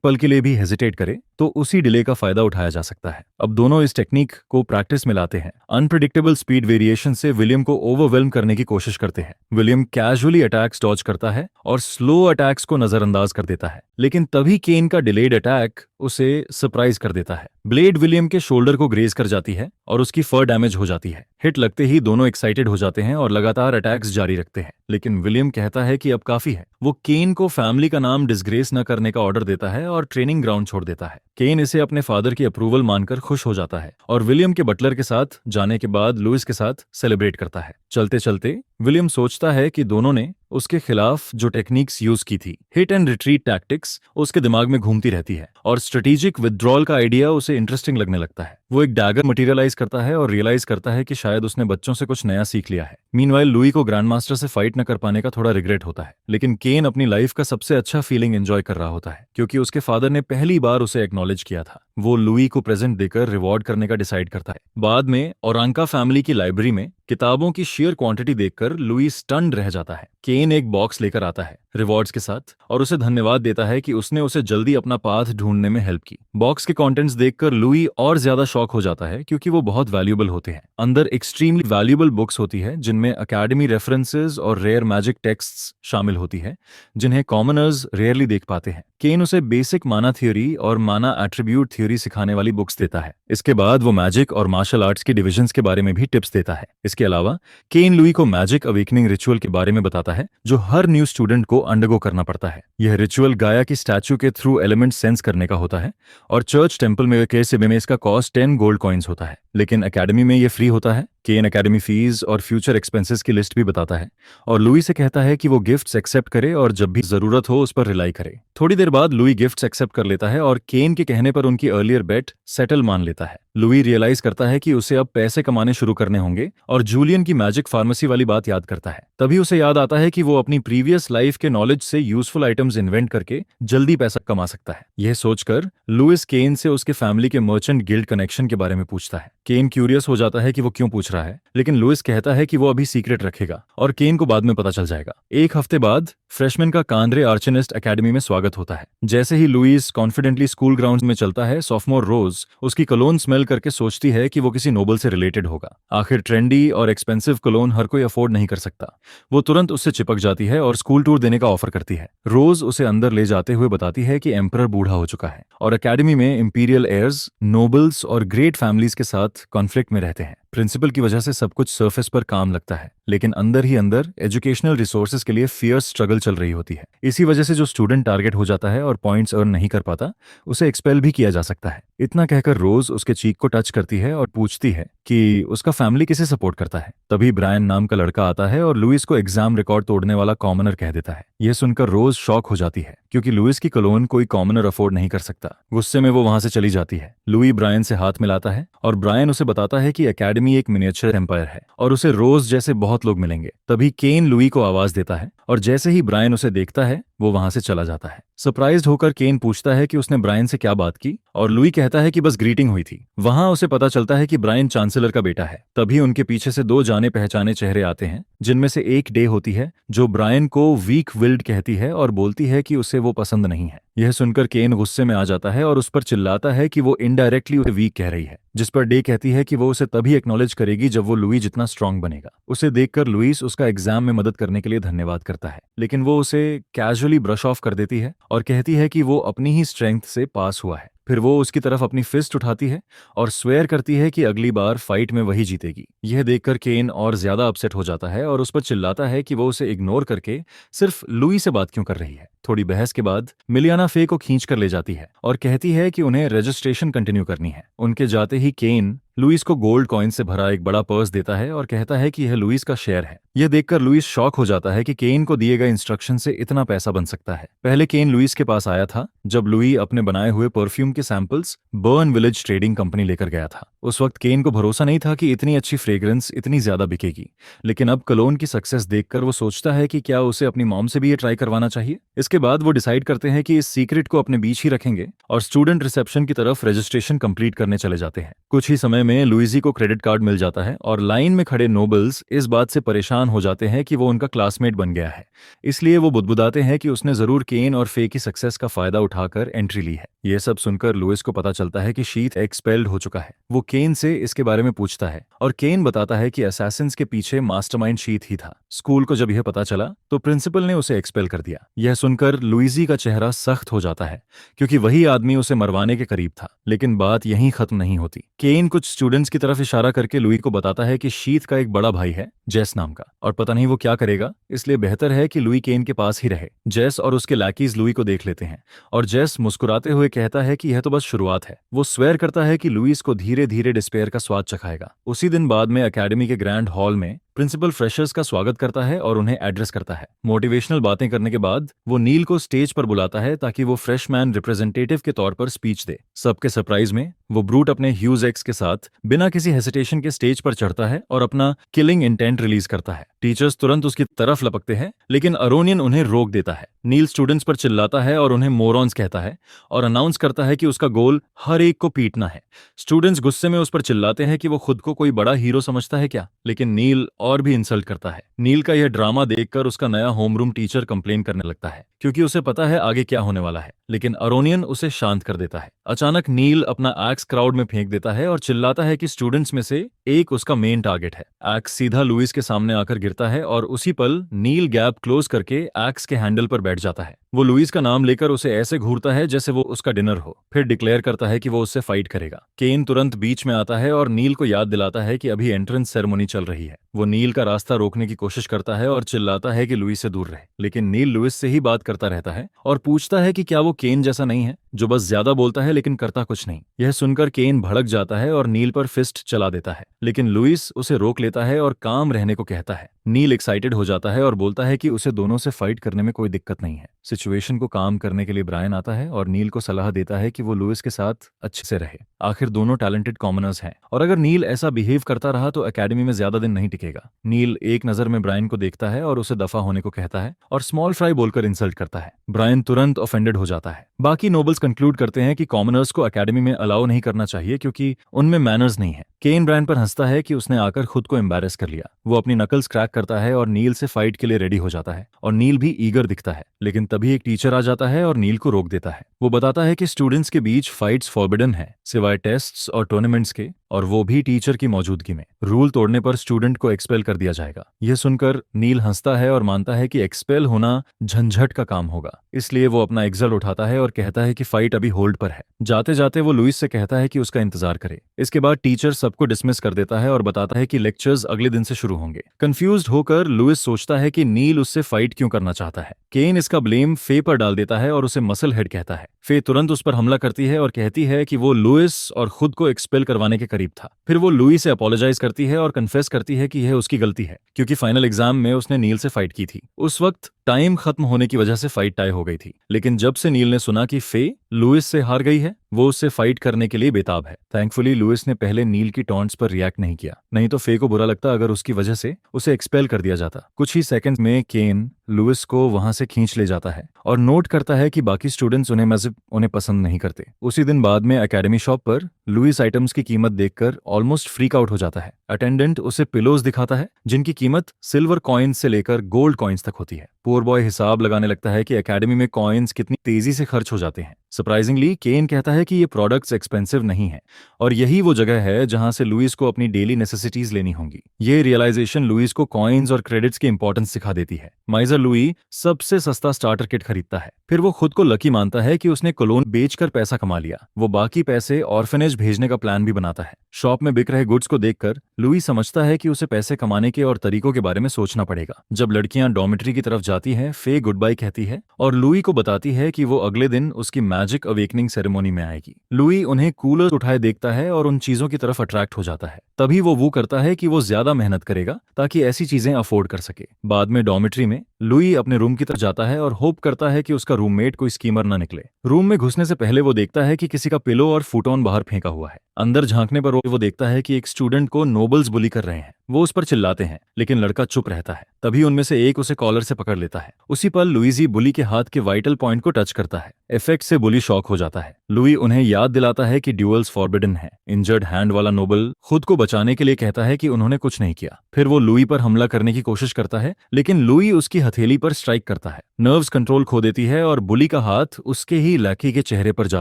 पल के लिए भी हेजिटेट करे तो उसी डिले का फायदा उठाया जा सकता है। अब दोनों इस टेक्निक को प्रैक्टिस में लाते हैं। अनप्रेडिक्टेबल स्पीड वेरिएशन से विलियम को ओवरवेल्म करने की कोशिश करते हैं। विलियम कैजुअली अटैक्स डॉज करता है और स्लो अटैक्स को नजरअंदाज कर देता है, लेकिन तभी केन का डिलेड अटैक उसे सरप्राइज कर देता है। ब्लेड विलियम के शोल्डर को ग्रेज कर जाती है और उसकी फर डैमेज हो जाती है। हिट लगते ही दोनों एक्साइटेड हो जाते हैं और लगातार अटैक्स जारी रखते हैं, लेकिन विलियम कहता है कि अब काफी है। वो केन को फैमिली का नाम डिसग्रेस न करने का ऑर्डर देता है और ट्रेनिंग ग्राउंड छोड़ देता है। केन इसे अपने फादर की अप्रूवल मानकर खुश हो जाता है और विलियम के बटलर के साथ जाने के बाद लुइस के साथ सेलिब्रेट करता है। चलते चलते विलियम सोचता है कि दोनों ने उसके खिलाफ जो टेक्निक्स यूज की थी, हिट एंड रिट्रीट टैक्टिक्स, उसके दिमाग में घूमती रहती है और स्ट्रेटेजिक विथड्रॉल का आइडिया उसे इंटरेस्टिंग लगने लगता है। वो एक डैगर मटेरियलाइज करता है और रियलाइज करता है कि शायद उसने बच्चों से कुछ नया सीख लिया है। मीनवाइल लुई को ग्रैंड मास्टर से फाइट न कर पाने का थोड़ा रिग्रेट होता है, लेकिन केन अपनी लाइफ का सबसे अच्छा फीलिंग एंजॉय कर रहा होता है क्योंकि उसके फादर ने पहली बार उसे एक्नॉलेज किया था। वो लुई को प्रेजेंट देकर रिवॉर्ड करने का डिसाइड करता है। बाद में ओरांका फैमिली की लाइब्रेरी में किताबों की शेयर क्वांटिटी देखकर लुई स्टन्ड रह जाता है। केन एक बॉक्स लेकर आता है रिवॉर्ड्स के साथ और उसे धन्यवाद देता है कि उसने उसे जल्दी अपना पाथ ढूंढने में हेल्प की। बॉक्स के कंटेंट्स देखकर लुई और ज्यादा शॉक हो जाता है क्योंकि वो बहुत वैल्यूएबल होते हैं। अंदर एक्सट्रीमली वैल्यूएबल बुक्स होती है जिनमें अकेडमी रेफरेंसेस और रेयर मैजिक टेक्स्ट्स शामिल होती है जिन्हें कॉमनर्स रेयरली देख पाते हैं। केन उसे बेसिक माना थ्योरी और माना एट्रीब्यूट थ्योरी सिखाने वाली बुक्स देता है। इसके बाद वो मैजिक और मार्शल आर्ट्स की डिविजन्स के बारे में भी टिप्स देता है। इसके अलावा केन लुई को मैजिक अवेकनिंग रिचुअल के बारे में बताता है जो हर न्यू स्टूडेंट को अंडरगो करना पड़ता है। यह रिचुअल गाया की स्टैचू के थ्रू एलिमेंट सेंस करने का होता है और चर्च टेम्पल में इसका कॉस्ट 10 गोल्ड कॉइन्स होता है, लेकिन एकेडमी में यह फ्री होता है। केन एकेडमी फीस और फ्यूचर एक्सपेंसेस की लिस्ट भी बताता है और लुई से कहता है कि वो गिफ्ट्स एक्सेप्ट करे और जब भी जरूरत हो उस पर रिलाई करे। थोड़ी देर बाद लुई गिफ्ट्स एक्सेप्ट कर लेता है और केन के कहने पर उनकी अर्लियर बेट सेटल मान लेता है। लुई रियलाइज करता है कि उसे अब पैसे कमाने शुरू करने होंगे और जूलियन की मैजिक फार्मेसी वाली बात याद करता है। तभी उसे याद आता है कि वो अपनी प्रीवियस लाइफ के नॉलेज से यूजफुल आइटम्स इन्वेंट करके जल्दी पैसा कमा सकता है। यह सोचकर लुइस केन से उसके फैमिली के मर्चेंट गिल्ड कनेक्शन के बारे में पूछता है। केन क्यूरियस हो जाता है कि वो क्यों पूछ रहा है, लेकिन लुइस कहता है कि वो अभी सीक्रेट रखेगा और केन को बाद में पता चल जाएगा। एक हफ्ते बाद फ्रेशमैन का कांद्रे आर्चनिस्ट एकेडमी में स्वागत होता है। जैसे ही लुइस कॉन्फिडेंटली स्कूल ग्राउंड में चलता है, सॉफ्टमोर रोज उसकी कलोन स्मेल करके सोचती है कि वो किसी नोबल से रिलेटेड होगा। आखिर ट्रेंडी और एक्सपेंसिव कलोन हर कोई अफोर्ड नहीं कर सकता। वो तुरंत उससे चिपक जाती है और स्कूल टूर देने का ऑफर करती है। रोज उसे अंदर ले जाते हुए बताती है कि एम्परर बूढ़ा हो चुका है और एकेडमी में इंपीरियल एयर्स, नोबल्स और ग्रेट फैमिलीज के साथ कॉन्फ्लिक्ट में रहते हैं। प्रिंसिपल की वजह से सब कुछ सरफेस पर काम लगता है, लेकिन अंदर ही अंदर एजुकेशनल रिसोर्सेज के लिए फियर्स स्ट्रगल चल रही होती है। इसी वजह से जो स्टूडेंट टारगेट हो जाता है और पॉइंट्स अर्न नहीं कर पाता, उसे एक्सपेल भी किया जा सकता है। इतना कहकर रोज उसके चीक को टच करती है और पूछती है कि उसका फैमिली किसे सपोर्ट करता है। तभी ब्रायन नाम का लड़का आता है और लुइस को एग्जाम रिकॉर्ड तोड़ने वाला कॉमनर कह देता है। यह सुनकर रोज शॉक हो जाती है क्योंकि लुइस की कलोन कोई कॉमनर अफोर्ड नहीं कर सकता। गुस्से में वो वहां से चली जाती है। लुई ब्रायन से हाथ मिलाता है और ब्रायन उसे बताता है कि एकेडमी एक मिनिएचर एम्पायर है और उसे रोज जैसे बहुत लोग मिलेंगे। तभी केन लुई को आवाज देता है और जैसे ही ब्रायन उसे देखता है वो वहां से चला जाता है। सरप्राइज्ड होकर केन पूछता है कि उसने ब्रायन से क्या बात की और लुई कहता है कि बस ग्रीटिंग हुई थी। वहां उसे पता चलता है कि ब्रायन चांसलर का बेटा है। तभी उनके पीछे से दो जाने पहचाने चेहरे आते हैं, जिनमें से एक डे होती है जो ब्रायन को वीक विल्ड कहती है और बोलती है कि उसे वो पसंद नहीं है। यह सुनकर केन गुस्से में आ जाता है और उस पर चिल्लाता है कि वो इनडायरेक्टली उसे वीक कह रही है, जिस पर डे कहती है कि वो उसे तभी एक्नॉलेज करेगी जब वो लुई जितना स्ट्रांग बनेगा। उसे देखकर लुइस उसका एग्जाम में मदद करने के लिए धन्यवाद करता है, लेकिन वो उसे कैजुअली ब्रश ऑफ कर देती है और कहती है कि वो अपनी ही स्ट्रेंथ से पास हुआ है। फिर वो उसकी तरफ अपनी फिस्ट उठाती है और स्वेयर करती है कि अगली बार फाइट में वही जीतेगी। यह देखकर केन और ज्यादा अपसेट हो जाता है और उस पर चिल्लाता है कि वो उसे इग्नोर करके सिर्फ लुई से बात क्यों कर रही है। थोड़ी बहस के बाद मिलियाना फे को खींच कर ले जाती है और कहती है कि उन्हें रजिस्ट्रेशन कंटिन्यू करनी है। उनके जाते ही केन लुइस को गोल्ड कॉइन से भरा एक बड़ा पर्स देता है और कहता है कि यह लुइस का शेयर है। यह देखकर लुइस शॉक हो जाता है कि केन को दिए गए इंस्ट्रक्शन से इतना पैसा बन सकता है। पहले केन लुइस के पास आया था जब लुई अपने बनाए हुए परफ्यूम के samples burn village trading company लेकर गया था। उस वक्त केन को भरोसा नहीं था कि इतनी अच्छी फ्रेग्रेंस इतनी ज्यादा बिकेगी, लेकिन अब कलोन की सक्सेस देखकर वो सोचता है कि क्या उसे अपनी मॉम से भी ये ट्राई करवाना चाहिए। इसके बाद वो डिसाइड करते हैं कि इस सीक्रेट को अपने बीच ही रखेंगे और स्टूडेंट रिसेप्शन की तरफ रजिस्ट्रेशन कंप्लीट करने चले जाते हैं। कुछ ही समय में लुइजी को क्रेडिट कार्ड मिल जाता है और लाइन में खड़े नोबल्स इस बात से परेशान हो जाते हैं कि वो उनका क्लासमेट बन गया है। इसलिए वो बुदबुदाते हैं कि उसने जरूर केन और फे की सक्सेस का फायदा उठाकर एंट्री ली है। यह सब सुनकर लुइस को पता चलता है कि शीथ एक्सपेल्ड हो चुका है। वो केन से इसके बारे में पूछता है और केन बताता है कि असैसिन्स के पीछे मास्टरमाइंड शीथ ही था। स्कूल को जब यह पता चला तो प्रिंसिपल ने उसे एक्सपेल कर दिया। यह सुनकर लुइजी का चेहरा सख्त हो जाता है क्योंकि वही आदमी उसे मरवाने के करीब था। लेकिन बात यहीं खत्म नहीं होती। केन कुछ स्टूडेंट्स की तरफ इशारा करके लुई को बताता है कि शीथ का एक बड़ा भाई है जेस नाम का, और पता नहीं वो क्या करेगा, इसलिए बेहतर है कि लुई केन के पास ही रहे। जेस और उसके लैकीज लुई को देख लेते हैं और जेस मुस्कुराते हुए कहता है कि यह तो बस शुरुआत है। वो स्वेयर करता है कि लुइस को धीरे धीरे डिस्पेयर का स्वाद चखाएगा। उसी दिन बाद में एकेडमी के ग्रैंड हॉल में प्रिंसिपल फ्रेशर्स का स्वागत करता है और उन्हें एड्रेस करता है। मोटिवेशनल बातें करने के बाद वो नील को स्टेज पर बुलाता है ताकि वो फ्रेशमैन रिप्रेजेंटेटिव के तौर पर स्पीच दे। सबके सरप्राइज में वो ब्रूट अपने ह्यूज एक्स के साथ बिना किसी हेसिटेशन के स्टेज पर चढ़ता है और अपना किलिंग इंटेंट रिलीज करता है। टीचर्स तुरंत उसकी तरफ लपकते हैं, लेकिन अरोनियन उन्हें रोक देता है। नील स्टूडेंट्स पर चिल्लाता है और उन्हें मोरॉन्स कहता है और अनाउंस करता है कि उसका गोल हर एक को पीटना है। स्टूडेंट्स गुस्से में उस पर चिल्लाते हैं कि वो खुद को कोई बड़ा हीरो समझता है क्या, लेकिन नील और भी इंसल्ट करता है। नील का यह ड्रामा देखकर उसका नया होमरूम टीचर कंप्लेन करने लगता है क्योंकि उसे पता है आगे क्या होने वाला है, लेकिन अरोनियन उसे शांत कर देता है। अचानक नील अपना एक्स क्राउड में फेंक देता है और चिल्लाता है कि स्टूडेंट्स में से एक उसका मेन टारगेट है। एक्स सीधा लुइस के सामने आकर गिरता है और उसी पल नील गैप क्लोज करके एक्स के हैंडल पर बैठ जाता है। वो लुइस का नाम लेकर उसे ऐसे घूरता है जैसे वो उसका डिनर हो, फिर डिक्लेयर करता है कि वो उससे फाइट करेगा। केन तुरंत बीच में आता है और नील को याद दिलाता है कि अभी एंट्रेंस सेरेमनी चल रही है। वो नील का रास्ता रोकने की कोशिश करता है और चिल्लाता है कि लुइस से दूर रहे, लेकिन नील लुइस से ही बात करता रहता है और पूछता है कि क्या वो केन जैसा नहीं है जो बस ज्यादा बोलता है लेकिन करता कुछ नहीं। यह सुनकर केन भड़क जाता है और नील पर फिस्ट चला देता है, लेकिन लुइस उसे रोक लेता है और काम रहने को कहता है। नील एक्साइटेड हो जाता है और बोलता है कि उसे दोनों से फाइट करने में कोई दिक्कत नहीं है। सिचुएशन को काम करने के लिए ब्रायन आता है और नील को सलाह देता है कि वो लुइस के साथ अच्छे से रहे। आखिर दोनों टैलेंटेड कॉमनर्स हैं और अगर नील ऐसा बिहेव करता रहा तो एकेडमी में ज्यादा दिन नहीं टिकेगा। नील एक नजर में ब्रायन को देखता है और उसे दफा होने को कहता है और स्मॉल फ्राई बोलकर इंसल्ट करता है। ब्रायन तुरंत ऑफेंडेड हो जाता है। बाकी नोबल्स कंक्लूड करते हैं कि कॉमनर्स को एकेडमी में अलाउ नहीं करना चाहिए क्योंकि उनमें मैनर्स नहीं है। केन ब्रायन पर हंसता है कि उसने आकर खुद को एम्बैरेस कर लिया। वो अपनी नकल्स क्रैक करता है और नील से फाइट के लिए रेडी हो जाता है और नील भी ईगर दिखता है, लेकिन तभी एक टीचर आ जाता है और नील को रोक देता है। वो बताता है कि स्टूडेंट्स के बीच फाइट्स फॉरबिडन है सिवाय टेस्ट्स और टूर्नामेंट्स के, और वो भी टीचर की मौजूदगी में। रूल तोड़ने पर स्टूडेंट को एक्सपेल कर दिया जाएगा। यह सुनकर नील हंसता है और मानता है कि एक्सपेल होना झंझट का काम होगा, इसलिए वो अपना एक्सल उठाता है और कहता है कि फाइट अभी होल्ड पर है। जाते जाते वो लुइस से कहता है कि उसका इंतजार करे। इसके बाद टीचर सबको डिसमिस कर देता है और बताता है कि लेक्चर्स अगले दिन से शुरू होंगे। कंफ्यूज्ड होकर लुइस सोचता है कि नील उससे फाइट क्यों करना चाहता है। केन इसका ब्लेम फे पर डाल देता है और उसे मसल हेड कहता है। फे तुरंत उस पर हमला करती है और कहती है कि वो लुइस और खुद को एक्सपेल करवाने के करीब था। फिर वो लुई से अपोलोजाइज करती है और कन्फेस करती है कि यह उसकी गलती है क्योंकि फाइनल एग्जाम में उसने नील से फाइट की थी। उस वक्त टाइम खत्म होने की वजह से फाइट टाई हो गई थी, लेकिन जब से नील ने सुना कि फे लुइस से हार गई है, वो उससे फाइट करने के लिए बेताब है। थैंकफुली लुइस ने पहले नील की टॉन्ट्स पर रिएक्ट नहीं किया, नहीं तो फे को बुरा लगता अगर उसकी वजह से उसे एक्सपेल कर दिया जाता। कुछ ही सेकंड्स में केन लुइस को वहां से खींच ले जाता है और नोट करता है कि बाकी स्टूडेंट्स उन्हें पसंद नहीं करते। उसी दिन बाद में एकेडमी शॉप पर लुइस आइटम्स की कीमत देखकर ऑलमोस्ट फ्रीक आउट हो जाता है। अटेंडेंट उसे पिलोज दिखाता है जिनकी कीमत सिल्वर कॉइन्स से लेकर गोल्ड कॉइन्स तक होती है। पुअर बॉय हिसाब लगाने लगता है कि एकेडमी में कॉइन्स कितनी तेजी से खर्च हो जाते हैं। सरप्राइजिंगली केन कहता है कि ये प्रोडक्ट्स एक्सपेंसिव नहीं है और यही वो जगह है जहां से लुइस को अपनी डेली नेसेसिटीज लेनी होंगी। ये रियलाइजेशन लुइस को कॉइन्स और क्रेडिट्स की इंपॉर्टेंस सिखा देती है। माइजर लुई सबसे सस्ता स्टार्टर किट खरीदता है। फिर वो खुद को लकी मानता है कि उसने कोलोन बेचकर पैसा कमा लिया। वो बाकी पैसे ऑर्फनेज भेजने का प्लान भी बनाता है। शॉप में बिक रहे गुड्स को देखकर लुई समझता है कि उसे पैसे कमाने के और तरीकों के बारे में सोचना पड़ेगा। जब लड़कियां डॉर्मेट्री की तरफ जाती हैं, फे गुड बाय कहती है और लुई को बताती है कि वो अगले दिन उसकी मैजिक अवेकनिंग सेरेमनी में आएगी। लुई उन्हें कूलर उठाए देखता है और उन चीजों की तरफ अट्रैक्ट हो जाता है। तभी वो करता है कि वो ज्यादा मेहनत करेगा ताकि ऐसी चीजें अफोर्ड कर सके। बाद में डॉर्मेट्री में लुई अपने रूम की तरफ जाता है और होप करता है कि उसका रूममेट कोई स्कीमर न निकले। रूम में घुसने से पहले वो देखता है कि किसी का पिलो और फुटॉन बाहर फेंका हुआ है। अंदर झांकने पर वो देखता है कि एक स्टूडेंट को नोबल्स बुली कर रहे हैं। वो उस पर चिल्लाते हैं, लेकिन लड़का चुप रहता है। तभी उनमें से एक उसे कॉलर से पकड़ लेता है। उसी पल लुइजी बुली के हाथ के वाइटल पॉइंट को टच करता है। इफेक्ट से बुली शॉक हो जाता है। लुई उन्हें याद दिलाता है कि ड्यूअल्स फॉरबिडन है। इंजर्ड हैंड वाला नोबल खुद को बचाने के लिए कहता है कि उन्होंने कुछ नहीं किया। फिर वो लुई पर हमला करने की कोशिश करता है, लेकिन लुई उसकी हथेली पर स्ट्राइक करता है। नर्व्स कंट्रोल खो देती है और बुली का हाथ उसके ही लड़की के चेहरे पर जा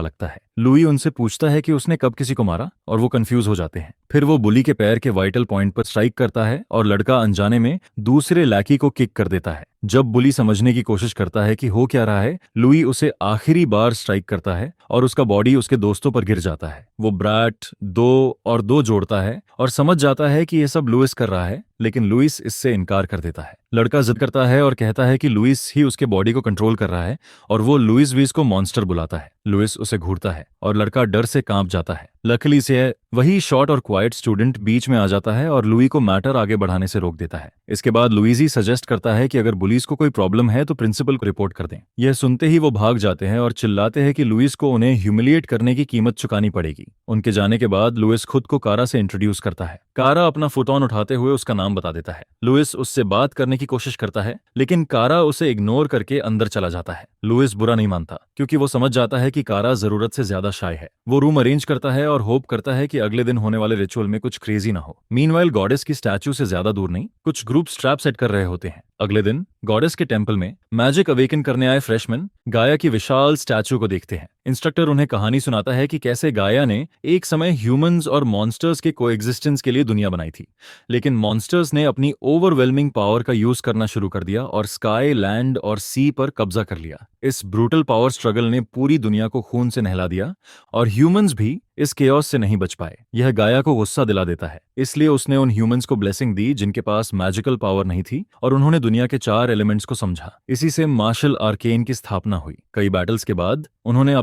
लगता है। लुई उनसे पूछता है कि उसने कब किसी को मारा और वो कंफ्यूज हो जाते हैं। फिर वो बुली के पैर के वाइटल पॉइंट पर स्ट्राइक करता है और लड़का अनजाने में दूसरे लैकी को किक कर देता है। जब बुली समझने की कोशिश करता है कि हो क्या रहा है, लुई उसे आखिरी बार स्ट्राइक करता है और उसका बॉडी उसके दोस्तों पर गिर जाता है। वो ब्रैट 2 और 2 जोड़ता है और समझ जाता है कि यह सब लुइस कर रहा है, लेकिन लुइस इससे इनकार कर देता है। लड़का जिद करता है और कहता है कि लुइस ही उसके बॉडी को कंट्रोल कर रहा है और वो लुइस वीस को मॉन्स्टर बुलाता है। लुइस उसे घूरता है और लड़का डर से कांप जाता है। लकीली से वही शॉर्ट और क्वाइट स्टूडेंट बीच में आ जाता है और लुई को मैटर आगे बढ़ाने से रोक देता है। इसके बाद लुइजी सजेस्ट करता है कि अगर पुलिस को कोई प्रॉब्लम है तो प्रिंसिपल को रिपोर्ट कर दें। यह सुनते ही वो भाग जाते हैं और चिल्लाते हैं कि लुइस को उन्हें ह्यूमिलिएट करने की कीमत चुकानी पड़ेगी। उनके जाने के बाद लुइस खुद को कारा से इंट्रोड्यूस करता है। कारा अपना फुट ऑन उठाते हुए उसका नाम बता देता है। लुइस उससे बात करने की कोशिश करता है, लेकिन कारा उसे इग्नोर करके अंदर चला जाता है। लुइस बुरा नहीं मानता क्योंकि वो समझ जाता है कि कारा जरूरत से ज्यादा शाय है। वो रूम अरेंज करता है और होप करता है कि अगले दिन होने वाले रिचुअल में कुछ क्रेजी ना हो। मीनवाइल गॉडेस की स्टैचू से ज्यादा दूर नहीं कुछ ग्रुप स्ट्रैप सेट कर रहे होते हैं। अगले दिन गॉडेस के टेंपल में मैजिक अवेकन करने आए फ्रेशमैन गाया की विशाल स्टैचू को देखते हैं। इंस्ट्रक्टर उन्हें कहानी सुनाता है कि कैसे गाया ने एक समय ह्यूमंस और मॉन्स्टर्स के कोएग्जिस्टेंस के लिए दुनिया बनाई थी, लेकिन मॉन्स्टर्स ने अपनी ओवरवेलमिंग पावर का यूज करना शुरू कर दिया और स्काई, लैंड और सी पर कब्जा कर लिया। इस ब्रूटल पावर स्ट्रगल ने पूरी दुनिया को खून से नहला दिया और ह्यूमंस भी इस केओस से नहीं बच पाए। यह गाया को गुस्सा दिला देता है, इसलिए उसने उन ह्यूमंस को ब्लेसिंग दी जिनके पास मैजिकल पावर नहीं थी और उन्होंने दुनिया के 4 एलिमेंट्स को समझा। इसी से मार्शल आर्केन की स्थापना हुई। कई बैटल्स के बाद उन्होंने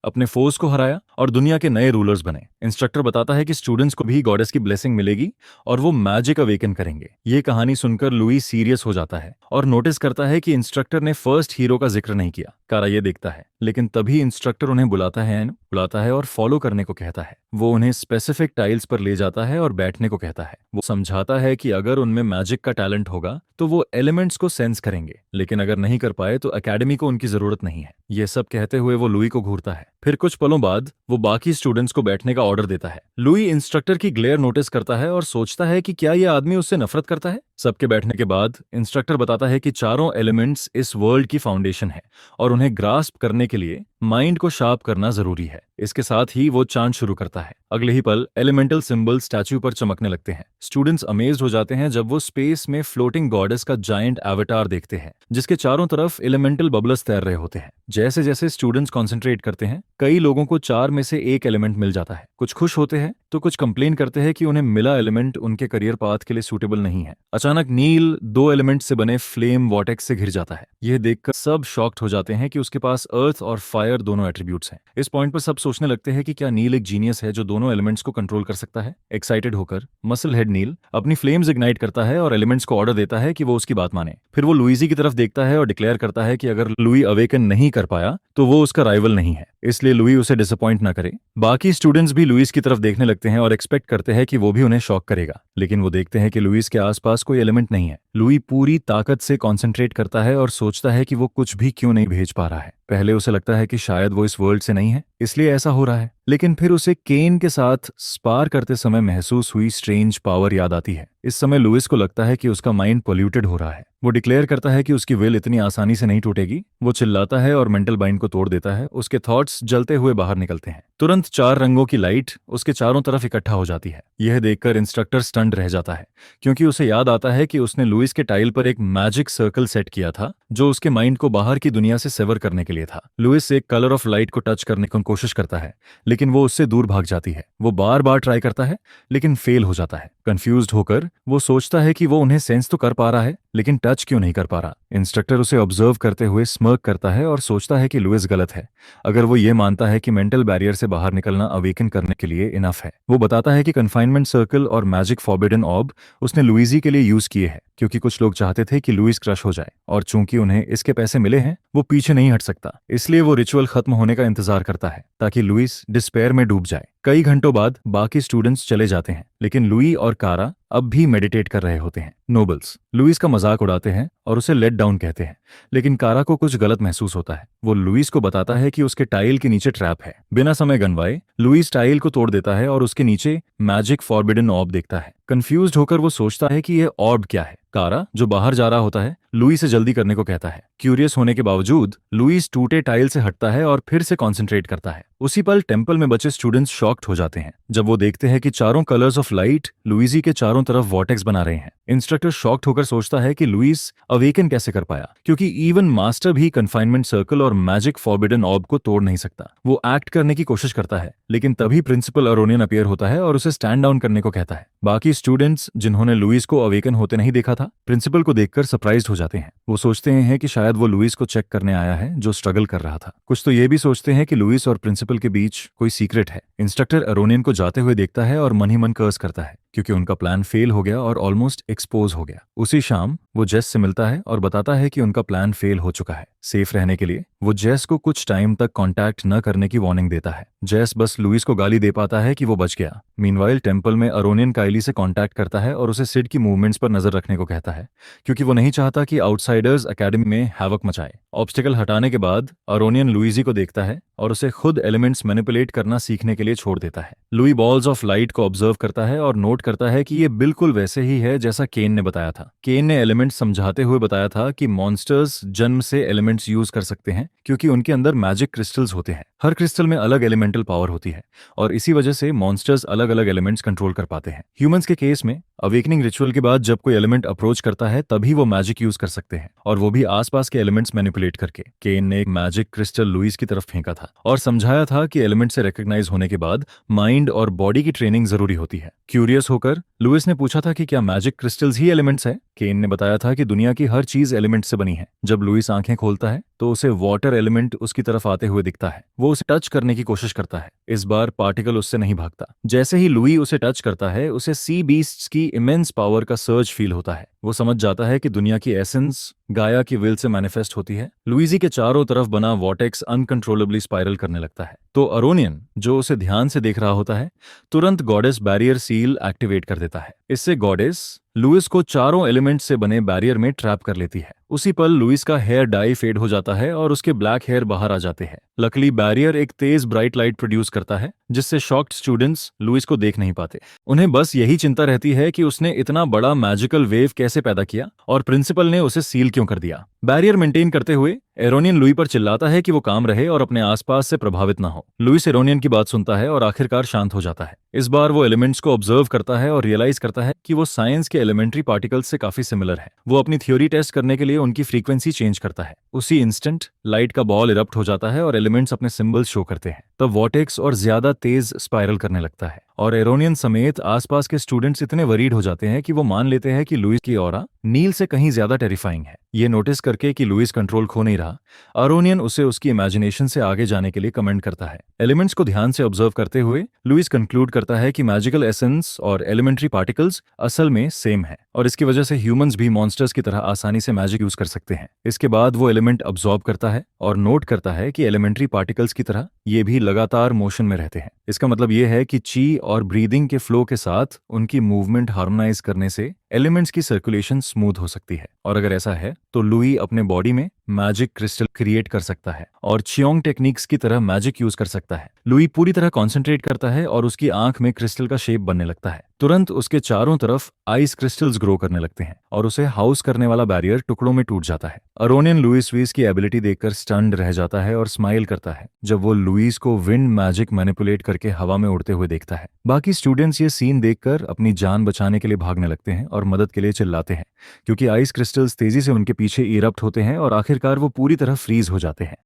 अपने फोर्स को हराया और दुनिया के नए रूलर्स बने। इंस्ट्रक्टर बताता है कि स्टूडेंट्स को भी गॉडेस की ब्लेसिंग मिलेगी और वो मैजिक अवेकन करेंगे। ये कहानी सुनकर लुई सीरियस हो जाता है और नोटिस करता है कि इंस्ट्रक्टर ने फर्स्ट हीरो का जिक्र नहीं किया। कारा ये देखता है, लेकिन तभी इंस्ट्रक्टर उन्हें बुलाता है और फॉलो करने को कहता है। वो उन्हें स्पेसिफिक टाइल्स पर ले जाता है और बैठने को कहता है। वो समझाता है कि अगर उनमें मैजिक का टैलेंट होगा तो वो एलिमेंट्स को सेंस करेंगे, लेकिन अगर नहीं कर पाए तो एकेडमी को उनकी जरूरत नहीं है। ये सब कहते हुए वो लुई को घूरता है। फिर कुछ पलों बाद वो बाकी स्टूडेंट्स को बैठने का ऑर्डर देता है। लुई इंस्ट्रक्टर की ग्लेयर नोटिस करता है और सोचता है कि क्या यह आदमी उससे नफरत करता है। सबके बैठने के बाद इंस्ट्रक्टर बताता है कि चारों एलिमेंट्स इस वर्ल्ड की फाउंडेशन है और उन्हें ग्रास्प करने के लिए माइंड को शार्प करना जरूरी है। इसके साथ ही वो चांट शुरू करता है। अगले ही पल एलिमेंटल सिंबल स्टैच्यू पर चमकने लगते हैं। स्टूडेंट्स अमेज्ड हो जाते हैं जब वो स्पेस में फ्लोटिंग गॉडेस का जायंट एवेटार देखते हैं, जिसके चारों तरफ एलिमेंटल बबल्स तैर रहे होते हैं। जैसे जैसे स्टूडेंट्स कॉन्सेंट्रेट करते हैं, कई लोगों को 4 में से एक एलिमेंट मिल जाता है। कुछ खुश होते हैं तो कुछ कंप्लेन करते हैं कि उन्हें मिला एलिमेंट उनके करियर पाथ के लिए सूटेबल नहीं है। अचानक नील 2 एलिमेंट से बने फ्लेम वॉटेक्स से घिर जाता है। यह देखकर सब शॉक्ड हो जाते हैं कि उसके पास अर्थ और फायर दोनों एट्रीब्यूट्स हैं। इस पॉइंट पर सब सोचने लगते हैं कि क्या नील एक जीनियस है जो दोनों एलिमेंट्स को कंट्रोल कर सकता है। एक्साइटेड होकर मसल हेड नील अपनी फ्लेम्स इग्नाइट करता है और एलिमेंट्स को ऑर्डर देता है कि वो उसकी बात माने। फिर वो लुइजी की तरफ देखता है और डिक्लेयर करता है कि अगर लुई अवेकन नहीं कर पाया तो वो उसका राइवल नहीं है, इसलिए लुई उसे डिसअपॉइंट ना करे। बाकी स्टूडेंट्स भी लुइस की तरफ देखने लगते हैं और एक्सपेक्ट करते हैं कि वो भी उन्हें शॉक करेगा, लेकिन वो देखते हैं कि लुइस के आसपास कोई एलिमेंट नहीं है। लुई पूरी ताकत से कॉन्सेंट्रेट करता है और सोचता है कि वो कुछ भी क्यों नहीं भेज पा रहा है। पहले उसे लगता है कि शायद वो इस वर्ल्ड से नहीं है, इसलिए ऐसा हो रहा है, लेकिन फिर उसे केन के साथ स्पार करते समय महसूस हुई स्ट्रेंज पावर याद आती है। इस समय लुइस को लगता है कि उसका माइंड पोल्यूटेड हो रहा है। वो डिक्लेयर करता है कि उसकी विल इतनी आसानी से नहीं टूटेगी। वो चिल्लाता है और मेंटल बाइंड को तोड़ देता है। उसके थॉट्स जलते हुए बाहर निकलते हैं। तुरंत 4 रंगों की लाइट उसके चारों तरफ इकट्ठा हो जाती है। यह देखकर इंस्ट्रक्टर स्टंड रह जाता है, क्योंकि उसे याद आता है कि उसने लुइस के टाइल पर एक मैजिक सर्कल सेट किया था जो उसके माइंड को बाहर की दुनिया से सेवर करने के लिए था। लुइस एक कलर ऑफ लाइट को टच करने की कोशिश करता है, लेकिन वो उससे दूर भाग जाती है। वो बार बार ट्राई करता है, लेकिन फेल हो जाता है। कंफ्यूज्ड होकर वो सोचता है कि वो उन्हें सेंस तो कर पा रहा है, लेकिन टच क्यों नहीं कर पा रहा। इंस्ट्रक्टर उसे ऑब्जर्व करते हुए स्मर्क करता है और सोचता है कि लुइस गलत है अगर वो ये मानता है कि मेंटल बैरियर से बाहर निकलना अवेकन करने के लिए इनफ है। वो बताता है कि कन्फाइनमेंट सर्कल और मैजिक फॉरबिडन ऑर्ब उसने लुइजी के लिए यूज किए हैं, क्योंकि कुछ लोग चाहते थे कि लुइस क्रश हो जाए, और चूंकि उन्हें इसके पैसे मिले हैं वो पीछे नहीं हट सकता। इसलिए वो रिचुअल खत्म होने का इंतजार करता है ताकि लुइस डिस्पेयर में डूब जाए। कई घंटों बाद बाकी स्टूडेंट्स चले जाते हैं, लेकिन लुई और कारा अब भी मेडिटेट कर रहे होते हैं। नोबल्स लुइस का मजाक उड़ाते हैं और उसे लेट डाउन कहते हैं। लेकिन कारा को कुछ गलत महसूस होता है। वो लुइस को बताता है कि उसके टाइल के नीचे ट्रैप है। बिना समय गंवाए लुइस टाइल को तोड़ देता है और उसके नीचे मैजिक फॉरबिडन ऑर्ब देखता है। कंफ्यूज्ड होकर वो सोचता है कि यह ऑर्ब क्या है। कारा, जो बाहर जा रहा होता है, लुइस से जल्दी करने को कहता है। क्यूरियस होने के बावजूद लुइस टूटे टाइल से हटता है और फिर से कंसंट्रेट करता है। उसी पल टेंपल में बचे स्टूडेंट्स शॉक्ड हो जाते हैं जब वो देखते हैं कि चारों कलर्स ऑफ लाइट लुइजी के चारों तरफ वॉर्टेक्स बना रहे हैं। इंस्ट्रक्टर शॉक्ड होकर सोचता है कि लुइस अवेकन कैसे कर पाया, क्योंकि इवन मास्टर भी कन्फाइनमेंट सर्कल और मैजिक फॉरबिडन ऑर्ब को तोड़ नहीं सकता। वो एक्ट करने की कोशिश करता है, लेकिन तभी प्रिंसिपल अरोनियन अपीयर होता है और उसे स्टैंड डाउन करने को कहता है। बाकी स्टूडेंट्स, जिन्होंने लुइस को अवेकन होते नहीं देखा था, प्रिंसिपल को देखकर सरप्राइज्ड हो जाते हैं। वो सोचते हैं कि शायद वो लुइस को चेक करने आया है जो स्ट्रगल कर रहा था। कुछ तो ये भी सोचते हैं कि लुइस और प्रिंसिपल के बीच कोई सीक्रेट है। इंस्ट्रक्टर अरोनियन को जाते हुए देखता है और मन ही मन कर्स करता है, क्योंकि उनका प्लान फेल हो गया और ऑलमोस्ट एक्सपोज हो गया। उसी शाम वो जेस से मिलता है और बताता है कि उनका प्लान फेल हो चुका है। सेफ रहने के लिए वो जेस को कुछ टाइम तक कांटेक्ट न करने की वार्निंग देता है। जेस बस लुइस को गाली दे पाता है कि वो बच गया। मीनवाइल टेंपल में अरोनियन काइली से कांटेक्ट करता है और उसे सिड की मूवमेंट्स पर नजर रखने को कहता है, क्योंकि वो नहीं चाहता कि आउटसाइडर्स एकेडमी में हैवक मचाए। ऑब्स्टिकल हटाने के बाद अरोनियन लुइजी को देखता है और उसे खुद एलिमेंट्स मैनिपुलेट करना सीखने के लिए छोड़ देता है। लुई बॉल्स ऑफ लाइट को ऑब्जर्व करता है और नोट करता है कि ये बिल्कुल वैसे ही है जैसा केन ने बताया था। केन ने एलिमेंट्स समझाते हुए बताया था कि मॉन्स्टर्स जन्म से एलिमेंट्स यूज कर सकते हैं, क्योंकि उनके अंदर मैजिक क्रिस्टल्स होते हैं। हर क्रिस्टल में अलग एलिमेंटल पावर होती है और इसी वजह से मॉन्स्टर्स अलग अलग एलिमेंट्स कंट्रोल कर पाते हैं। ह्यूमंस के केस में अवेकनिंग रिचुअल के बाद जब कोई एलिमेंट अप्रोच करता है तभी वो मैजिक यूज कर सकते हैं, और वो भी आसपास के एलिमेंट्स मैनिपुलेट करके। केन ने एक मैजिक क्रिस्टल लुइस की तरफ फेंका था और समझाया था कि एलिमेंट से रिकॉग्नाइज होने के बाद माइंड और बॉडी की ट्रेनिंग जरूरी होती है। क्यूरियस होकर लुइस ने पूछा था कि क्या मैजिक क्रिस्टल्स ही एलिमेंट्स है। केन ने बताया था कि दुनिया की हर चीज एलिमेंट से बनी है। जब लुइस आंखें खोलता है तो उसे वाटर एलिमेंट उसकी तरफ आते हुए दिखता है। वो उसे टच करने की कोशिश करता है। इस बार पार्टिकल उससे नहीं भागता। जैसे ही लुई उसे टच करता है, उसे सी बीस्ट्स की इमेंस पावर का सर्ज फील होता है। वो समझ जाता है कि दुनिया की एसेंस गाया की विल से मैनिफेस्ट होती है। लुइजी के चारों तरफ बना वॉटेक्स अनकंट्रोलेबली स्पाइरल करने लगता है। तो अरोनियन, जो उसे ध्यान से देख रहा होता है, तुरंत गॉडेस बैरियर सील एक्टिवेट कर देता है। इससे गॉडेस लुइस को चारों एलिमेंट से बने बैरियर में ट्रैप कर लेती है। उसी पल लुइस का हेयर डाई फेड हो जाता है और उसके ब्लैक हेयर बाहर आ जाते हैं। लकली बैरियर एक तेज ब्राइट लाइट प्रोड्यूस करता है, जिससे शॉक्ड स्टूडेंट्स लुइस को देख नहीं पाते। उन्हें बस यही चिंता रहती है कि उसने इतना बड़ा मैजिकल वेव कैसे पैदा किया और प्रिंसिपल ने उसे सील क्यों कर दिया। बैरियर मेंटेन करते हुए एरोनियन लुई पर चिल्लाता है कि वो काम रहे और अपने आसपास से प्रभावित ना हो। लुइस एरोनियन की बात सुनता है और आखिरकार शांत हो जाता है। इस बार वो एलिमेंट्स को ऑब्जर्व करता है और रियलाइज करता है कि वो साइंस के एलिमेंट्री पार्टिकल्स से काफी सिमिलर है। वो अपनी थ्योरी टेस्ट करने के लिए उनकी फ्रीक्वेंसी चेंज करता है। उसी इंस्टेंट लाइट का बॉल इरप्ट हो जाता है और एलिमेंट्स अपने सिंबल्स शो करते हैं। तब वॉटेक्स और ज्यादा तेज स्पाइरल करने लगता है और एरोनियन समेत आसपास के स्टूडेंट्स इतने वरीड हो जाते हैं कि वो मान लेते हैं कि लुइस की ऑरा नील से कहीं ज्यादा टेरिफाइंग है। ये नोटिस करके कि लुइस कंट्रोल खो नहीं रहा, अरोनियन उसे उसकी इमेजिनेशन से आगे जाने के लिए कमेंट करता है। एलिमेंट्स को ध्यान से ऑब्जर्व करते हुए लुइस कंक्लूड करता है कि मैजिकल एसेंस और एलिमेंट्री पार्टिकल्स असल में सेम है और इसकी वजह से ह्यूमंस भी मॉन्स्टर्स की तरह आसानी से मैजिक यूज कर सकते हैं। इसके बाद वो एलिमेंट अब्सॉर्ब करता है और नोट करता है कि एलिमेंट्री पार्टिकल्स की तरह ये भी लगातार मोशन में रहते हैं। इसका मतलब ये है कि ची और ब्रीदिंग के फ्लो के साथ उनकी मूवमेंट हार्मोनाइज करने से एलिमेंट्स की सर्कुलेशन स्मूथ हो सकती है, और अगर ऐसा है तो लुई अपने बॉडी में मैजिक क्रिस्टल क्रिएट कर सकता है और चियोंग टेक्निक्स की तरह मैजिक यूज कर सकता है। लुई पूरी तरह कॉन्सेंट्रेट करता है और उसकी आंख में क्रिस्टल का शेप बनने लगता है। तुरंत उसके चारों तरफ आइस क्रिस्टल्स ग्रो करने लगते हैं और उसे हाउस करने वाला बैरियर टुकड़ों में टूट जाता है। अरोनियन लुइस वीस की एबिलिटी देखकर स्टन्ड रह जाता है और स्माइल करता है जब वो लुइस को विंड मैजिक मैनिपुलेट करके हवा में उड़ते हुए देखता है। बाकी स्टूडेंट्स ये सीन देखकर अपनी जान बचाने के लिए भागने लगते हैं और मदद के लिए चिल्लाते हैं, क्योंकि आइस क्रिस्टल्स तेजी से उनके पीछे इरप्ट होते हैं और आखिरकार वो पूरी तरह फ्रीज हो जाते हैं।